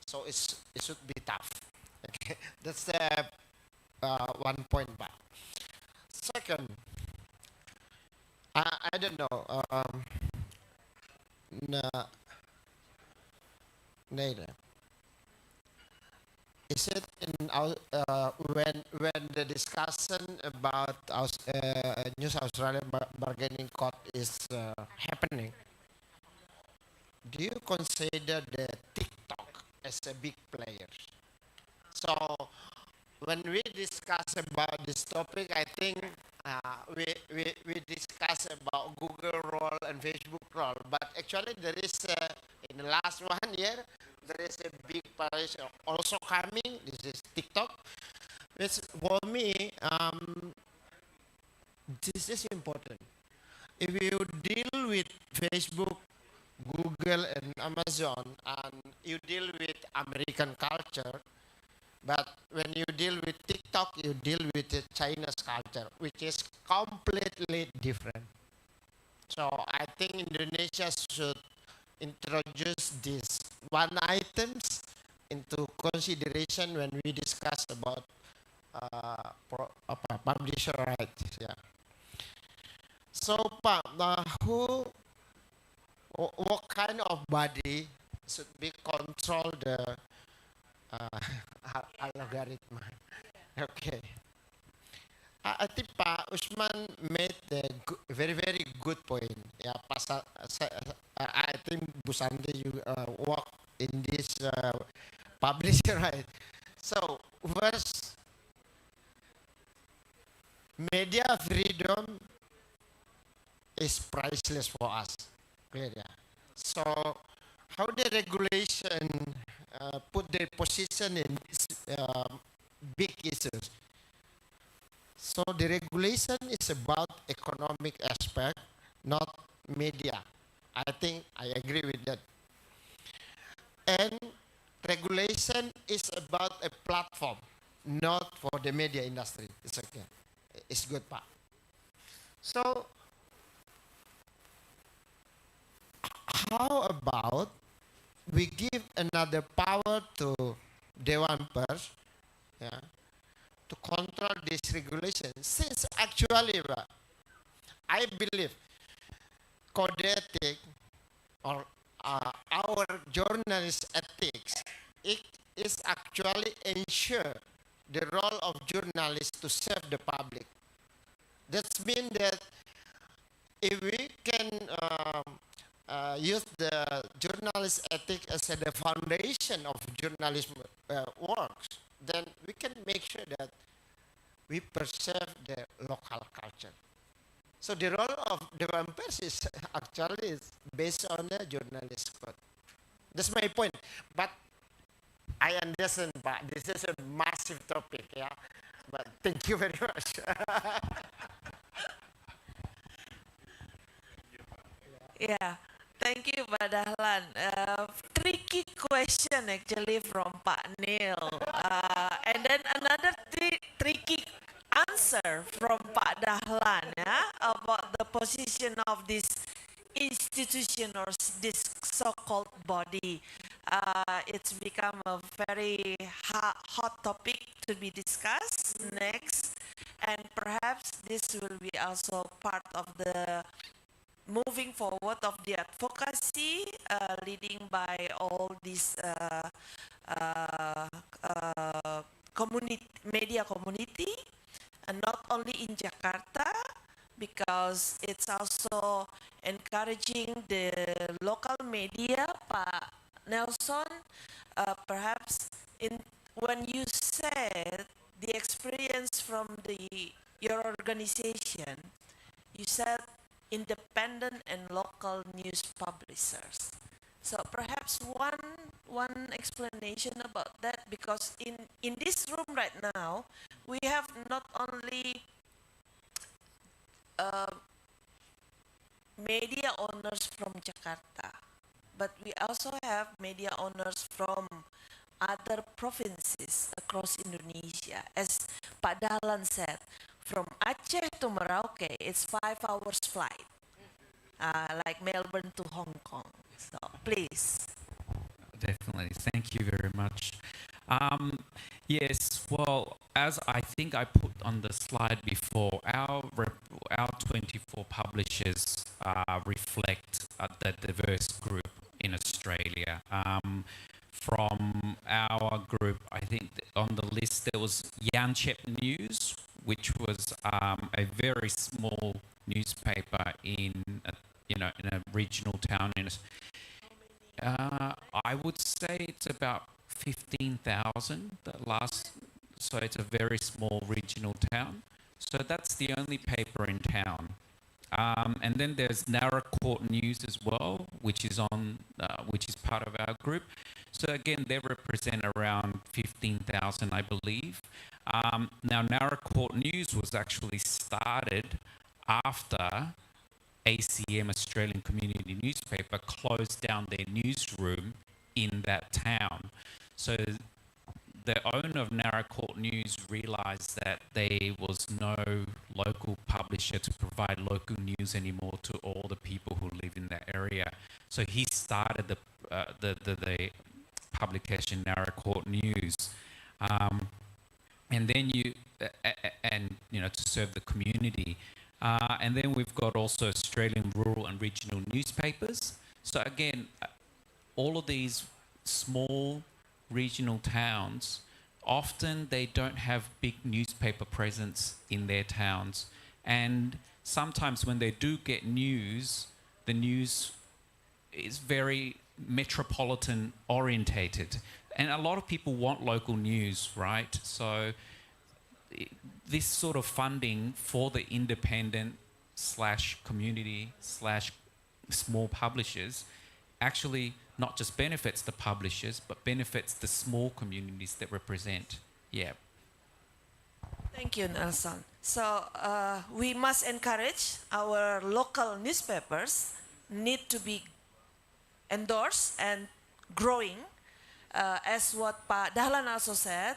So it should be tough. Okay, that's the one point back. Second, I don't know. Neither. Is it in our when the discussion about News Australia bargaining court is happening? Do you consider the TikTok as a big player? So when we discuss about this topic, I think we discuss about Google role and Facebook role, but actually there is in the last 1 year there is a big place also coming. This is TikTok. Which for me, this is important. If you deal with Facebook, Google, and Amazon, and you deal with American culture, but when you deal with TikTok, you deal with the Chinese culture, which is completely different. So I think Indonesia should introduce these one items into consideration when we discuss about publisher rights. Yeah. So, Pak, what kind of body should be control the algorithm? Okay. I think Pak Usman made the very very good point. Ya, pasal I think Bu Santi juga work in this publisher, right? So first, media freedom is priceless for us. Clear, yeah. So how the regulation put their position in this big issues? So the regulation is about economic aspect, not media. I think I agree with that. And regulation is about a platform, not for the media industry. It's okay. It's good, Pak. So how about we give another power to Dewan Pers, yeah, to control this regulation? Since actually, I believe code ethic or our journalist ethics, it is actually ensure the role of journalists to serve the public. That means that if we can use the journalist ethic as the foundation of journalism works, then we can make sure that we preserve the local culture. So the role of the Pers is actually is based on the journalist code. That's my point. But I understand, Pak, this is a massive topic, yeah. But thank you very much. Yeah, thank you, Pak Dahlan. Tricky question actually from Pak Neil. And then another tricky answer from Pak Dahlan, yeah, about the position of this institution or this so-called body. It's become a very hot topic to be discussed next, and perhaps this will be also part of the moving forward of the advocacy leading by all these media community, and not only in Jakarta, because it's also encouraging the local media. Pak Nelson, perhaps when you said the experience from your organization, you said independent and local news publishers. So perhaps one explanation about that, because in this room right now we have not only media owners from Jakarta, but we also have media owners from other provinces across Indonesia. As Pak Dahlan said, from Aceh to Merauke, it's 5 hours flight, like Melbourne to Hong Kong. So please. Definitely. Thank you very much. Yes, well, as I think I put on the slide before, our 24 publishers reflect the diverse group in Australia. From our group, I think on the list there was Yanchep News, which was a very small newspaper in in a regional town in. I would say it's about 15,000. So it's a very small regional town. So that's the only paper in town. And then there's Narra Court News as well, which is part of our group. So again, they represent around 15,000, I believe. Now, Narra Court News was actually started after ACM, Australian Community Newspaper, closed down their newsroom in that town. So the owner of Narra Court News realised that there was no local publisher to provide local news anymore to all the people who live in that area. So he started the publication Narra Court News. and then to serve the community. And then we've got also Australian rural and regional newspapers. So again, all of these small regional towns, often they don't have big newspaper presence in their towns. And sometimes when they do get news, the news is very metropolitan orientated. And a lot of people want local news, right? So this sort of funding for the independent / community / small publishers actually not just benefits the publishers, but benefits the small communities that represent. Yeah. Thank you, Nelson. So we must encourage our local newspapers need to be endorsed and growing. As what Pak Dahlan also said,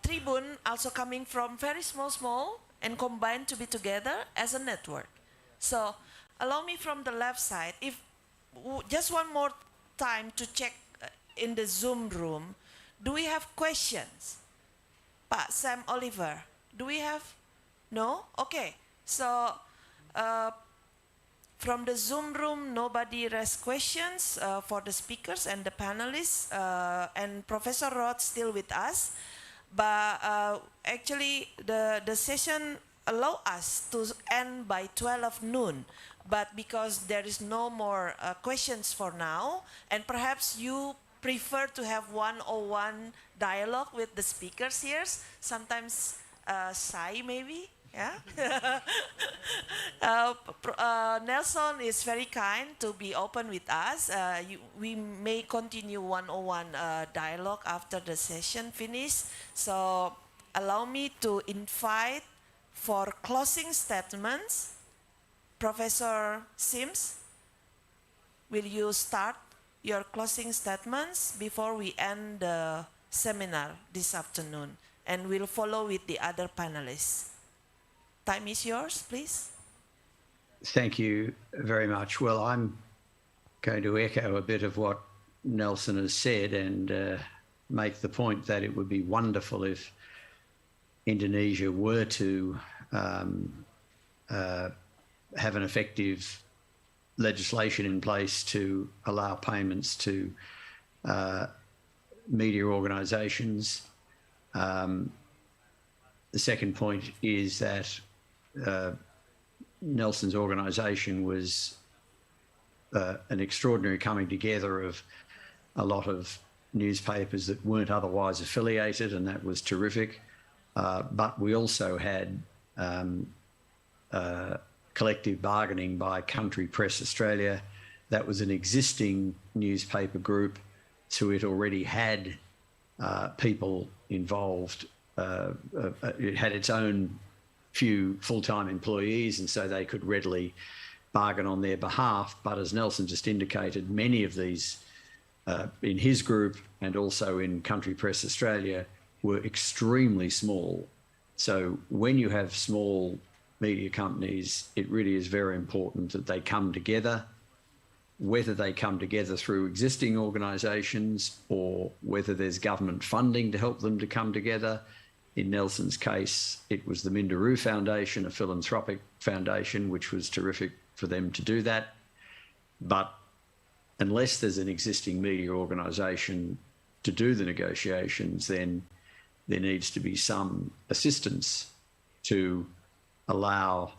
Tribun also coming from very small and combined to be together as a network. So allow me from the left side, if just one more time to check in the Zoom room, do we have questions? Pak Sam Oliver, do we have? No? Okay. So from the Zoom room, nobody raised questions for the speakers and the panelists, and Professor Roth still with us. But actually, the session allow us to end by 12 noon. But because there is no more questions for now, and perhaps you prefer to have one-on-one dialogue with the speakers here, sometimes shy maybe, yeah? Nelson is very kind to be open with us. We may continue one-on-one dialogue after the session finish. So allow me to invite for closing statements, Professor Sims, will you start your closing statements before we end the seminar this afternoon? And we'll follow with the other panelists. Time is yours, please. Thank you very much. Well, I'm going to echo a bit of what Nelson has said and make the point that it would be wonderful if Indonesia were to have an effective legislation in place to allow payments to media organisations. The second point is that Nelson's organisation was an extraordinary coming together of a lot of newspapers that weren't otherwise affiliated, and that was terrific. But we also had collective bargaining by Country Press Australia. That was an existing newspaper group, so it already had people involved. It had its own few full-time employees, and so they could readily bargain on their behalf. But as Nelson just indicated, many of these in his group and also in Country Press Australia were extremely small. So when you have small media companies, it really is very important that they come together, whether they come together through existing organisations or whether there's government funding to help them to come together. In Nelson's case, it was the Minderoo Foundation, a philanthropic foundation, which was terrific for them to do that. But unless there's an existing media organisation to do the negotiations, then there needs to be some assistance to allow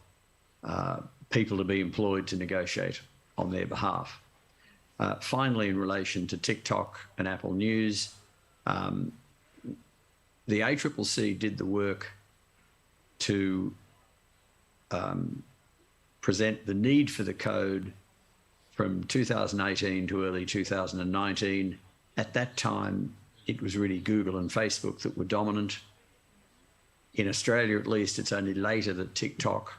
people to be employed to negotiate on their behalf. Finally, in relation to TikTok and Apple News, the ACCC did the work to present the need for the code from 2018 to early 2019. At that time, it was really Google and Facebook that were dominant. In Australia, at least, it's only later that TikTok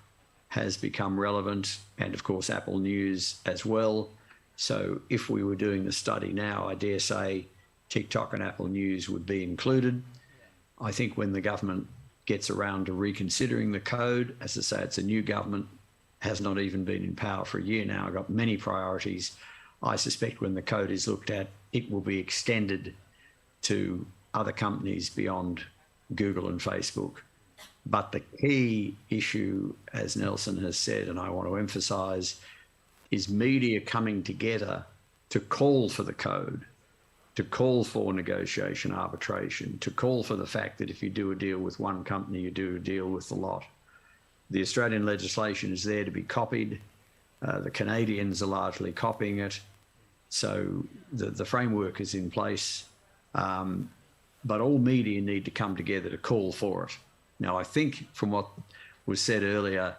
has become relevant, and of course, Apple News as well. So if we were doing the study now, I dare say TikTok and Apple News would be included. I think when the government gets around to reconsidering the code, as I say, it's a new government, has not even been in power for a year now, got many priorities. I suspect when the code is looked at, it will be extended to other companies beyond Google and Facebook. But the key issue, as Nelson has said, and I want to emphasize, is media coming together to call for the code, to call for negotiation, arbitration, to call for the fact that if you do a deal with one company, you do a deal with the lot. The Australian legislation is there to be copied. The Canadians are largely copying it. So the framework is in place. But all media need to come together to call for it. Now, I think from what was said earlier,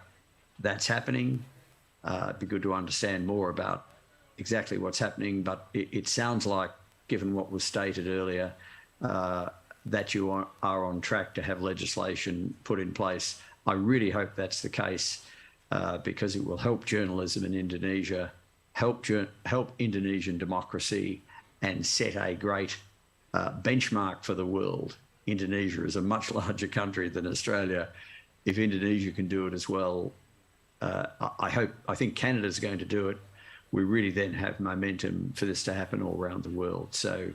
that's happening. It'd be good to understand more about exactly what's happening, but it sounds like, given what was stated earlier, that you are on track to have legislation put in place. I really hope that's the case, because it will help journalism in Indonesia, help Indonesian democracy, and set a great benchmark for the world. Indonesia is a much larger country than Australia. If Indonesia can do it as well, I think Canada's going to do it. We really then have momentum for this to happen all around the world. So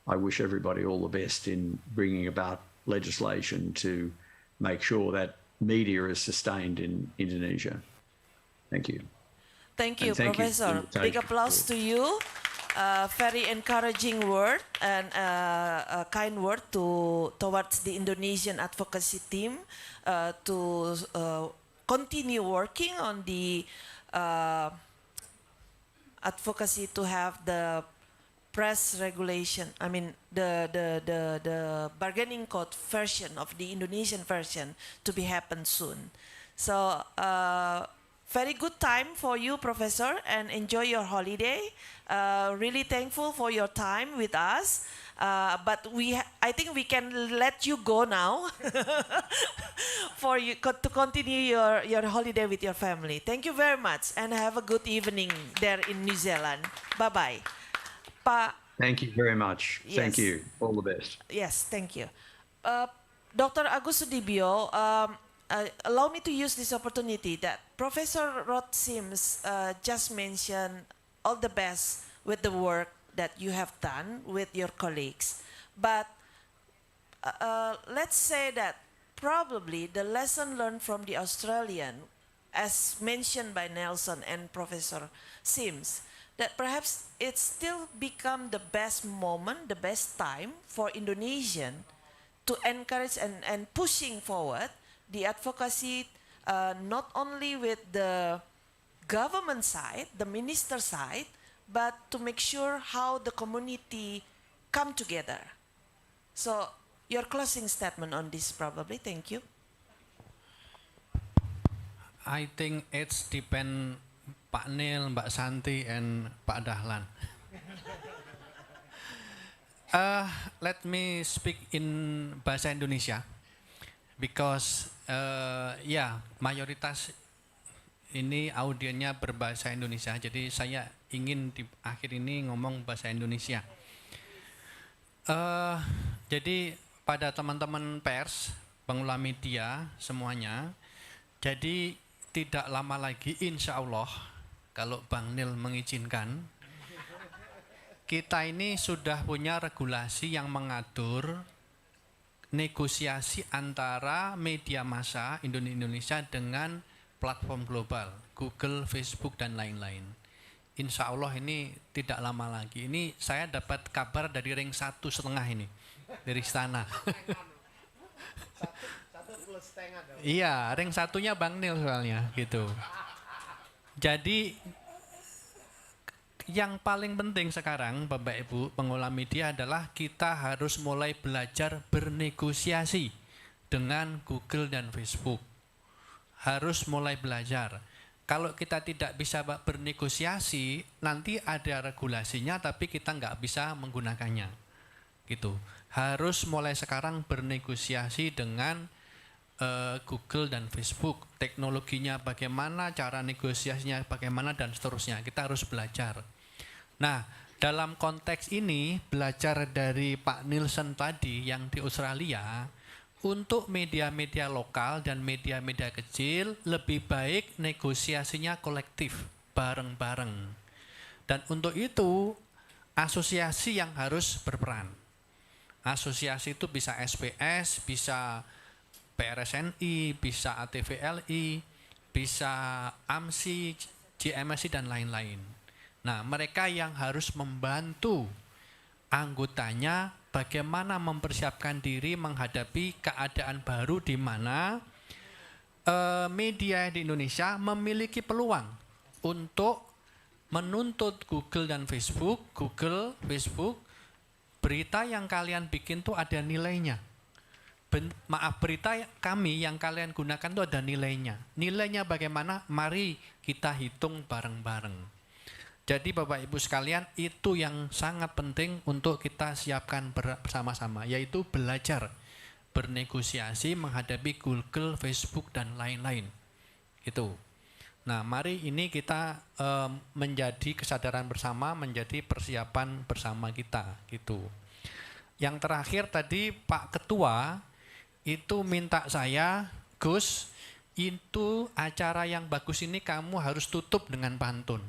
I wish everybody all the best in bringing about legislation to make sure that media is sustained in Indonesia. Thank you. Thank you, And thank you for Professor. the Big invitation. applause to you. Very encouraging word and a kind word towards the Indonesian advocacy team to continue working on the advocacy to have the press regulation. I mean the bargaining code version of the Indonesian version to be happen soon. So very good time for you, Professor, and enjoy your holiday. Really thankful for your time with us. But I think we can let you go now for you to continue your holiday with your family. Thank you very much, and have a good evening there in New Zealand. Bye-bye. Thank you very much. Yes. Thank you. All the best. Yes, thank you. Dr. Agus Sudibyo, allow me to use this opportunity that Professor Rod Sims just mentioned all the best with the work that you have done with your colleagues. But let's say that probably the lesson learned from the Australian, as mentioned by Nelson and Professor Sims, that perhaps it's still become the best moment, the best time for Indonesian to encourage and pushing forward the advocacy, not only with the government side, the minister side, but to make sure how the community come together. So your closing statement on this probably. Thank you. I think it's depend Pak Nil, Mbak Santi, and Pak Dahlan. Let me speak in bahasa Indonesia because mayoritas ini audiennya berbahasa Indonesia, jadi saya ingin di akhir ini ngomong bahasa Indonesia. Jadi pada teman-teman pers, pengelola media semuanya, jadi tidak lama lagi insya Allah kalau Bang Nil mengizinkan, kita ini sudah punya regulasi yang mengatur negosiasi antara media massa Indonesia dengan platform global, Google, Facebook, dan lain-lain. Insya Allah ini tidak lama lagi. Ini saya dapat kabar dari ring 1,5 ini, dari istana. Iya, ring 1-nya Bang Nil soalnya, gitu. Jadi yang paling penting sekarang, Bapak Ibu pengelola media, adalah kita harus mulai belajar bernegosiasi dengan Google dan Facebook. Harus mulai belajar. Kalau kita tidak bisa bernegosiasi, nanti ada regulasinya tapi kita nggak bisa menggunakannya. Gitu. Harus mulai sekarang bernegosiasi dengan Google dan Facebook. Teknologinya bagaimana, cara negosiasinya bagaimana, dan seterusnya. Kita harus belajar. Nah, dalam konteks ini, belajar dari Pak Nielsen tadi yang di Australia, untuk media-media lokal dan media-media kecil lebih baik negosiasinya kolektif, bareng-bareng. Dan untuk itu asosiasi yang harus berperan. asosiasi itu bisa SPS, bisa PRSNI, bisa ATVLI, bisa AMSI, JMSI dan lain-lain. Nah, mereka yang harus membantu anggotanya bagaimana mempersiapkan diri menghadapi keadaan baru di mana media di Indonesia memiliki peluang untuk menuntut Google dan Facebook, berita yang kalian bikin tuh ada nilainya. Berita kami yang kalian gunakan tuh ada nilainya. Nilainya bagaimana? Mari kita hitung bareng-bareng. Jadi Bapak Ibu sekalian, itu yang sangat penting untuk kita siapkan bersama-sama, yaitu belajar bernegosiasi menghadapi Google, Facebook, dan lain-lain. Itu. Nah, mari ini kita menjadi kesadaran bersama, menjadi persiapan bersama kita. Gitu. Yang terakhir tadi Pak Ketua itu minta saya, Gus, itu acara yang bagus ini kamu harus tutup dengan pantun.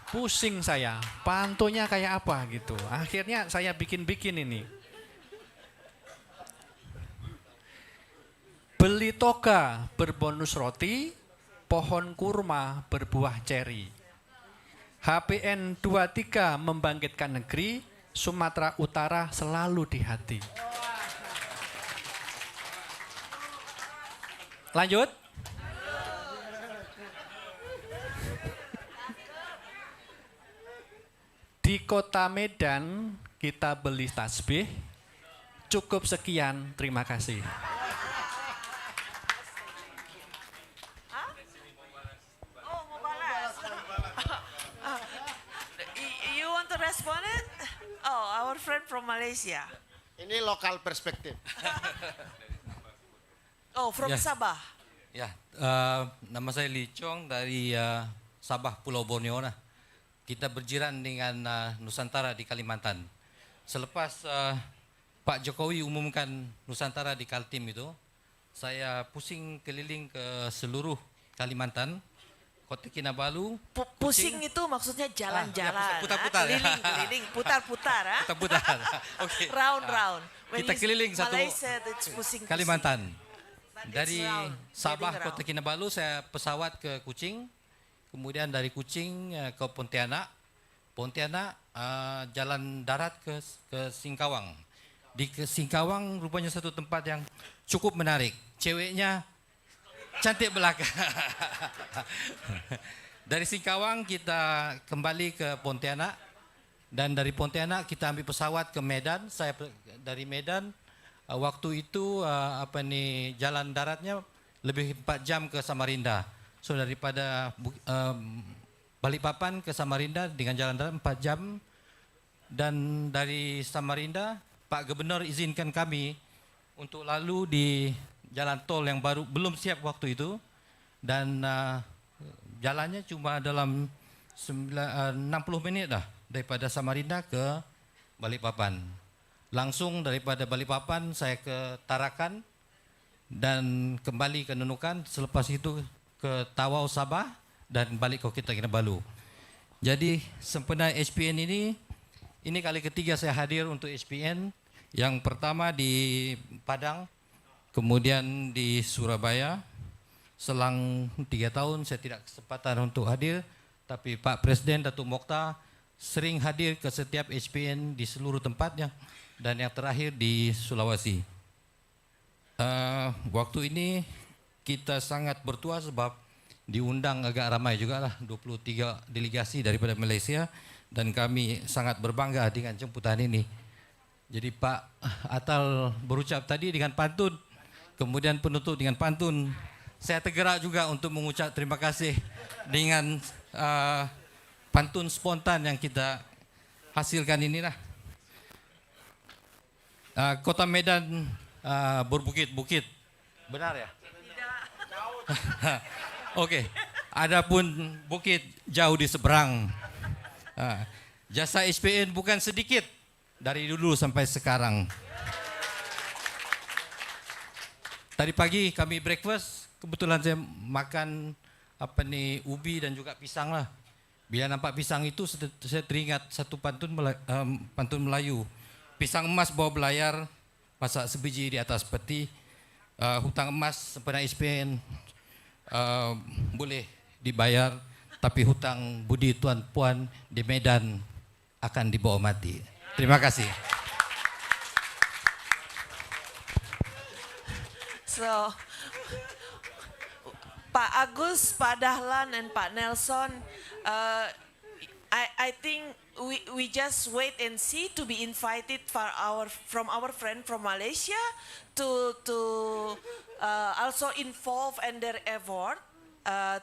Pusing saya, pantunnya kayak apa gitu. Akhirnya saya bikin-bikin ini. Beli toga berbonus roti, pohon kurma berbuah ceri. HPN 23 membangkitkan negeri, Sumatera Utara selalu di hati. Lanjut. Di kota Medan kita beli tasbih. Cukup sekian, terima kasih. Oh, mau balas. You want to respond it? Oh, our friend from Malaysia. Ini lokal perspektif. Oh, from Sabah. Ya, nama saya Lee Chong dari Sabah, Pulau Borneo. Nah, kita berjiran dengan Nusantara di Kalimantan. Selepas Pak Jokowi umumkan Nusantara di Kaltim itu, saya pusing keliling ke seluruh Kalimantan, Kota Kinabalu. Pusing itu maksudnya jalan-jalan. Putar-putar. Keliling, putar-putar. Putar-putar. Oke. Round-round. Kita keliling satu Kalimantan. Dari Sabah, Kota Kinabalu, saya pesawat ke Kuching. Kemudian dari Kuching ke Pontianak, jalan darat ke Singkawang. Di Singkawang rupanya satu tempat yang cukup menarik. Ceweknya cantik belaka. Dari Singkawang kita kembali ke Pontianak, dan dari Pontianak kita ambil pesawat ke Medan. Saya dari Medan, waktu itu jalan daratnya lebih 4 jam ke Samarinda. So daripada Balikpapan ke Samarinda dengan jalan darat 4 jam, dan dari Samarinda Pak Gubernur izinkan kami untuk lalu di jalan tol yang baru belum siap waktu itu, dan jalannya cuma dalam 60 menit dah daripada Samarinda ke Balikpapan. Langsung daripada Balikpapan saya ke Tarakan dan kembali ke Nunukan, selepas itu ke Tawau Sabah dan balik ke Kota Kinabalu. Jadi sempena HPN ini kali ketiga saya hadir untuk HPN. Yang pertama di Padang, kemudian di Surabaya. Selang 3 tahun saya tidak kesempatan untuk hadir, tapi Pak Presiden Datuk Mokhtar sering hadir ke setiap HPN di seluruh tempatnya, dan yang terakhir di Sulawesi. Waktu ini kita sangat bertuah sebab diundang agak ramai juga lah, 23 delegasi daripada Malaysia, dan kami sangat berbangga dengan jemputan ini. Jadi Pak Atal berucap tadi dengan pantun, kemudian penutup dengan pantun. Saya tergerak juga untuk mengucap terima kasih dengan pantun spontan yang kita hasilkan inilah. Kota Medan berbukit-bukit, benar ya? Oke, adapun bukit jauh di seberang. Jasa HPN bukan sedikit dari dulu sampai sekarang. Tadi pagi kami breakfast, kebetulan saya makan ubi dan juga pisang lah. Bila nampak pisang itu saya teringat satu pantun Melayu. pisang emas bawah belayar, masak sebiji di atas peti. Hutang emas sempena HPN boleh dibayar, tapi hutang budi tuan puan di Medan akan dibawa mati. Terima kasih. So, Pak Agus, Pak Dahlan, and Pak Nelson, I think we just wait and see to be invited from our friend from Malaysia to also involve in their effort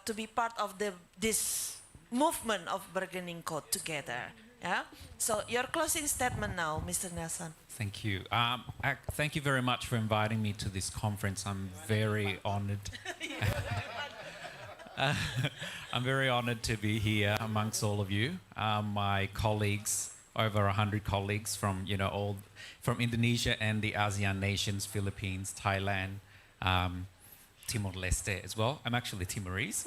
to be part of this movement of bargaining code together. Yeah. So your closing statement now, Mr. Nelson. Thank you. Thank you very much for inviting me to this conference. I'm very honored. I'm very honored to be here amongst all of you, my colleagues, over 100 colleagues from all from Indonesia and the ASEAN nations, Philippines, Thailand, Timor-Leste as well. I'm actually Timorese.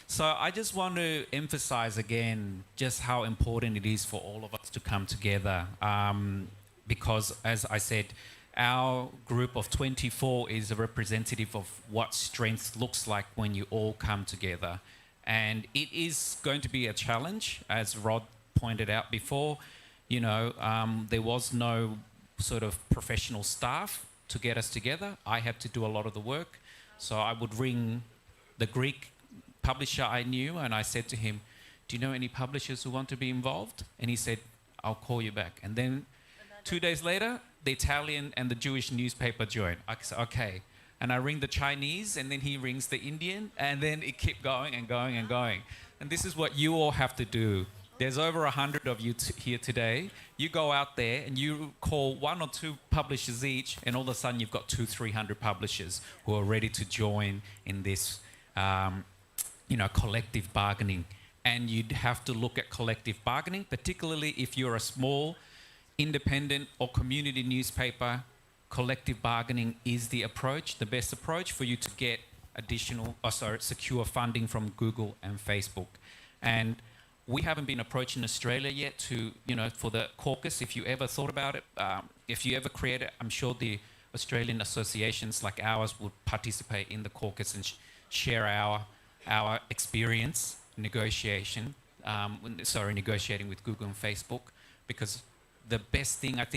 So I just want to emphasize again just how important it is for all of us to come together, because as I said, our group of 24 is a representative of what strength looks like when you all come together. And it is going to be a challenge, as Rod pointed out before. There was no sort of professional staff to get us together. I had to do a lot of the work. So I would ring the Greek publisher I knew and I said to him, do you know any publishers who want to be involved? And he said, I'll call you back. And then 2 days later, the Italian and the Jewish newspaper joined. I said, okay. And I ring the Chinese, and then he rings the Indian, and then it kept going and going and going. And this is what you all have to do. There's over 100 of you here today. You go out there and you call 1 or 2 publishers each, and all of a sudden you've got 200-300 publishers who are ready to join in this, collective bargaining. And you'd have to look at collective bargaining, particularly if you're a small, independent or community newspaper. Collective bargaining is the best approach for you to get secure funding from Google and Facebook. And we haven't been approached in Australia yet for the caucus. If you ever thought about it, if you ever create it, I'm sure the Australian associations like ours would participate in the caucus and share our experience negotiating with Google and Facebook, because the best thing I think